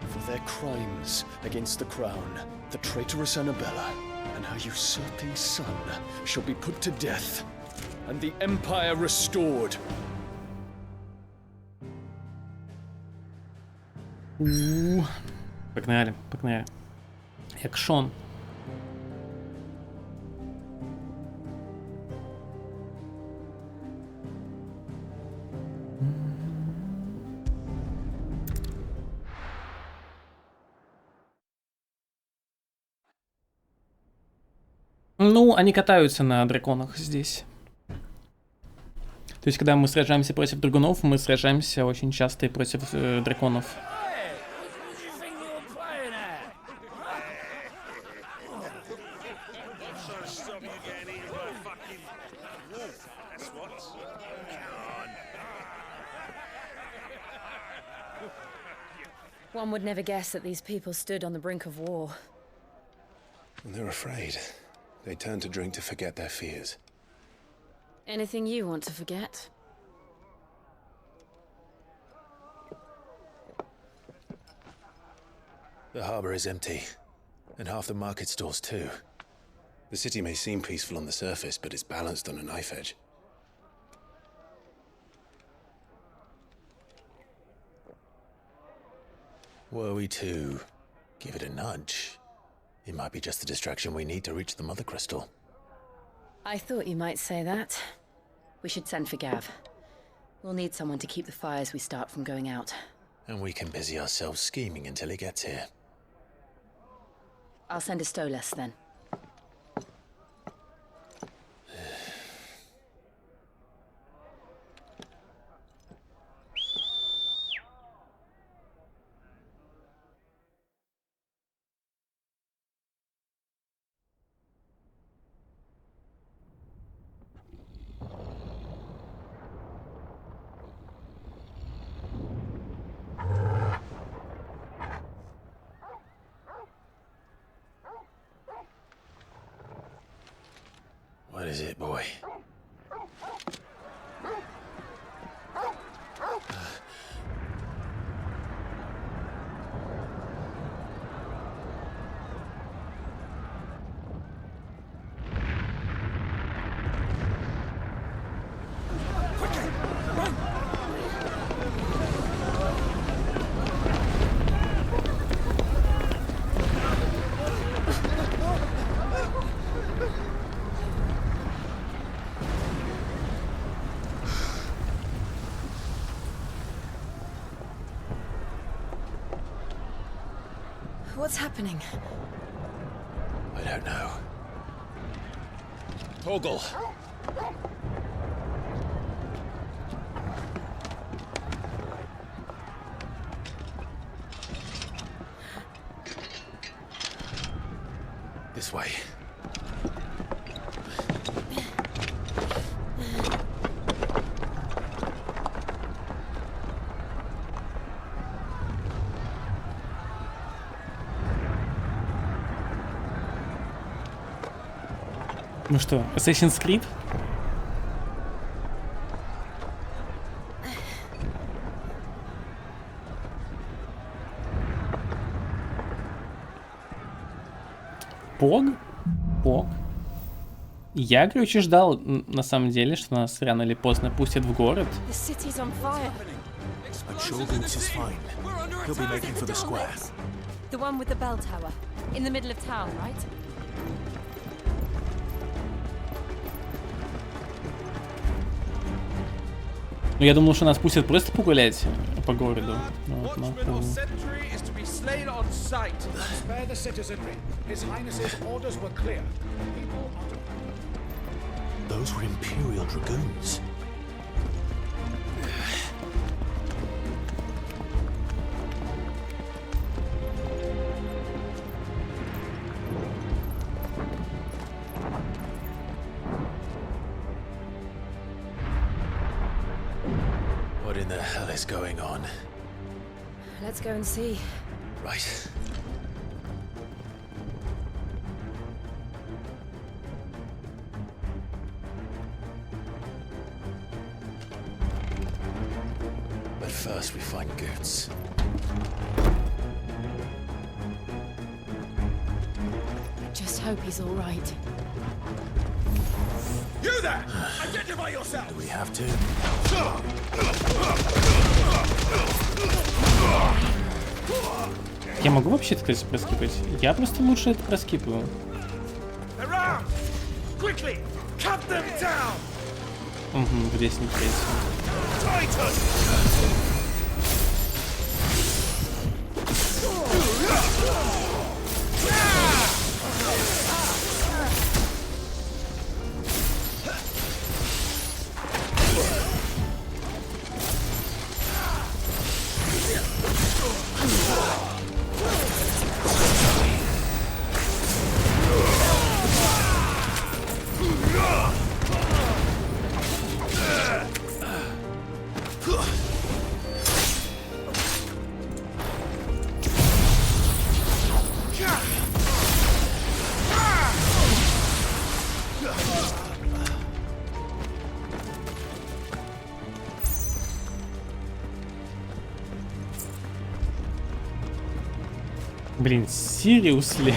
For their crimes against the crown, the traitorous Annabella and her usurping son shall be put to death, and the Empire restored. Погнали, погнали. Экшон. Ну, они катаются на драконах здесь. То есть, когда мы сражаемся против драгунов, мы сражаемся очень часто и против драконов. One would never guess that these people stood on the brink of war. And they're afraid. They turn to drink to forget their fears. Anything you want to forget? The harbor is empty, and half the market stalls too. The city may seem peaceful on the surface, but it's balanced on a knife edge. Were we to give it a nudge, it might be just the distraction we need to reach the Mother Crystal. I thought you might say that. We should send for Gav. We'll need someone to keep the fires we start from going out. And we can busy ourselves scheming until he gets here. I'll send a Stolas then. What is it, boy? What's happening? I don't know. Torgal! This way. Ну что, Assassin's Creed? Пог? Пог? Я, короче, ждал, на самом деле, что нас рано или поздно пустят в город. I'm sure Boots is fine. He'll be making for the square. The one with the bell tower. In the middle of town, right? Ну, я думал, что нас пустят просто погулять по городу. Вот, но... Those were Imperial Dragoons. What in the hell is going on? Let's go and see. Right. But first we find Goots. Just hope he's all right. You there! Identify yourself! Do we have to? Я могу вообще это, кстати, проскипать? Я просто лучше это проскипываю. Угу, здесь не третий. Блин, seriously?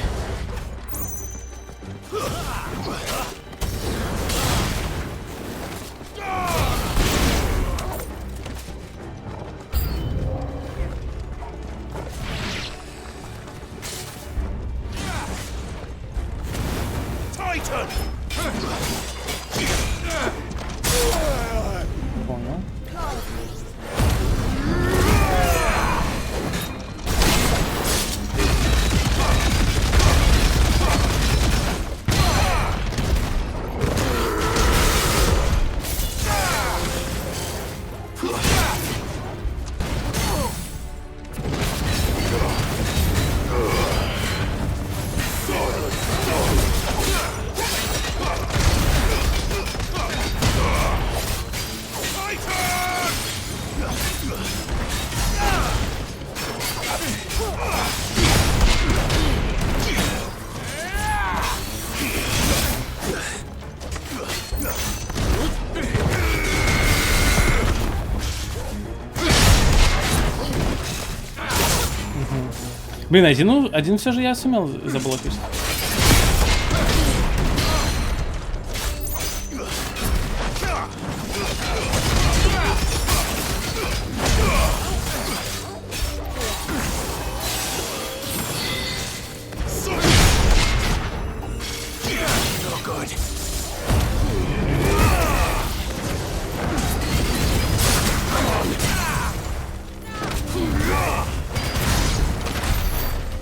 Понял. Блин, один все же я сумел заблокить.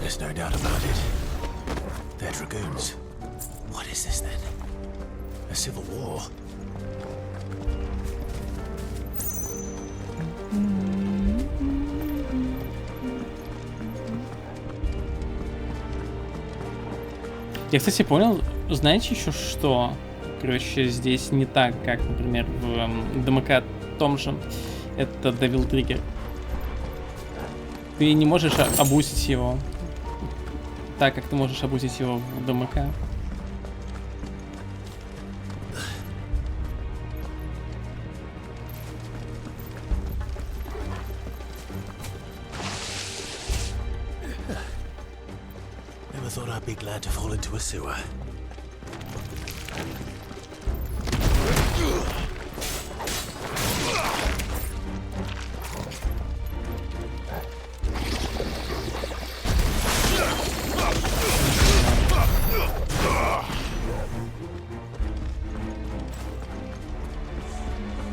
There's no doubt about it. They're dragoons. What is this then? A civil war? Я, кстати, понял, знаете еще что? Короче, здесь не так, как, например, в ДМК том же. Это давил триггер. Ты не можешь обусить его так, как ты можешь обусить его в ДМК. Never thought I'd be glad to fall into a sewer.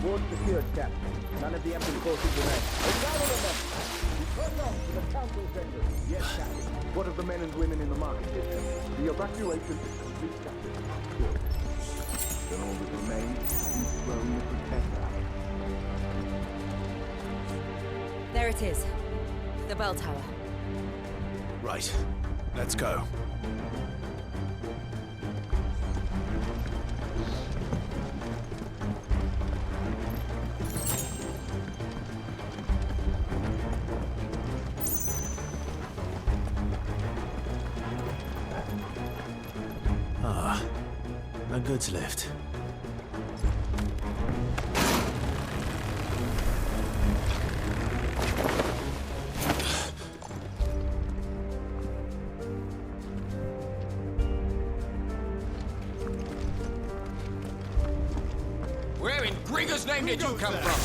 Board secured, Captain. None of the Emperor's forces remain. Follow the men! Return on to the council center. Yes, Captain. What of the men and women in the market district? The evacuation is complete, Captain. Good. Then all that remains is to dethrone the Protector. There it is. The bell tower. Right. Let's go. A goods lift. Where in Gregor's name did you come from?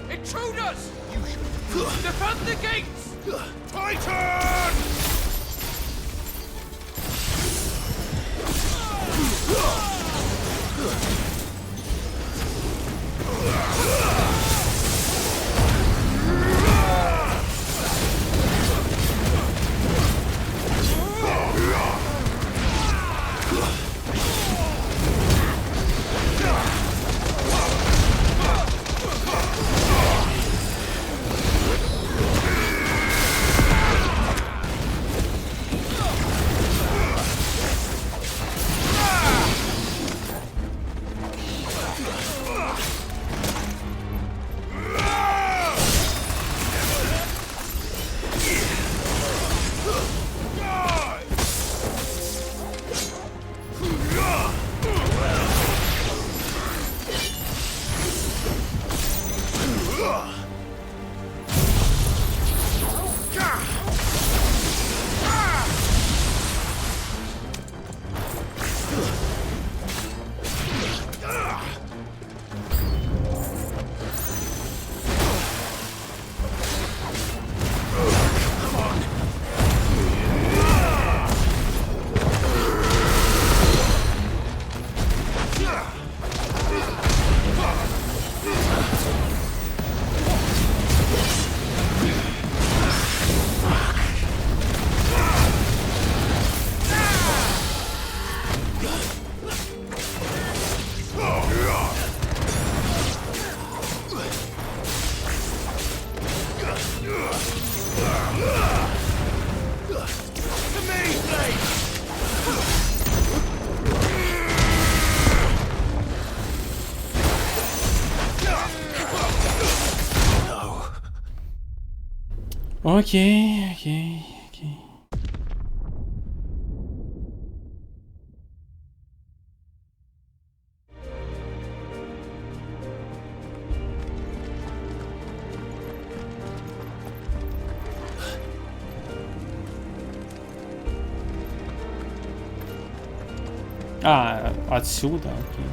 Intruders! You should defend the gates! Titan! Окей, окей, окей. А, отсюда, окей.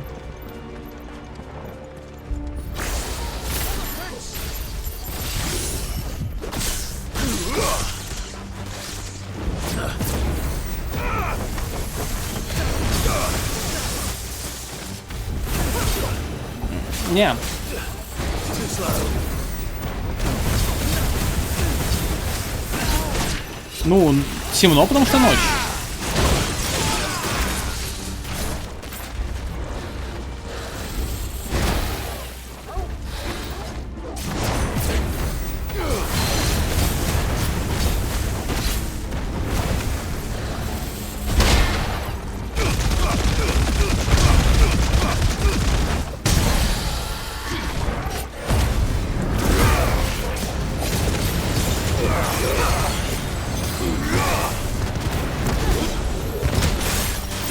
Не. Ну, темно, потому что ночь.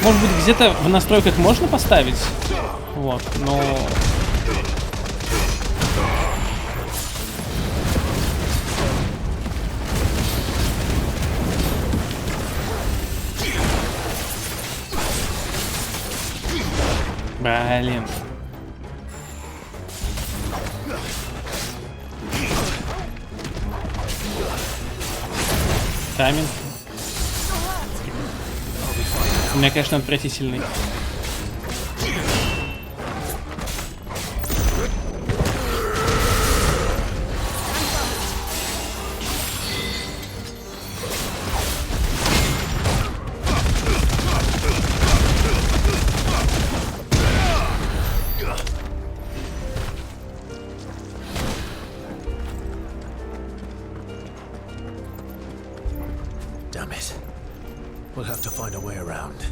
Может быть, где-то в настройках можно поставить? Вот, но... Блин. Тайминг. У меня, конечно, отвратительный. Damn it. We'll have to find a way around.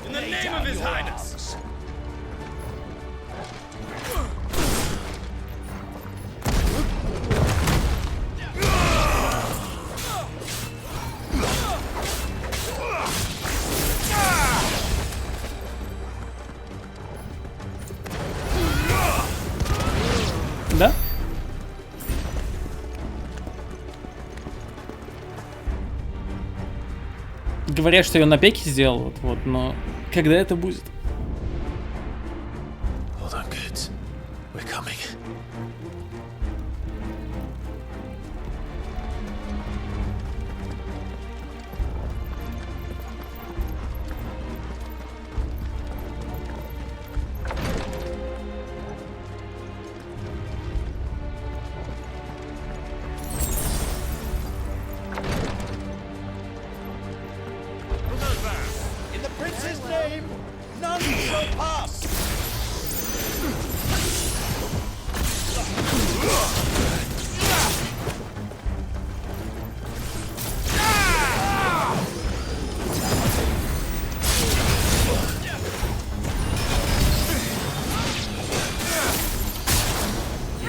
In the name of His Highness! Да? Говорят, что я на пеке сделал, вот, но когда это будет? Hold on, kids. We're coming. In the prince's name, none shall pass!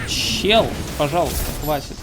Чел, пожалуйста, хватит.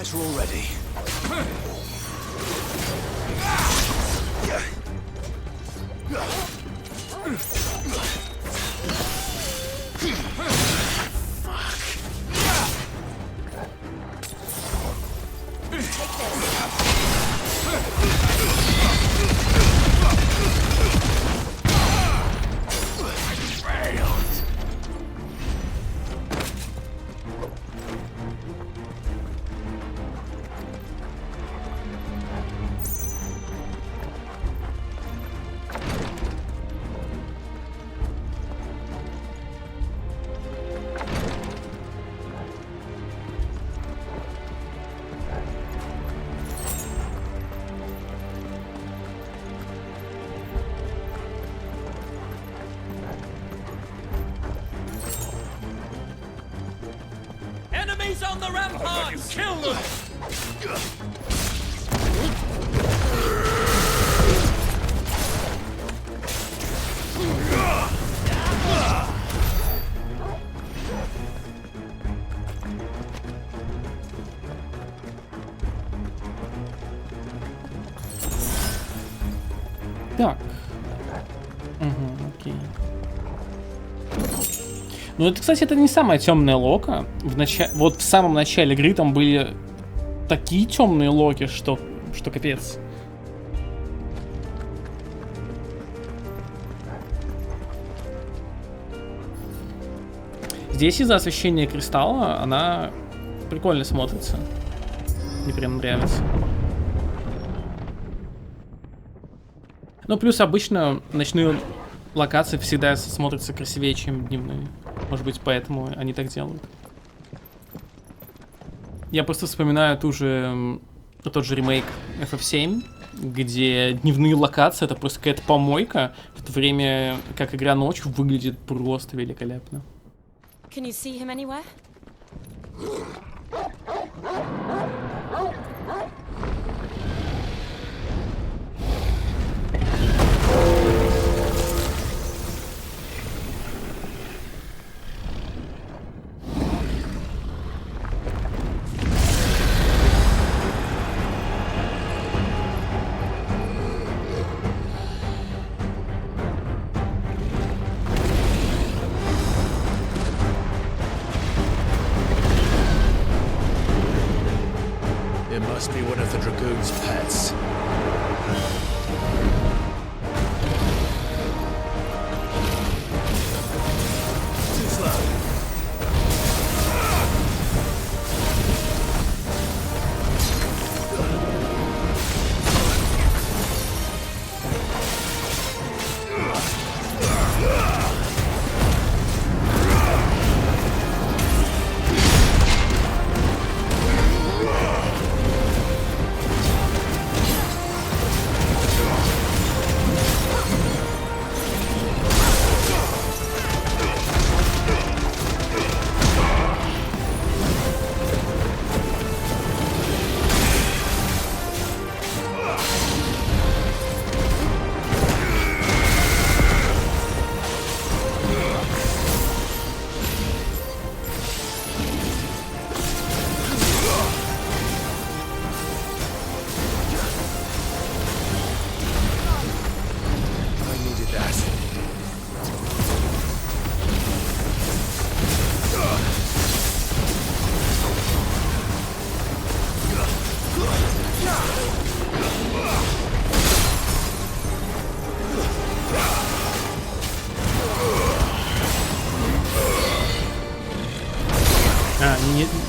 better already. Enemies on the ramparts! Kill them! Так. Угу, окей. Ну, это, кстати, это не самая темная лока. Вот в самом начале игры там были такие темные локи, что капец. Здесь из-за освещения кристалла она прикольно смотрится. Мне прям нравится. Ну, плюс обычно ночные локации всегда смотрятся красивее, чем дневные. Может быть, поэтому они так делают. Я просто вспоминаю тот же ремейк FF7, где дневные локации — это просто какая-то помойка, в то время как игра ночью выглядит просто великолепно. Can you see him anywhere? Must be one of the Dragoon's pets. Too slow.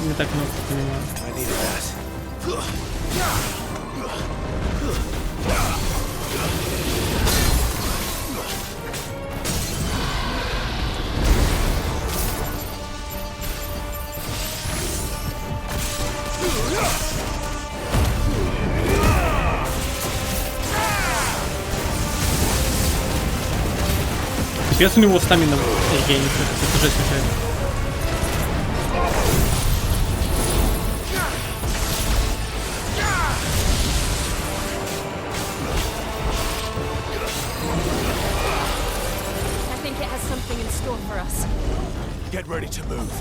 Не так много понимаю. Капец, у него стамина регенится, это жесть какая-то. Get ready to move.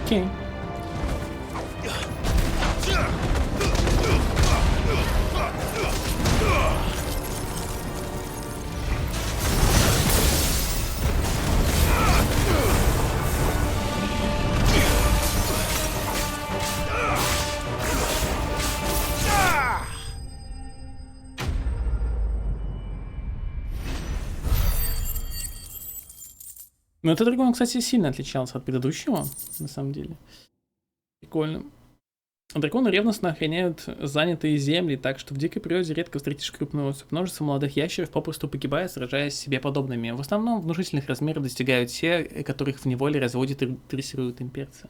Окей. Но этот дракон, кстати, сильно отличался от предыдущего, на самом деле. Прикольно. Драконы ревностно охраняют занятые земли, так что в дикой природе редко встретишь крупную особь. Множество молодых ящеров попросту погибает, сражаясь с себе подобными. В основном внушительных размеров достигают те, которых в неволе разводят и дрессируют имперцы.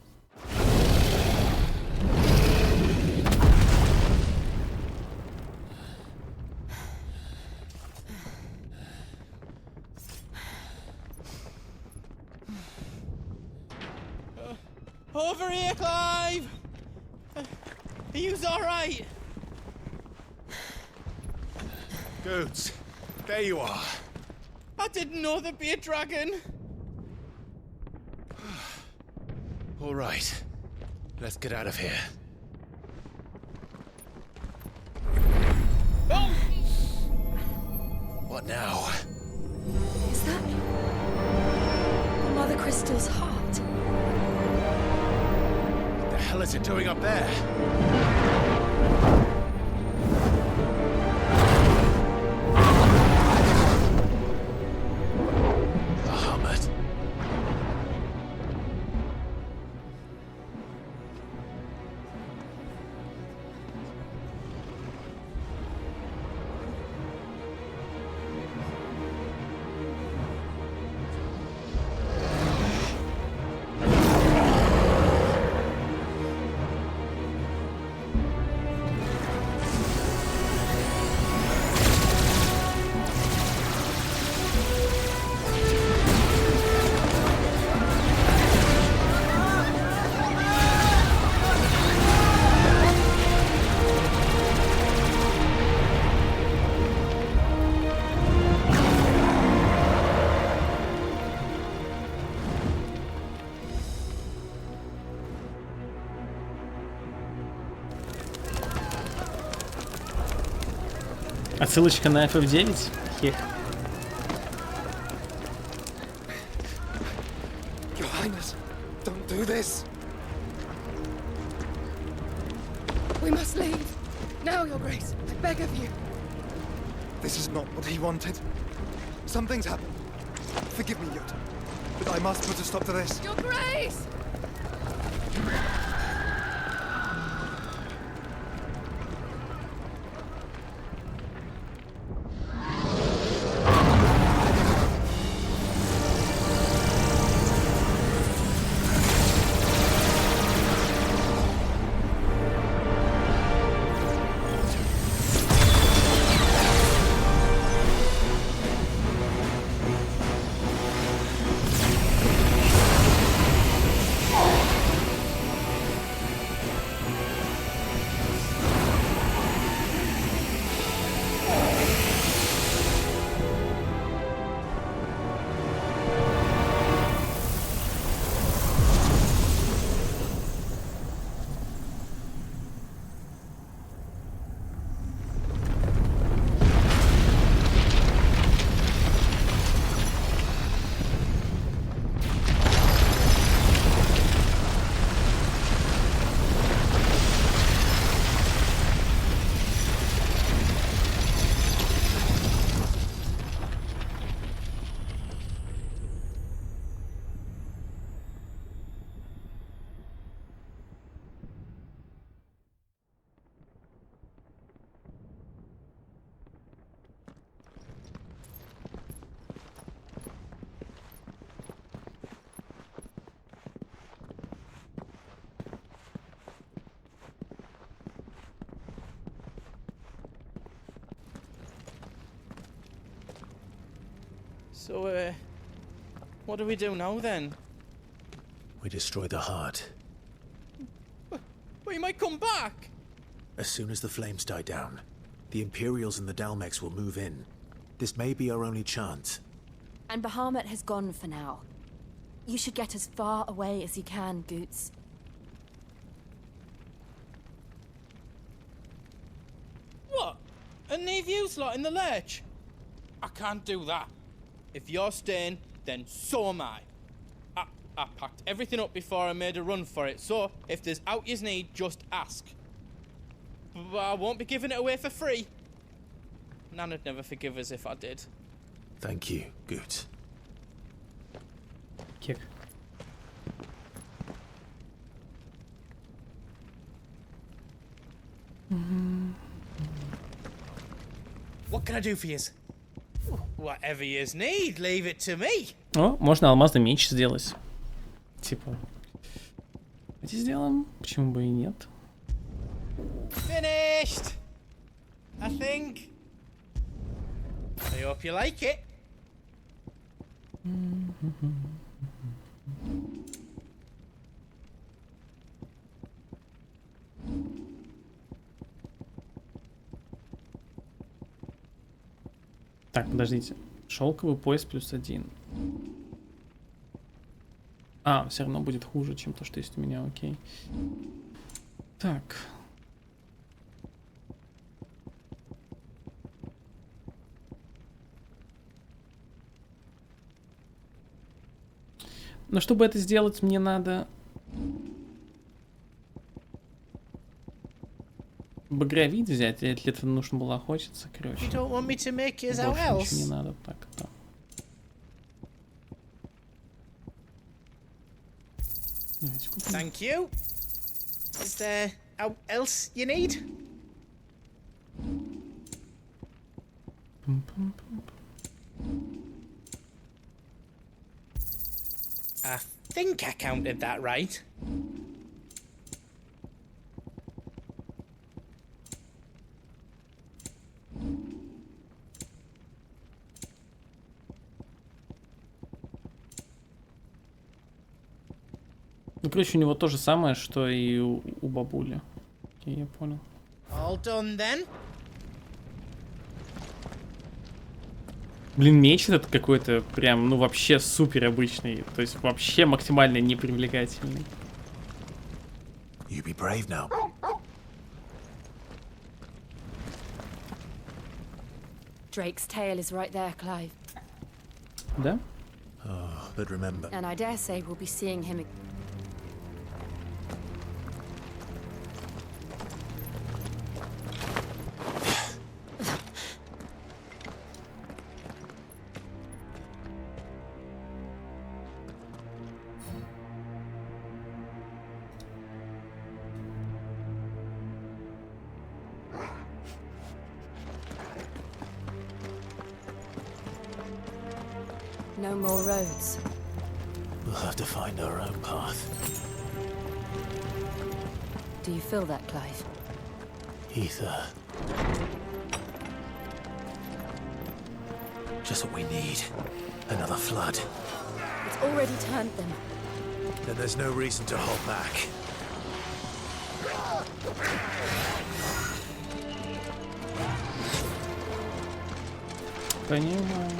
Over here, Clive! Are you alright? Goats, there you are. I didn't know there'd be a dragon. All right, let's get out of here. Oh! What now? Is that Mother Crystal's heart? What the hell is it doing up there? Отсылочка на FF9? Хех. Your Highness, don't do this. We must leave. Now, Your Grace. I beg of you. This is not what he wanted. Something's happened. Forgive me, Yut, but I must put a stop to this. Your Grace! So, what do we do now then? We destroy the heart. Well, he might come back! As soon as the flames die down, the Imperials and the Dalmex will move in. This may be our only chance. And Bahamut has gone for now. You should get as far away as you can, Goots. What? And leave you lot in the lurch? I can't do that. If you're staying, then so am I. I packed everything up before I made a run for it, so if there's out you need, just ask. But I won't be giving it away for free. Nana'd never forgive us if I did. Thank you, Goots. Kick. What can I do for you? Whatever you need, leave it to me. О, можно алмазный меч сделать. Типа. Давайте сделаем. Почему бы и нет? Finished! I think. I hope you like it. Так, подождите. Шелковый пояс +1. А, все равно будет хуже, чем то, что есть у меня, окей. Так. Но чтобы это сделать, мне надо багровить взять, или для этого нужно было охотиться, короче. Больше ничего не надо, так, да. Thank you. Is there else you need? I think I counted that right. Ну, короче, у него то же самое, что и у бабули. Окей, я понял. All done then. Блин, меч этот какой-то прям, ну, вообще супер обычный. То есть вообще максимально непривлекательный. You be brave now. Drake's tail is right there, Clive. Да? Oh, but remember. And I dare say we'll be seeing him. No more roads. We'll have to find our own path. Do you feel that, Clive? Ether. Just what we need. Another flood. It's already turned them. Then there's no reason to hold back. Понимаю.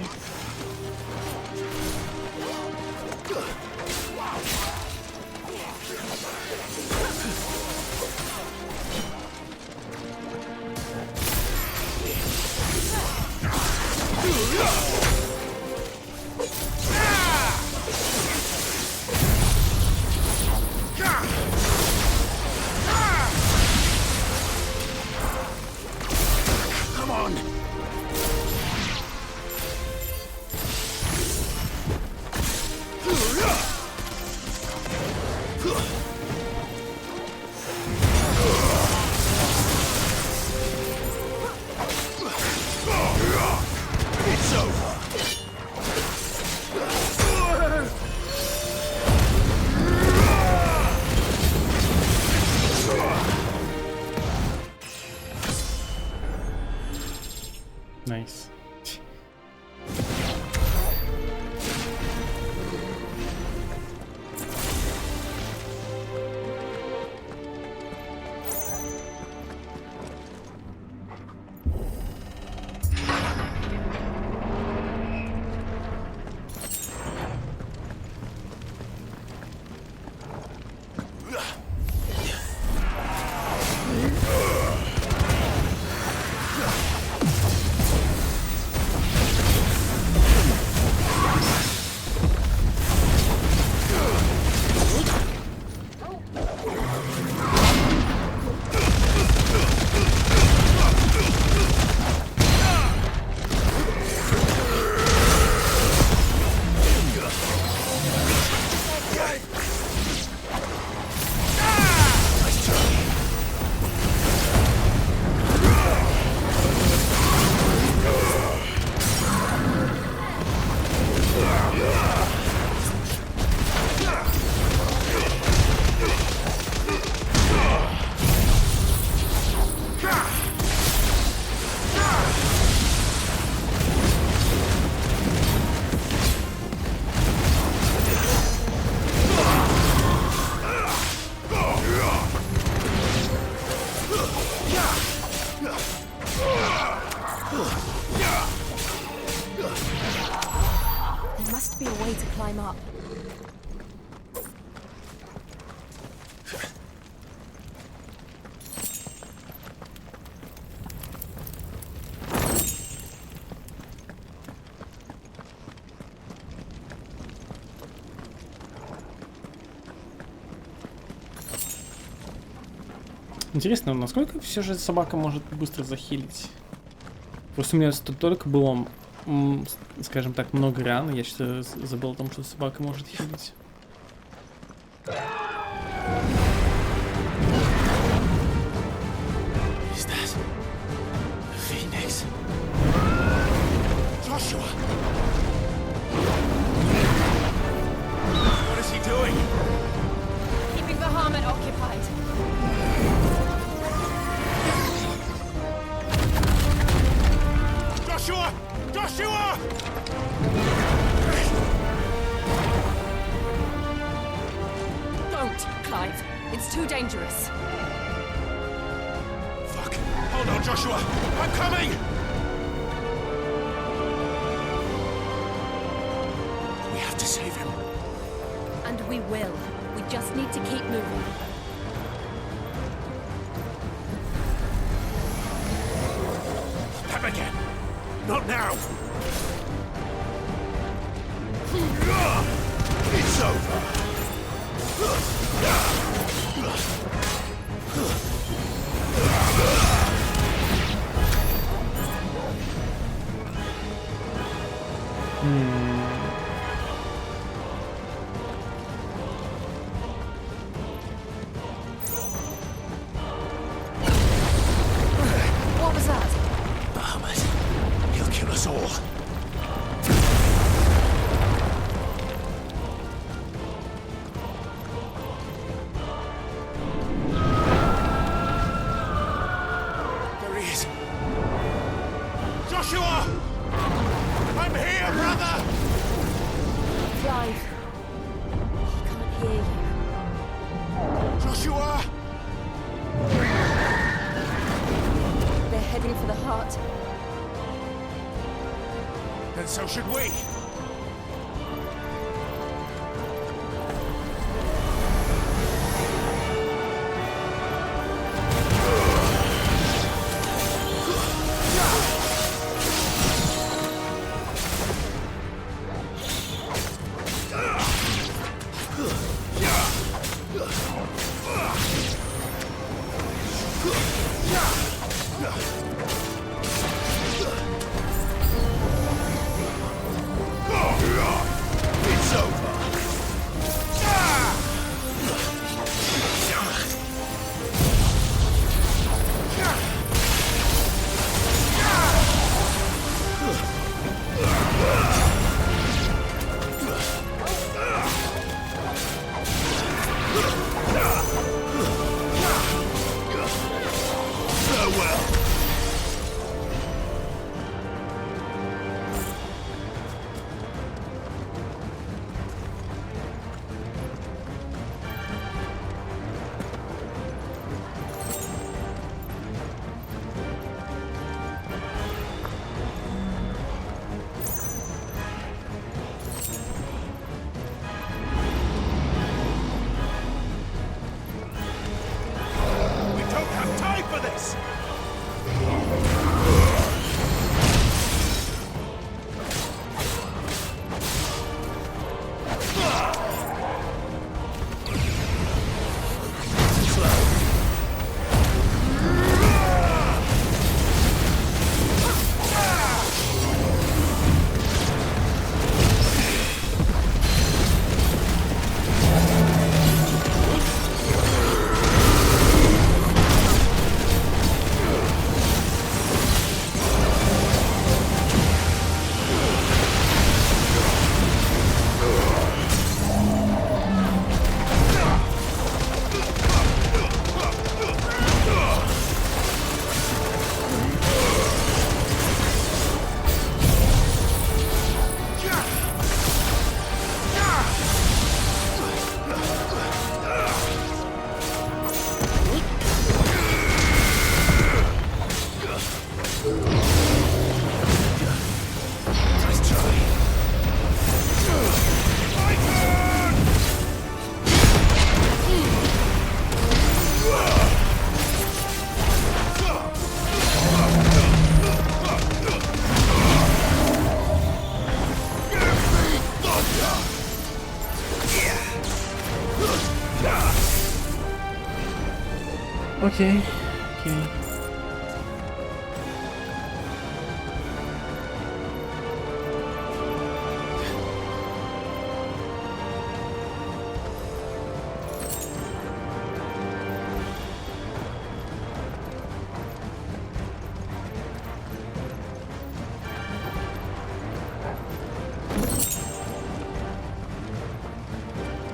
Come on! It's over. Nice. There must be a way to climb up. Интересно, насколько все же собака может быстро захилить? Просто у меня только было, скажем так, много ран, я что-то забыл о том, что собака может хилить. Is that the Phoenix? Joshua! What is he doing? Keeping the Harmon occupied. Joshua! Joshua! Don't, Clive. It's too dangerous. Fuck! Hold on, Joshua! I'm coming! We have to save him. And we will. We just need to keep moving. Them again! Not now! It's over! What was that? Bahamut, he'll kill us all. There he is. Joshua! I'm here, brother! Clive. He can't hear you. Joshua! They're heading for the heart. Then so should we. It's over. Farewell. We don't have time for this! Okay.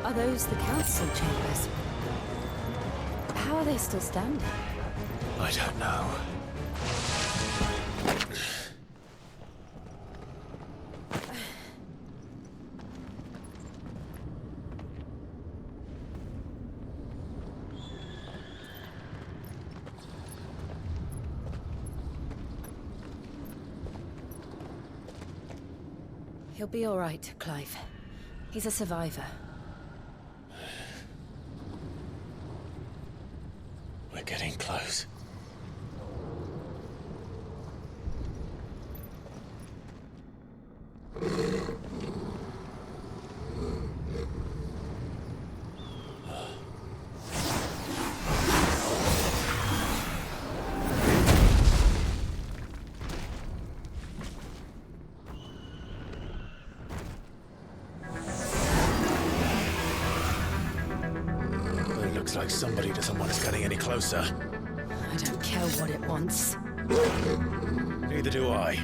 Are those the council chambers? How are they still standing? I don't know. He'll be all right, Clive. He's a survivor. We're getting close. Looks like somebody doesn't want us getting any closer. I don't care what it wants. Neither do I.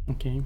Окей.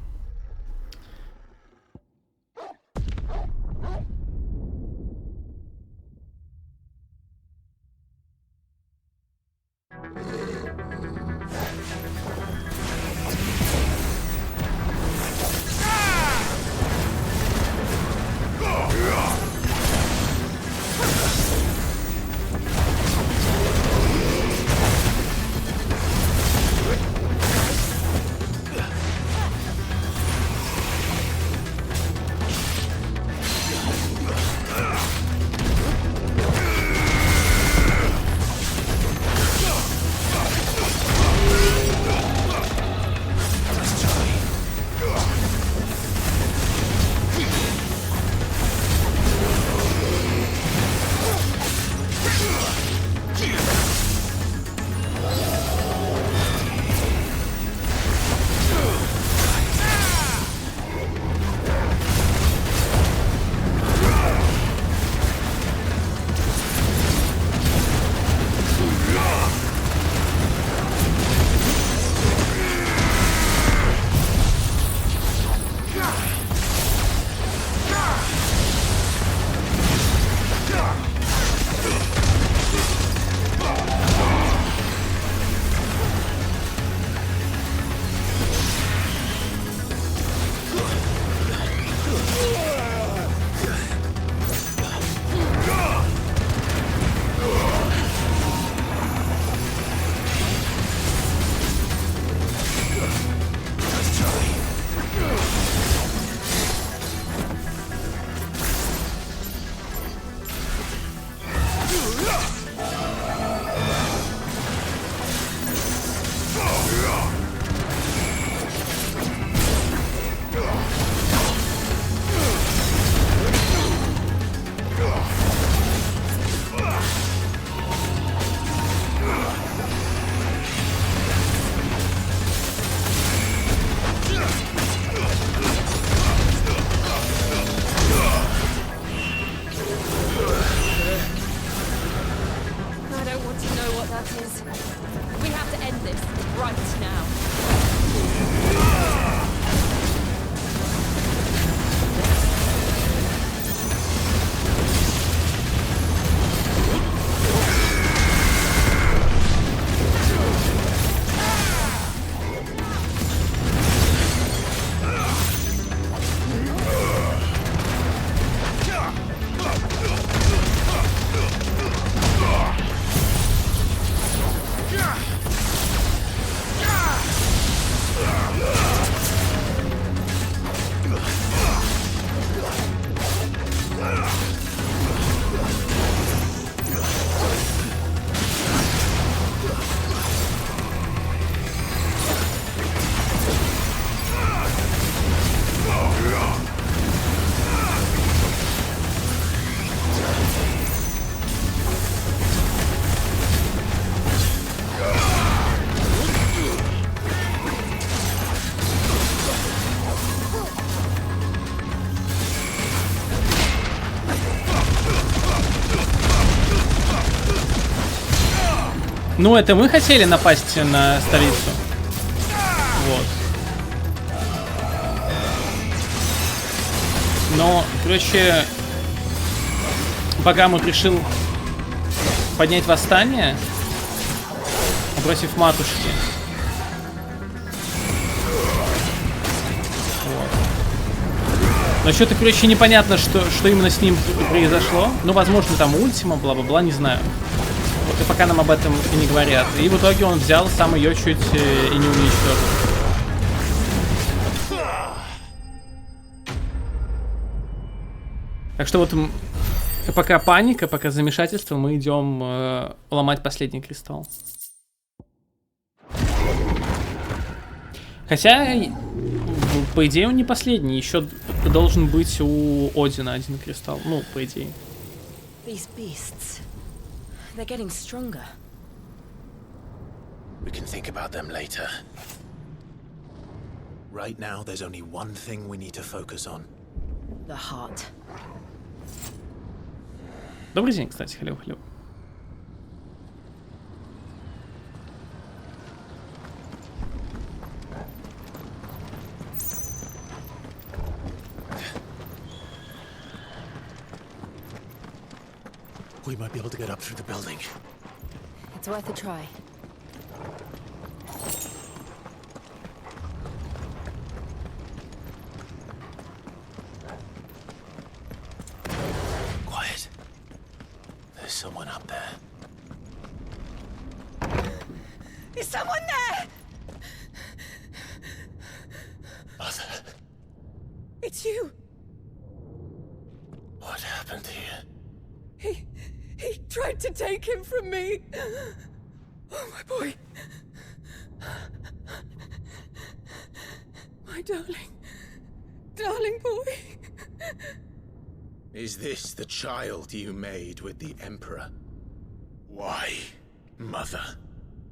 Ну, это мы хотели напасть на столицу. Вот. Но, короче, Багамут решил поднять восстание против матушки. Вот. Но что-то, короче, непонятно, что именно с ним произошло. Ну, возможно, там ультима, бла-бла-бла, не знаю. Вот и пока нам об этом и не говорят. И в итоге он взял сам ее чуть и не уничтожил. Так что вот Пока паника, пока замешательство, мы идем ломать последний кристалл. Хотя, по идее, он не последний. Еще должен быть у Одина один кристалл. Ну, по идее. These beasts, they're getting stronger. We can think about them later. Right now, there's only one thing we need to focus on. The heart. Добрый день, кстати, hello. We might be able to get up through the building. It's worth a try. Quiet. There's someone up there. Is someone there? Mother, It's you. what happened here? He tried to take him from me. Oh, my boy. My darling boy. Is this the child you made with the Emperor? Why, Mother?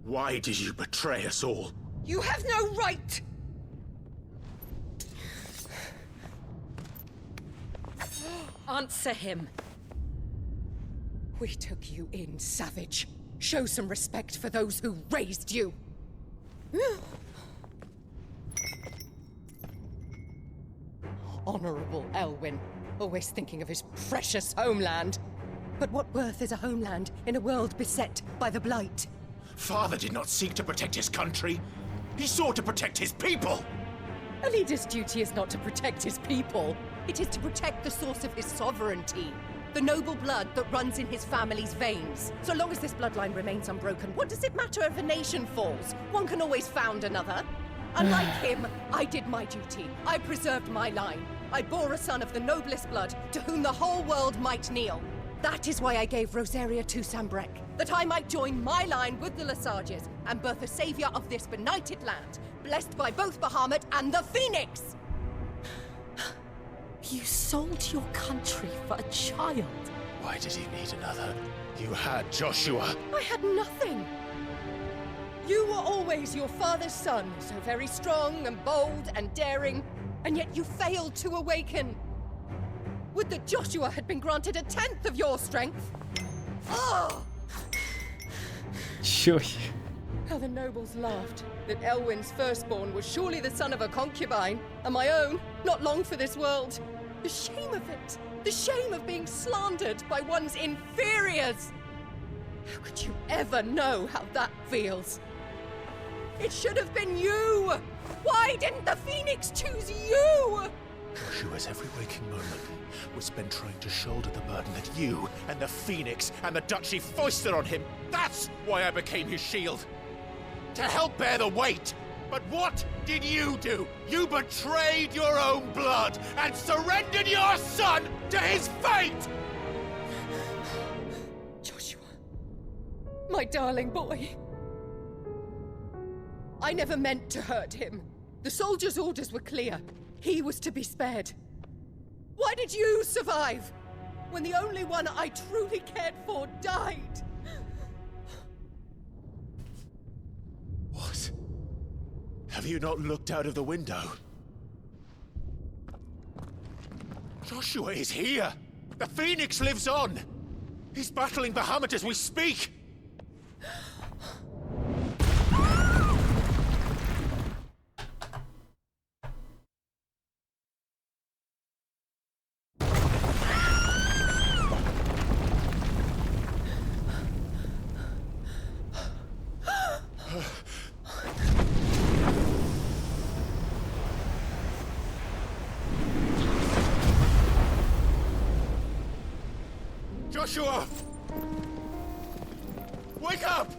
Why did you betray us all? You have no right. Answer him. We took you in, savage. Show some respect for those who raised you. Honorable Elwyn, always thinking of his precious homeland. But what worth is a homeland in a world beset by the Blight? Father did not seek to protect his country. He sought to protect his people. A leader's duty is not to protect his people. It is to protect the source of his sovereignty. The noble blood that runs in his family's veins. So long as this bloodline remains unbroken, what does it matter if a nation falls? One can always found another. Unlike him, I did my duty. I preserved my line. I bore a son of the noblest blood, to whom the whole world might kneel. That is why I gave Rosaria to Sambrek, that I might join my line with the Lesages and birth a savior of this benighted land, blessed by both Bahamut and the Phoenix! You sold your country for a child. Why did he need another? You had Joshua. I had nothing. You were always your father's son, so very strong and bold and daring, and yet you failed to awaken. Would that Joshua had been granted 1/10 of your strength? Oh! Чё? How the nobles laughed that Elwyn's firstborn was surely the son of a concubine, and my own, not long for this world. The shame of it! The shame of being slandered by one's inferiors! How could you ever know how that feels? It should have been you! Why didn't the Phoenix choose you? Joshua's every waking moment was spent trying to shoulder the burden that you and the Phoenix and the Duchy foisted on him. That's why I became his shield. To help bear the weight. But what did you do? You betrayed your own blood and surrendered your son to his fate! Joshua, my darling boy. I never meant to hurt him. The soldiers' orders were clear. He was to be spared. Why did you survive when the only one I truly cared for died? What? Have you not looked out of the window? Joshua is here! The Phoenix lives on! He's battling Bahamut as we speak! Joshua! Wake up!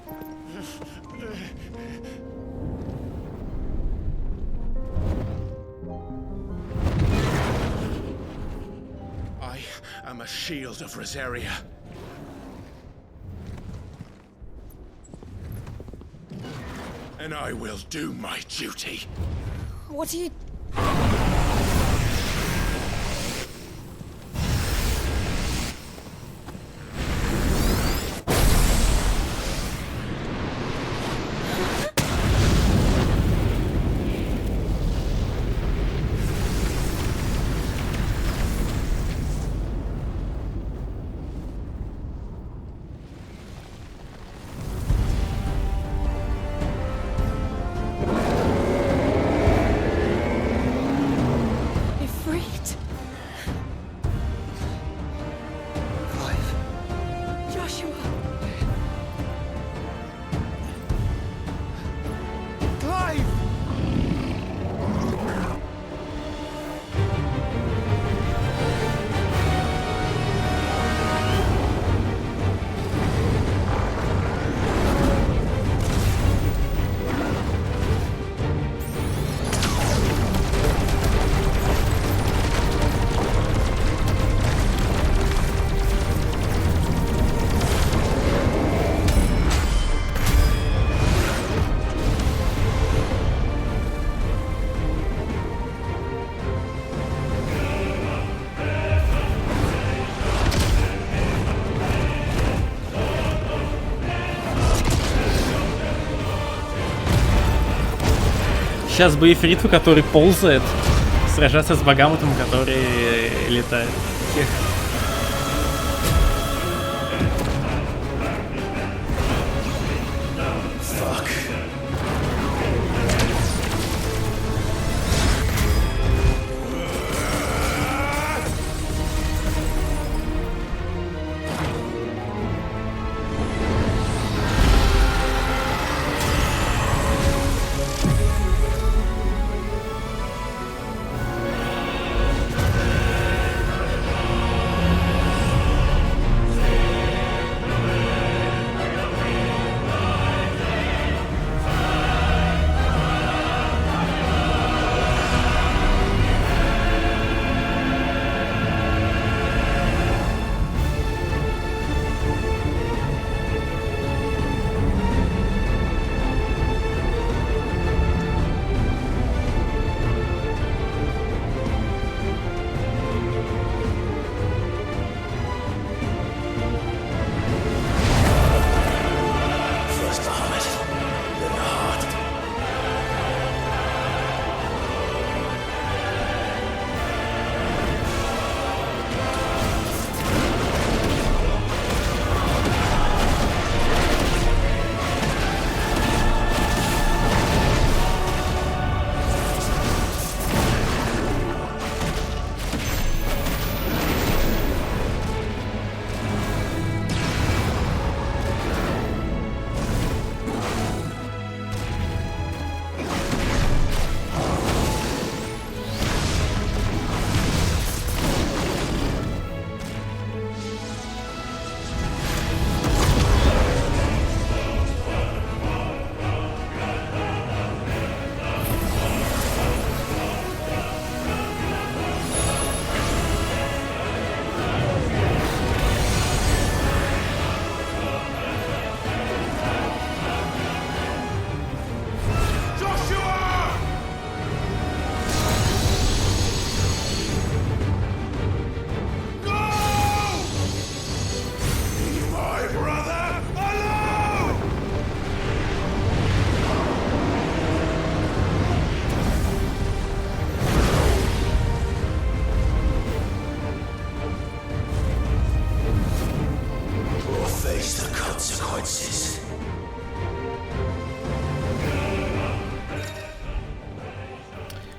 am a shield of Rosaria. And I will do my duty. What are you... Сейчас бы Ифриту, который ползает, сражаться с Багамутом, который летает.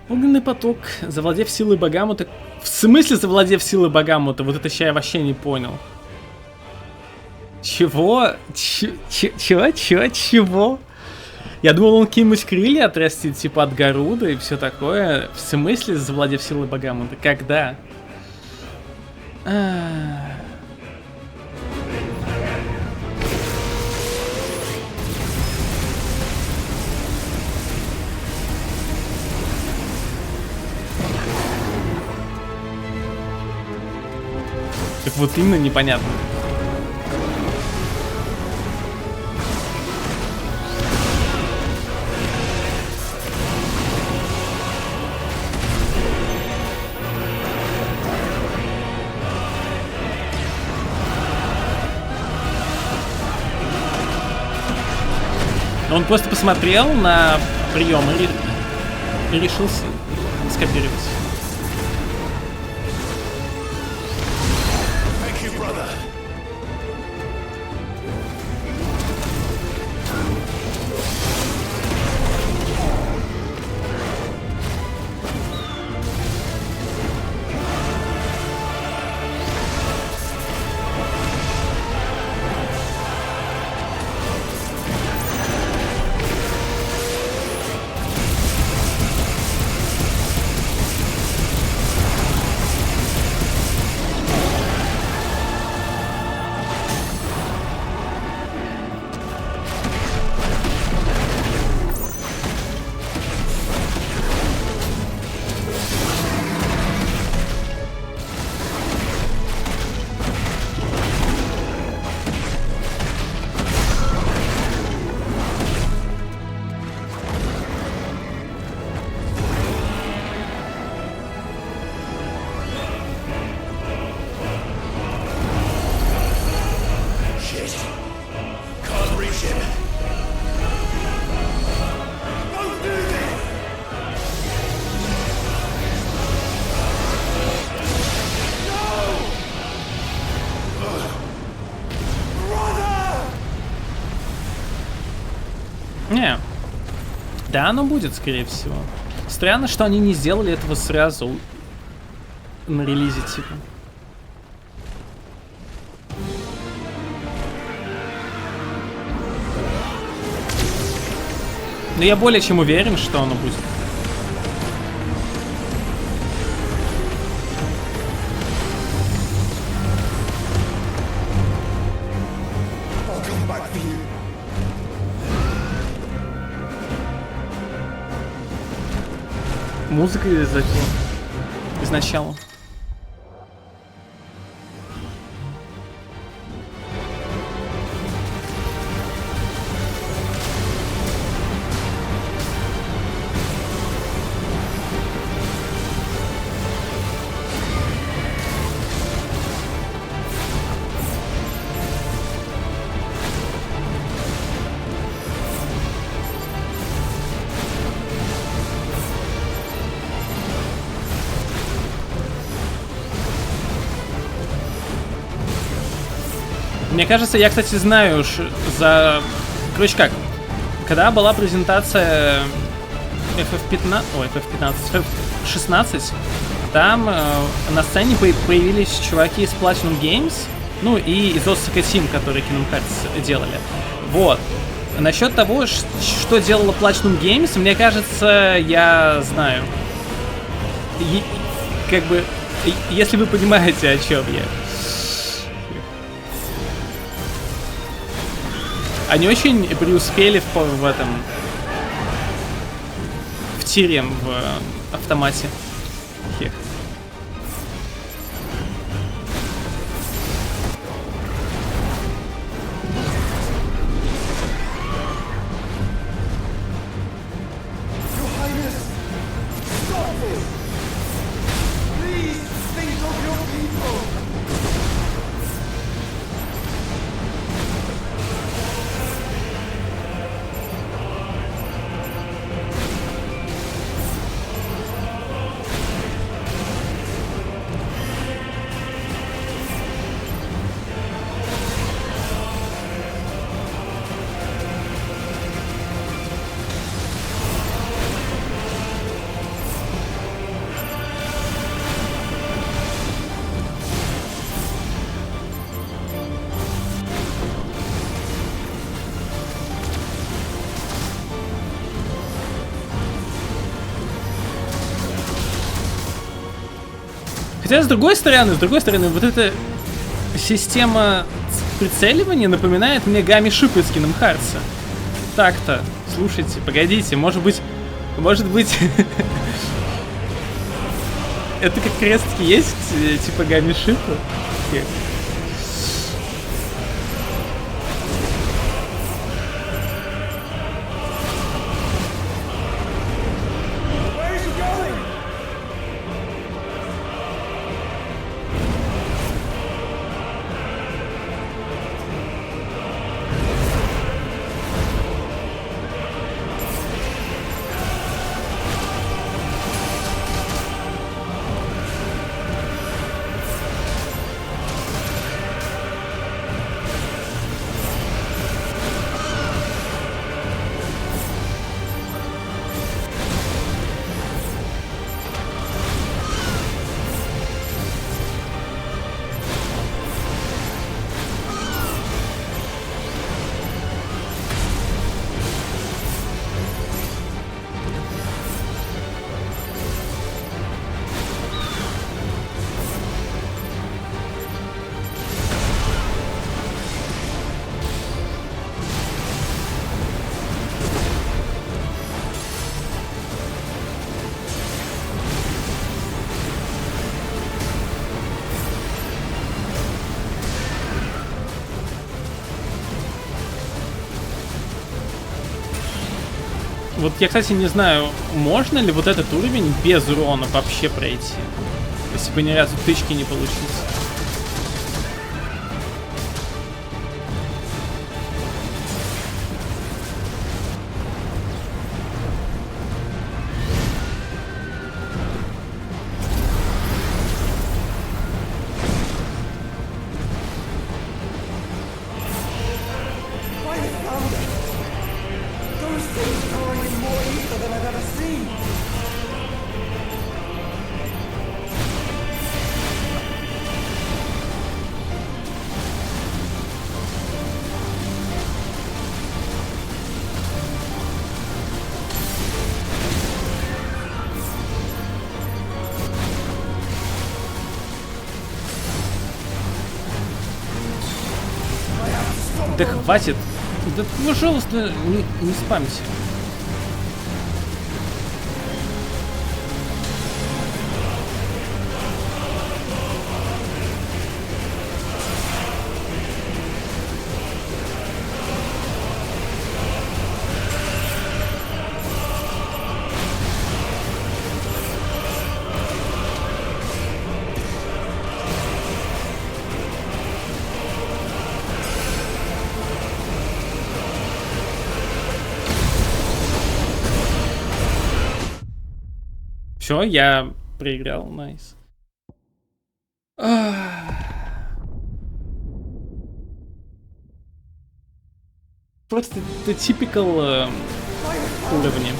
Огненный поток, завладев силой Багамута... В смысле завладев силой Багамута? Вот это ща я вообще не понял. Чего? Чего? Я думал, он какие-нибудь крылья отрастит, типа от Гаруда и все такое. В смысле завладев силой Багамута? Когда? вот именно непонятно. Он просто посмотрел на прием и решил скопировать. Не. Да, оно будет, скорее всего. Странно, что они не сделали этого сразу на релизе, типа. Но я более чем уверен, что оно будет. Музыка изначала. Мне кажется, я, кстати, знаю за... Короче, как? Когда была презентация FF15... Ой, FF15... FF16, там на сцене появились чуваки из Platinum Games, ну и из Osaka Team, которые Kingdom Hearts делали. Вот. Насчет того, что делала Platinum Games, мне кажется, я знаю. Как бы, если вы понимаете, о чем я. Они очень преуспели в этом, в тире, в автомате. Хех. Хотя, с другой стороны, вот эта система прицеливания напоминает мне гамми шип из Kingdom Hearts. Так-то, слушайте, погодите, может быть, это как раз таки есть, типа гамми шипа. Вот я, кстати, не знаю, можно ли вот этот уровень без урона вообще пройти, если бы ни разу тычки не получить. Да хватит! Да, пожалуйста, не спамьте. Все, я проиграл, найс. Просто это типикал уровни.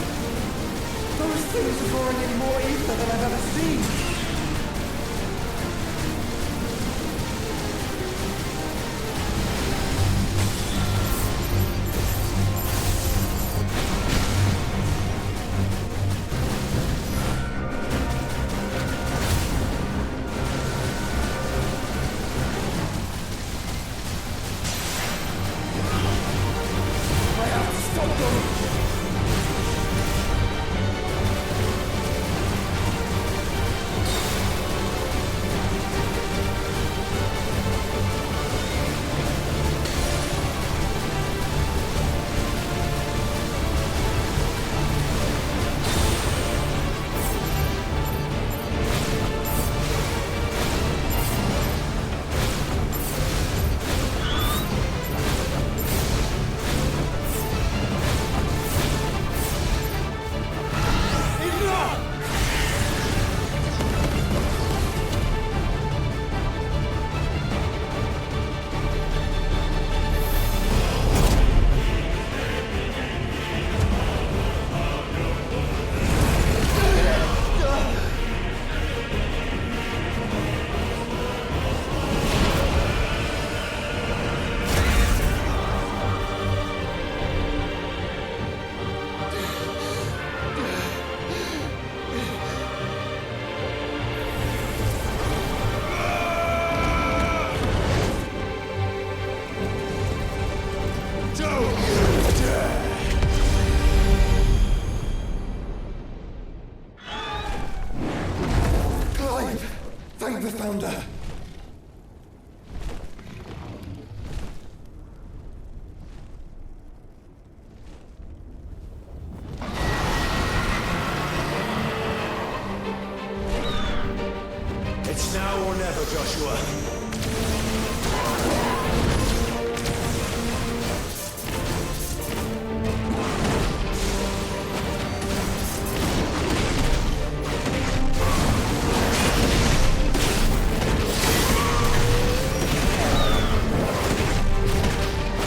Thank the Founder! It's now or never, Joshua.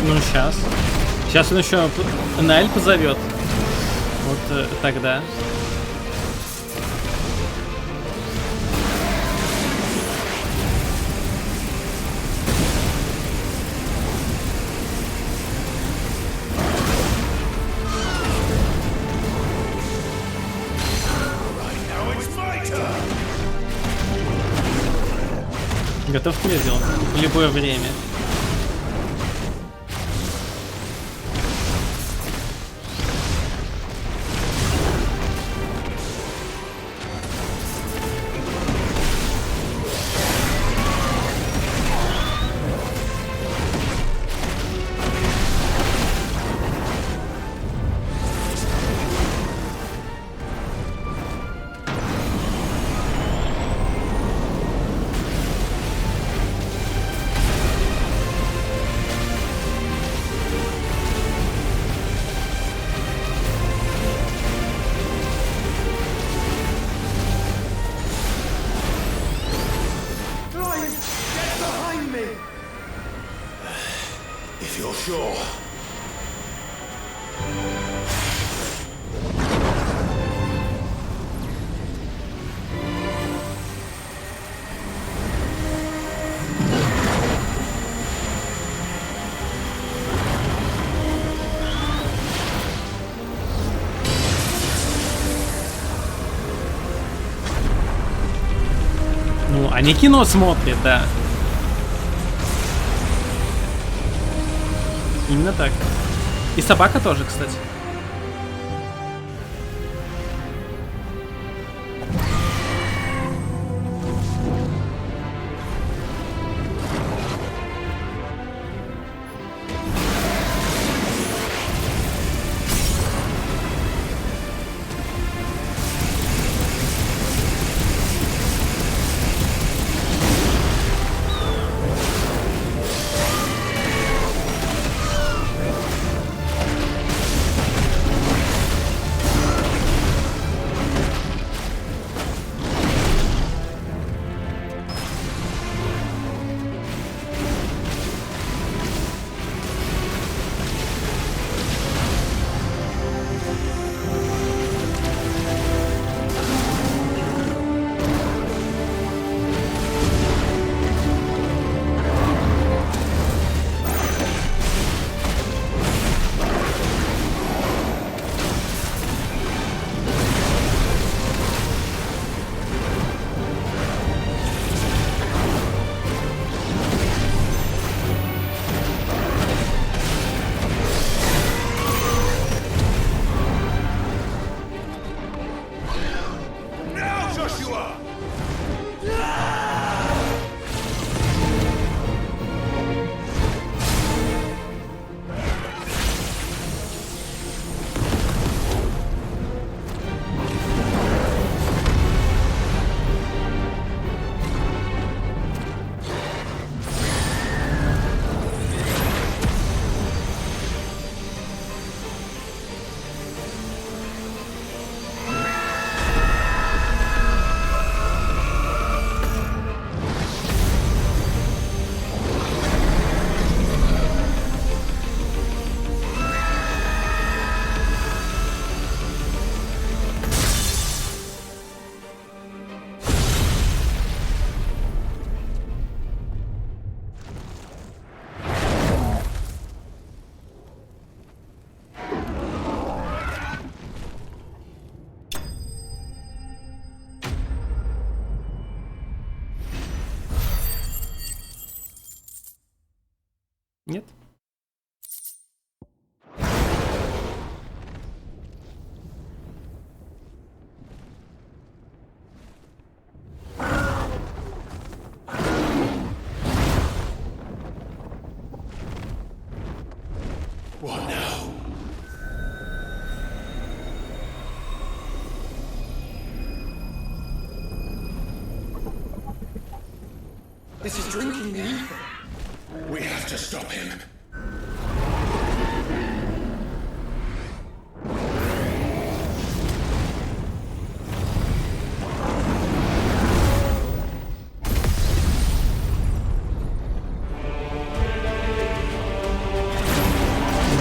Ну, сейчас. Сейчас он еще Наэль позовет. Вот тогда. Готов к делу в любое время. If you're sure. Ну, они кино смотрят, да. Именно так. И собака тоже, кстати. Нет? What now? This is drinking the ether. We have to stop him.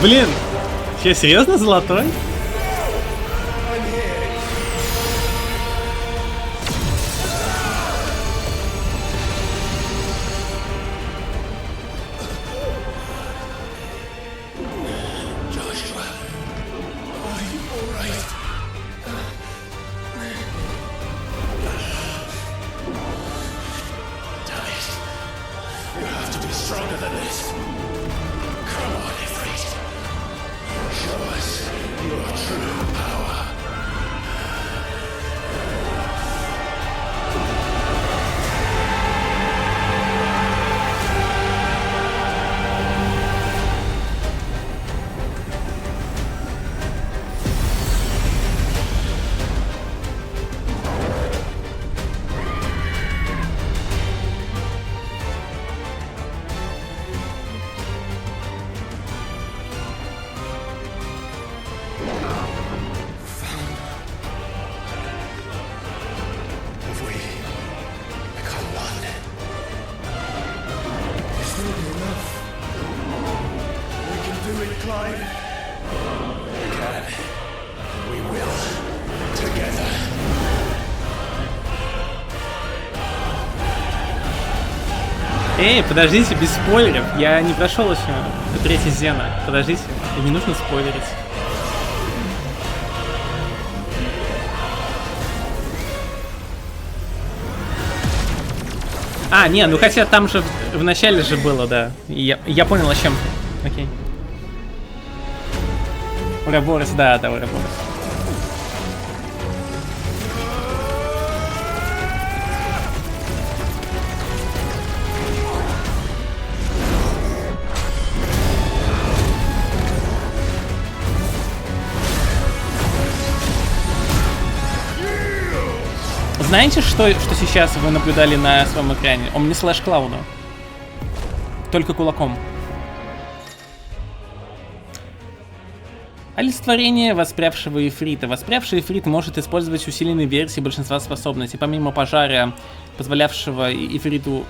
Блин, че, серьезно, золотой? Stronger than this. Come on, Ifrit. Show us you climb? Can. We will. Together. Эй, подождите, без спойлеров. Я не прошел еще третий Зена. Подождите, не нужно спойлерить. А, не, ну хотя там же в начале же было, да. Я понял, о чем. Окей. Ураборос, да, Ураборос. Знаете, что сейчас вы наблюдали на своем экране? Он не слэш клауну. Только кулаком. Олицетворение воспрявшего ифрита. Воспрявший ифрит может использовать усиленные версии большинства способностей. Помимо пожара, позволявшего ифриту...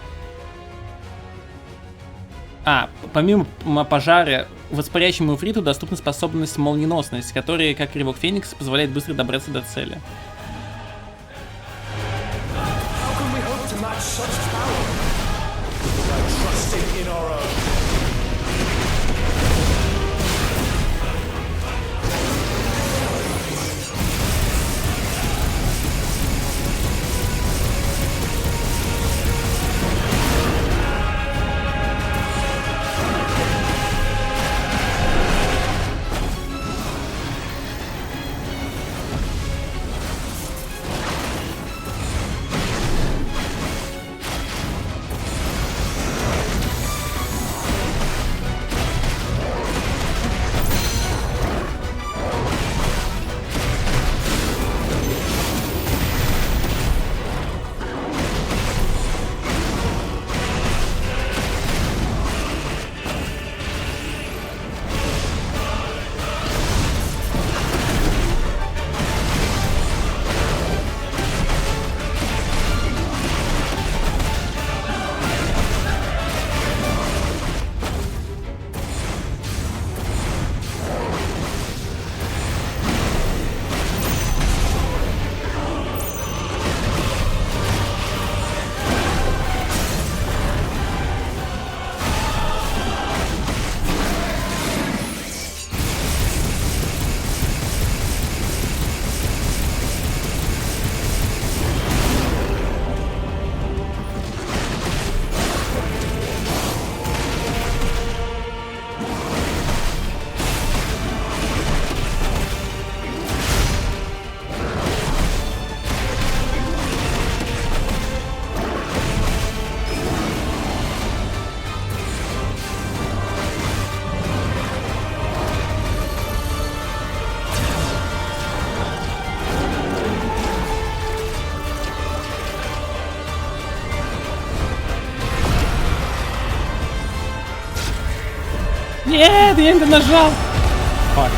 помимо пожара, воспарящему ифриту доступна способность молниеносность, которая, как рывок Феникса, позволяет быстро добраться до цели. Such power without trusting in our own. Нет, я не нажал. Фак.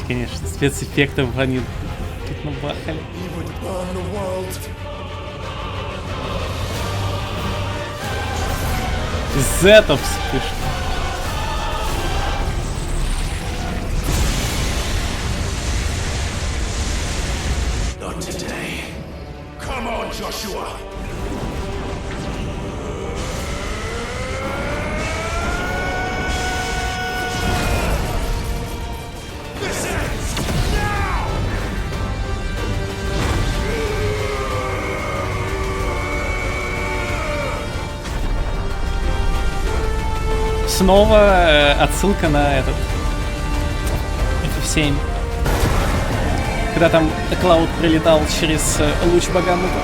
конечно, спецэффектов они тут набахали. Зетов вспышка. Not today. Come on, Joshua. This ends now. Снова отсылка на этот FF7. Когда там Клауд прилетал через луч Багамута.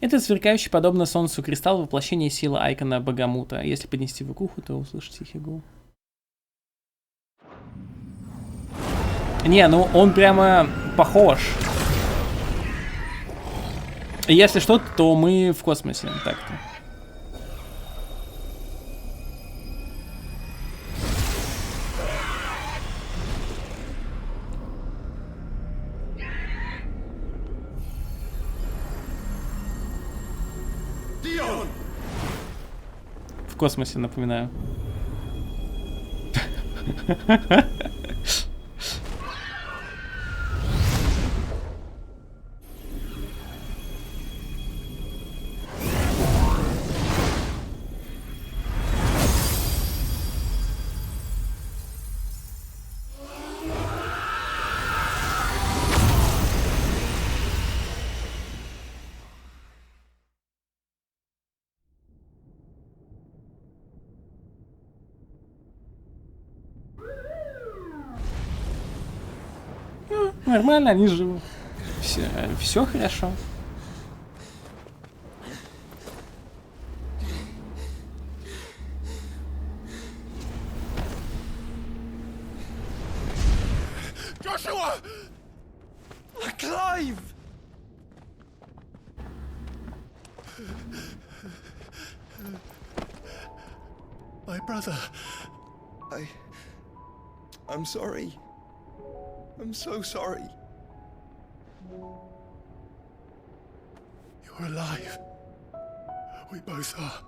Этот сверкающий, подобно солнцу кристалл, воплощение силы Айкона Багамута. Если поднести его к уху, то услышите тихий гул. Не, ну он прямо похож. Если что-то, то мы в космосе, так-то. В космосе, напоминаю. Нормально, они живы. Все хорошо. Joshua! Clive! My brother. I'm sorry. I'm so sorry. You're alive. We both are.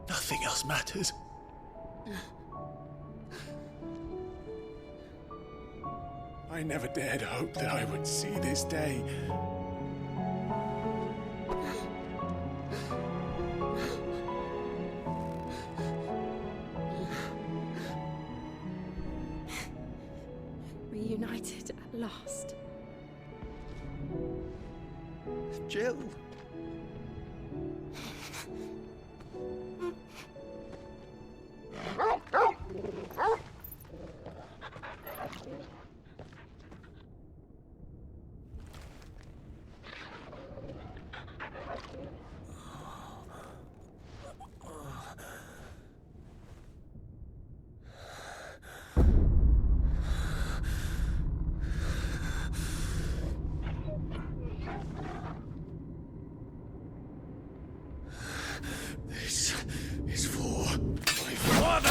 Nothing else matters. I never dared hope that I would see this day. Reunited at last. Jill. This is for my father.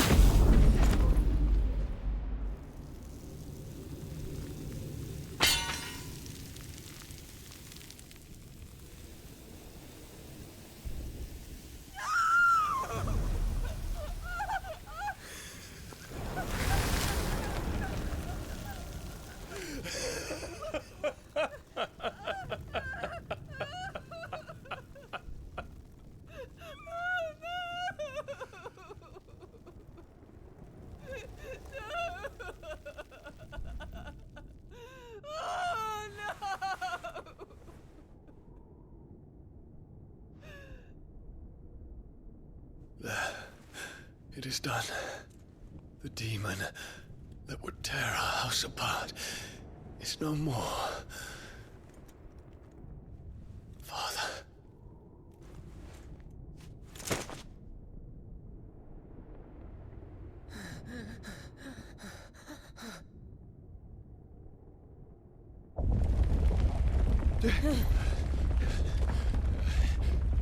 is done. The demon that would tear our house apart is no more. Father.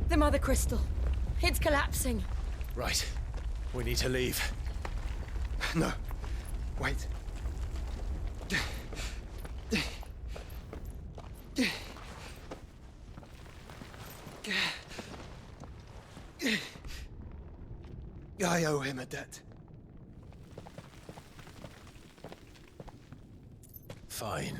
The Mother Crystal. It's collapsing. Right. We need to leave. No. Wait. I owe him a debt. Fine.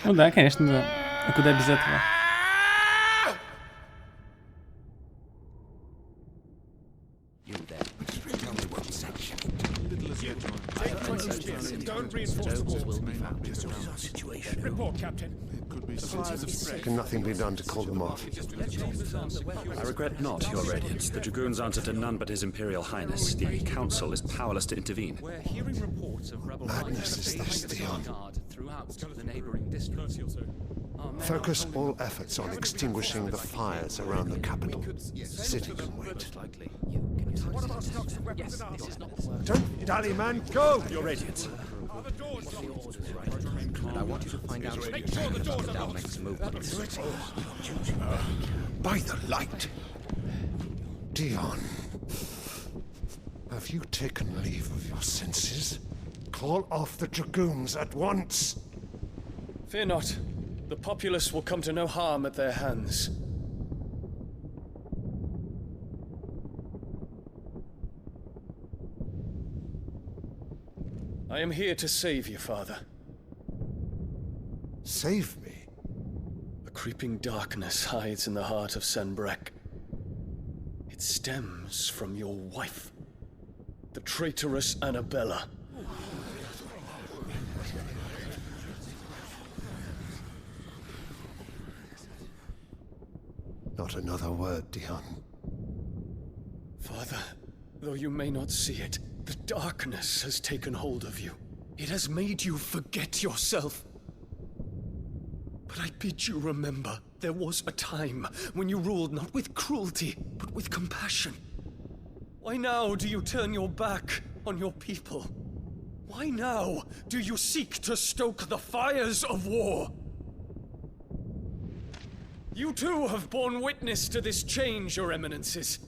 Ну да, конечно, да. А куда без этого? Don't reinforce the walls. Report, Captain. Can nothing be done to call them off? I regret not, Your Radiance. The Dragoons answer to none but His Imperial Highness. The Council is powerless to intervene. We're hearing reports of rebel Madness is this, Dion. throughout the neighboring districts. Focus all efforts on extinguishing the fires around the capital. The city can wait. Don't dally, man, go! Your Radiance. And I want you to find out if the Dalmec's movements. By the light! Dion, have you taken leave of your senses? Call off the Dragoons at once! Fear not. The populace will come to no harm at their hands. I am here to save you, Father. Save me? A creeping darkness hides in the heart of Sanbreque. It stems from your wife, the traitorous Annabella. Not another word, Dion. Father, though you may not see it, the darkness has taken hold of you. It has made you forget yourself. But I bid you remember, there was a time when you ruled not with cruelty, but with compassion. Why now do you turn your back on your people? Why now do you seek to stoke the fires of war? You too have borne witness to this change, Your Eminences.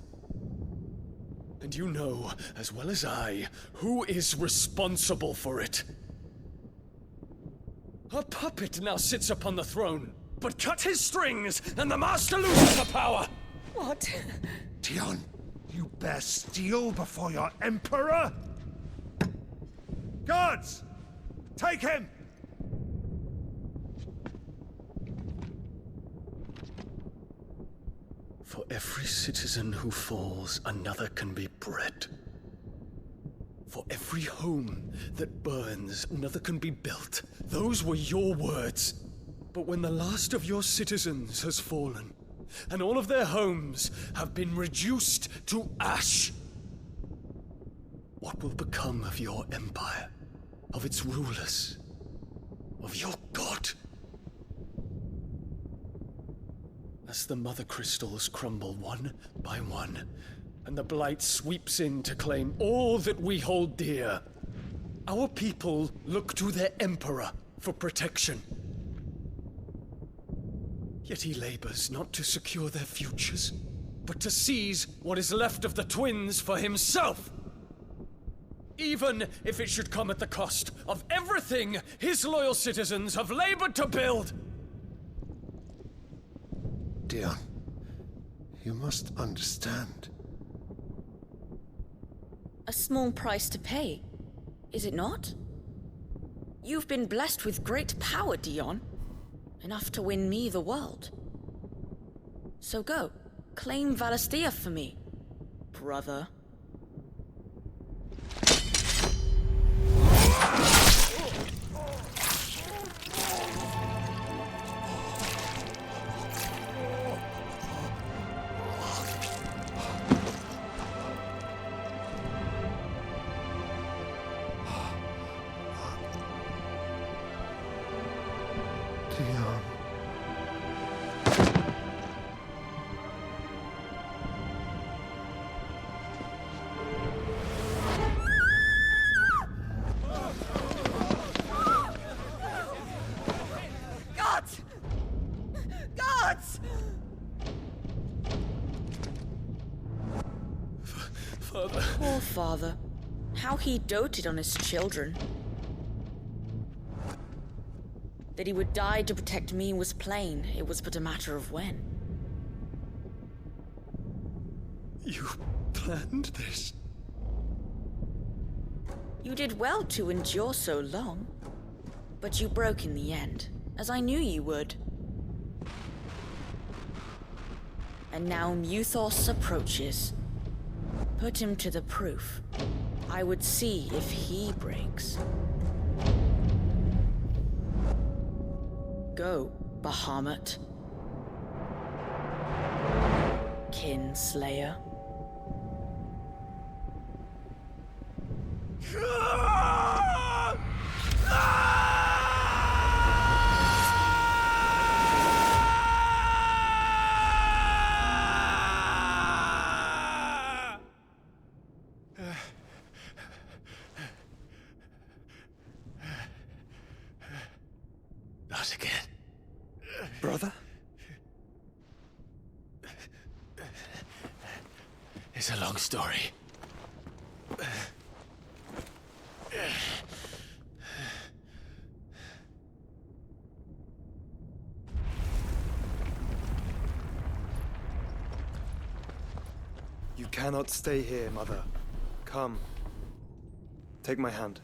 And you know, as well as I, who is responsible for it. A puppet now sits upon the throne, but cut his strings, and the master loses the power! What? Dion, you bear steel before your emperor? Guards! Take him! For every citizen who falls, another can be bred. For every home that burns, another can be built. Those were your words. But when the last of your citizens has fallen, and all of their homes have been reduced to ash, what will become of your empire, of its rulers, of your god? As the Mother Crystals crumble one by one, and the Blight sweeps in to claim all that we hold dear, our people look to their Emperor for protection. Yet he labors not to secure their futures, but to seize what is left of the twins for himself. Even if it should come at the cost of everything his loyal citizens have labored to build. Dion, you must understand. A small price to pay, is it not? You've been blessed with great power, Dion. Enough to win me the world. So go, claim Valisthea for me, brother. Dion. Gods! Gods! Father. Poor father. How he doted on his children. That he would die to protect me was plain. It was but a matter of when. You planned this? You did well to endure so long. But you broke in the end, as I knew you would. And now Muthos approaches. Put him to the proof. I would see if he breaks. Go, Bahamut. Kinslayer. Not again. Brother? It's a long story. You cannot stay here, Mother. Come. Take my hand.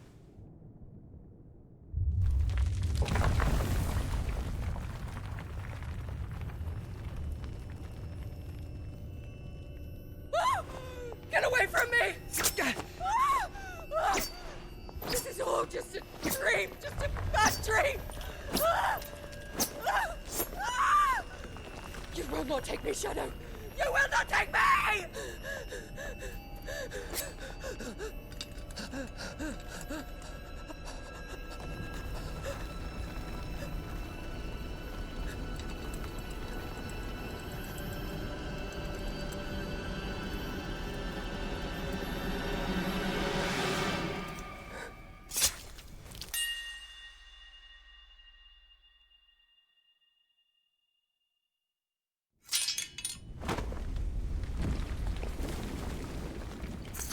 Get away from me! This is all just a dream, just a bad dream! You will not take me, Shadow! You will not take me!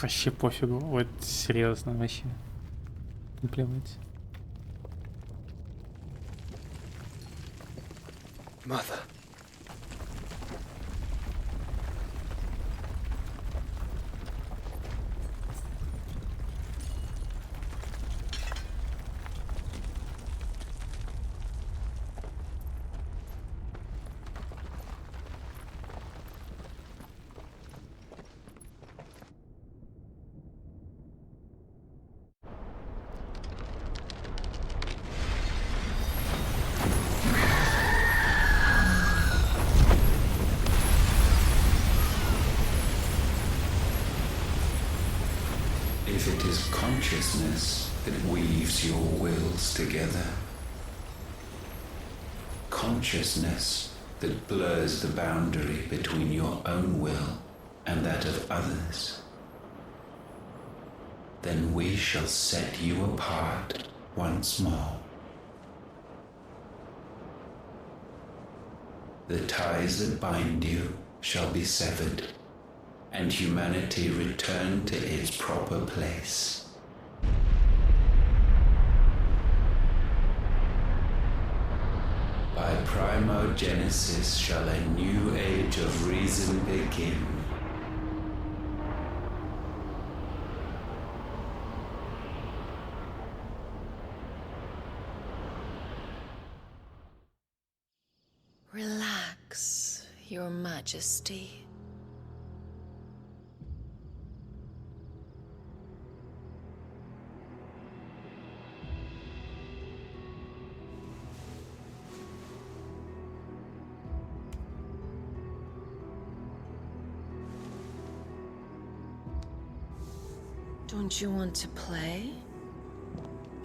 Вообще пофигу, вот серьезно, вообще. Наплевать. Mother. If it is consciousness that weaves your wills together, consciousness that blurs the boundary between your own will and that of others, then we shall set you apart once more. The ties that bind you shall be severed, and humanity return to its proper place. By primogenesis shall a new age of reason begin. Relax, Your Majesty. Don't you want to play?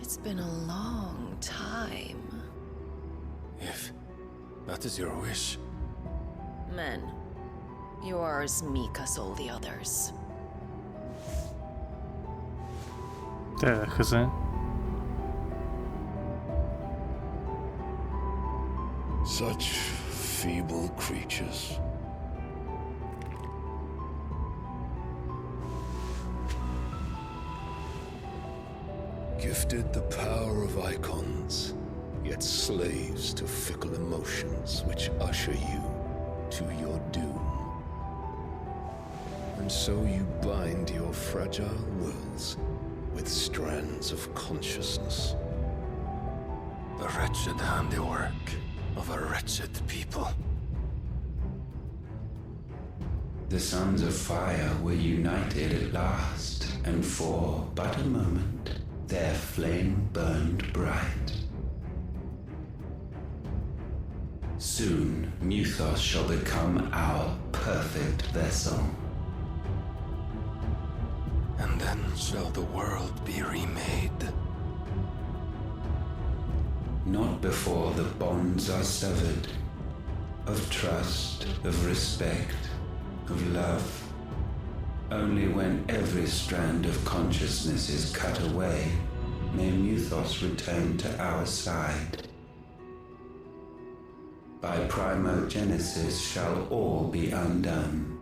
It's been a long time. If that is your wish. Men, you are as meek as all the others. Да, хз. Such feeble creatures. Gifted the power of icons, yet slaves to fickle emotions which usher you to your doom. And so you bind your fragile wills with strands of consciousness. The wretched handiwork of a wretched people. The sons of fire were united at last, and for but a moment their flame burned bright. Soon Muthos shall become our perfect vessel. And then shall the world be remade. Not before the bonds are severed, of trust, of respect, of love. Only when every strand of consciousness is cut away, may Muthos return to our side. By primogenesis shall all be undone.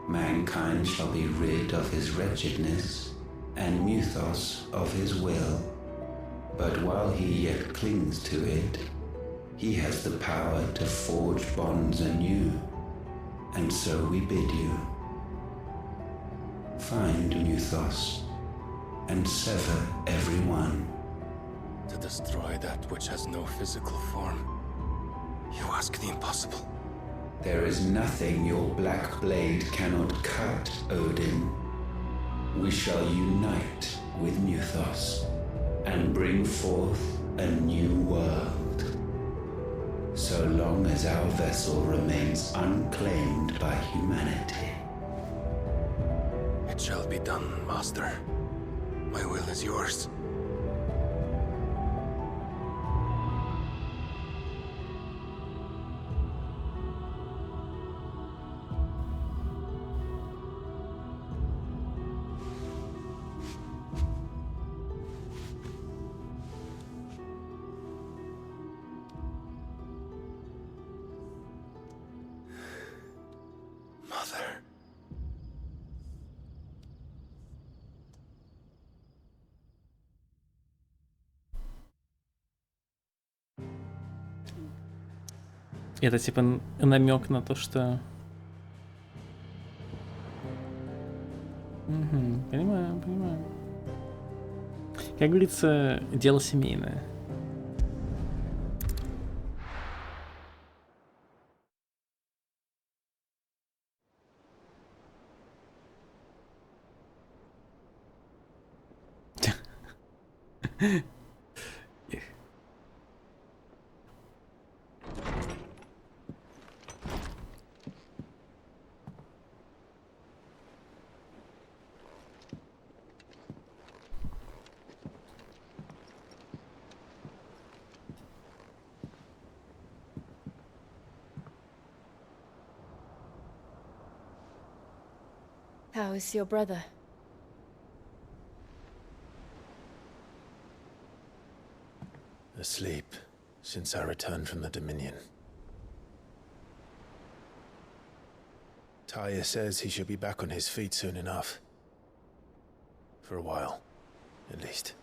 Mankind shall be rid of his wretchedness, and Muthos of his will. But while he yet clings to it, he has the power to forge bonds anew. And so we bid you, find Muthos, and sever everyone. To destroy that which has no physical form. You ask the impossible. There is nothing your black blade cannot cut, Odin. We shall unite with Muthos and bring forth a new world. So long as our vessel remains unclaimed by humanity. It shall be done, Master. My will is yours. Mother. Это типа намек на то, что... Угу, понимаю, понимаю. Как говорится, дело семейное. How is your brother? Asleep since I returned from the Dominion. Taya says he should be back on his feet soon enough. For a while, at least.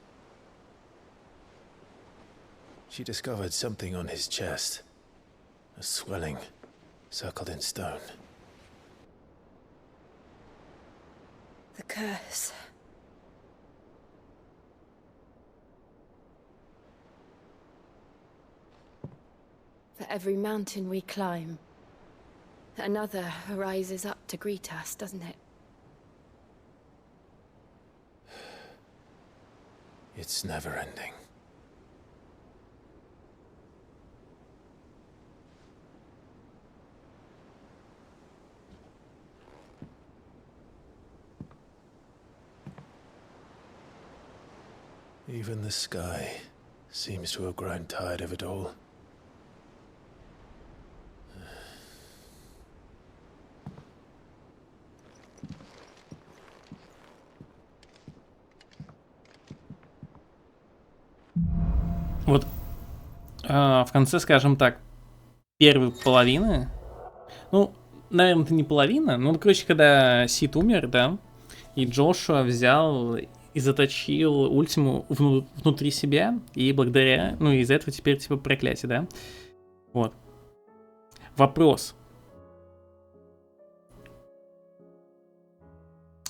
She discovered something on his chest. A swelling, circled in stone. The curse. For every mountain we climb, another rises up to greet us, doesn't it? It's never ending. Even the sky seems to have grown tired of it all. Вот в конце, скажем так, первой половины, ну, наверное, это не половина, ну, короче, когда Сид умер, да, и Джошуа взял и заточил Ультиму внутри себя, и благодаря, ну, из-за этого теперь, типа, проклятие, да, вот. Вопрос.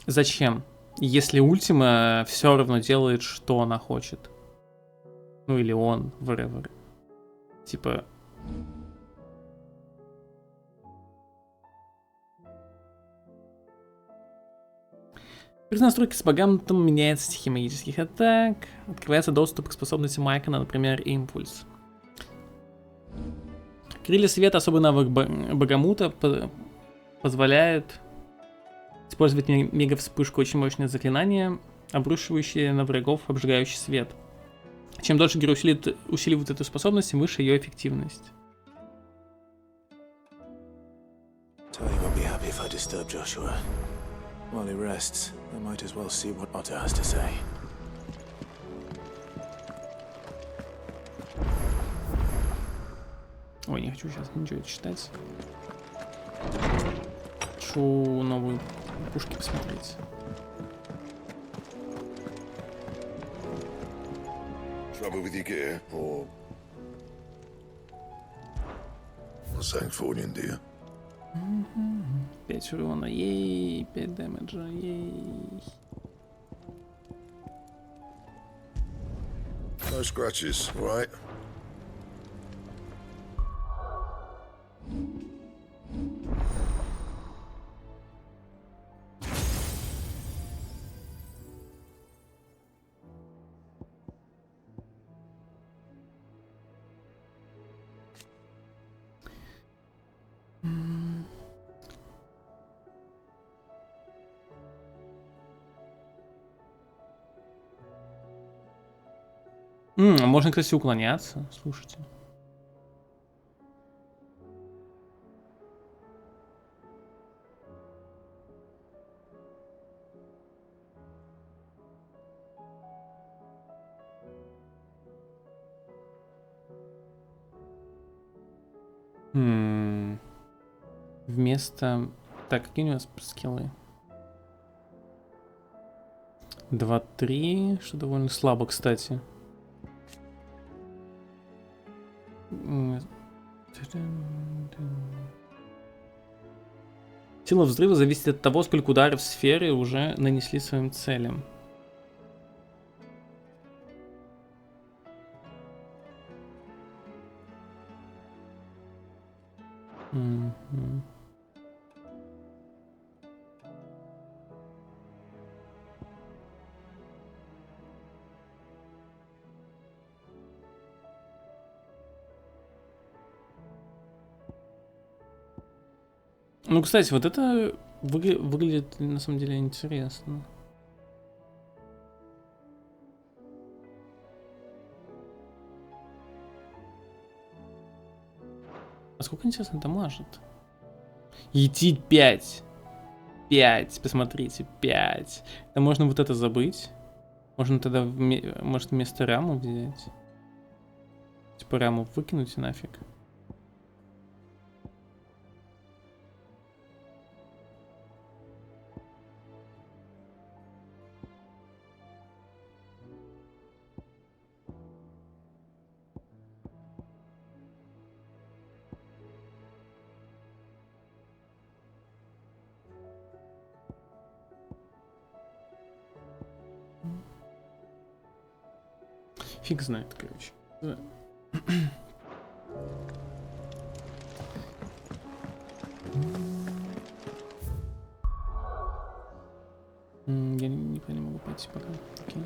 Зачем? Если Ультима все равно делает, что она хочет. Ну или он, whatever. Типа... При настройке с богамтом меняется стихия магических атак. Открывается доступ к способности Майкона, например, импульс. Крылья света, особый навык богомута, позволяют использовать мега-вспышку, очень мощное заклинание, обрушивающее на врагов обжигающий свет. Чем дольше герой усиливает эту способность, тем выше ее эффективность. Tony won't be happy if I disturb Joshua. While he rests, I might as well see what Otto has to say. Ой, не хочу сейчас ничего читать. Хочу новые пушки посмотреть. Trouble with your gear, or something for you, dear? 5 урона, ей, 5 дэмэджа, ей. No scratches, right? Можно, кстати, уклоняться, слушайте. Вместо... Так, какие у нас скиллы? 2-3, что довольно слабо, кстати. Сила взрыва зависит от того, сколько ударов сферы уже нанесли своим целям. Ну, кстати, вот это выглядит на самом деле интересно. А сколько, интересно, дамажит? Ети 5. 5, посмотрите, 5. Да можно вот это забыть. Можно тогда, может, вместо раму взять. Типа раму выкинуть и нафиг. Фиг знает, короче. Я никуда не могу пойти пока. Окей.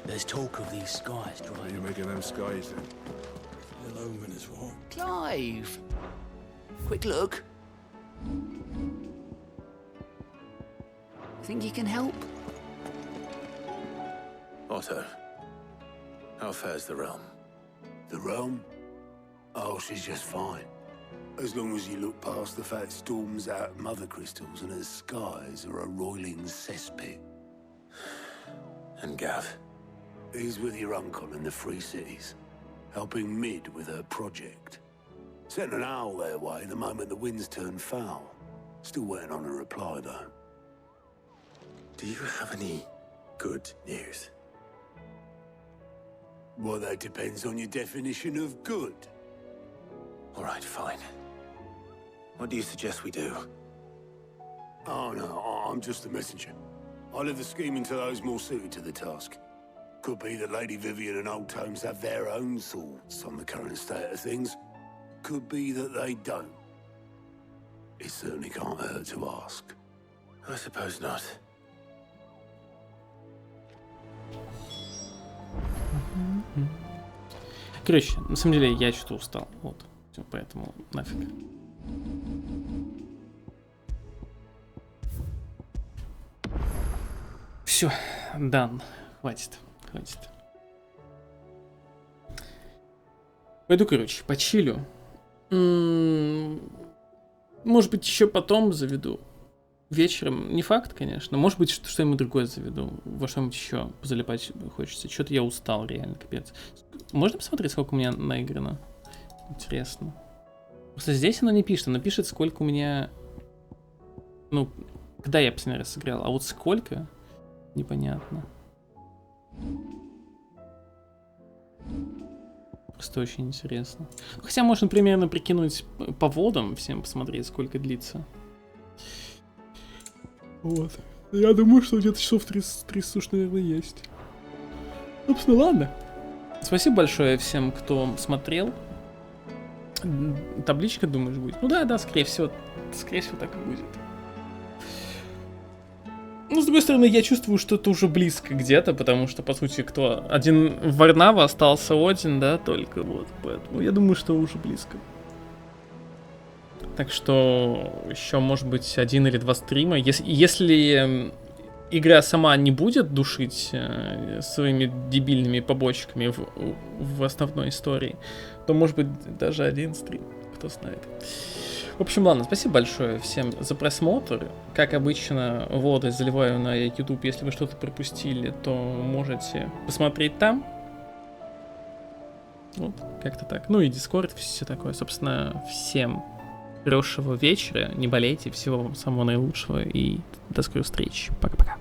There's talk of these skies drying. What are you making them skies then? Still open as what? Clive! Quick look. Think you can help? Otto, how fares the realm? The realm? Oh, she's just fine. As long as you look past the fact storms out mother crystals and her skies are a roiling cesspit. And Gav? He's with your uncle in the Free Cities, helping Mid with her project. Sent an owl their way the moment the winds turned foul. Still waiting on a reply, though. Do you have any good news? Well, that depends on your definition of good. All right, fine. What do you suggest we do? Oh, no, I'm just a messenger. I leave the scheming to those more suited to the task. Could be that Lady Vivian and Old Tomes have their own thoughts on the current state of things. Could be that they don't. It certainly can't hurt to ask. I suppose not. Короче, на самом деле я что-то устал, вот, все, поэтому нафиг. Все, дан, хватит. Пойду, короче, почилю. Может быть, еще потом заведу. Вечером, не факт, конечно. Может быть, что-нибудь другое заведу. Во что-нибудь еще позалипать хочется. Что-то я устал, реально, капец. Можно посмотреть, сколько у меня наиграно? Интересно. Просто здесь оно не пишет. Оно пишет, сколько у меня... Ну, когда я последний раз сыграл. А вот сколько? Непонятно. Просто очень интересно. Хотя можно примерно прикинуть по водам, всем посмотреть, сколько длится. Вот. Я думаю, что где-то часов 30 уж, наверное, есть. Собственно, ладно. Спасибо большое всем, кто смотрел. Табличка, думаешь, будет? Ну да, скорее всего так и будет. Ну, с другой стороны, я чувствую, что это уже близко где-то, потому что, по сути, кто? Один Варнава, остался Один, да, только вот. Поэтому я думаю, что уже близко. Так что еще, может быть, 1 или 2 стрима. Если игра сама не будет душить своими дебильными побочками в основной истории, то, может быть, даже 1 стрим, кто знает. В общем, ладно, спасибо большое всем за просмотр. Как обычно, воды заливаю на YouTube. Если вы что-то пропустили, то можете посмотреть там. Вот, как-то так. Ну и Discord, все такое. Собственно, всем хорошего вечера. Не болейте. Всего вам самого наилучшего. И до скорых встреч. Пока-пока.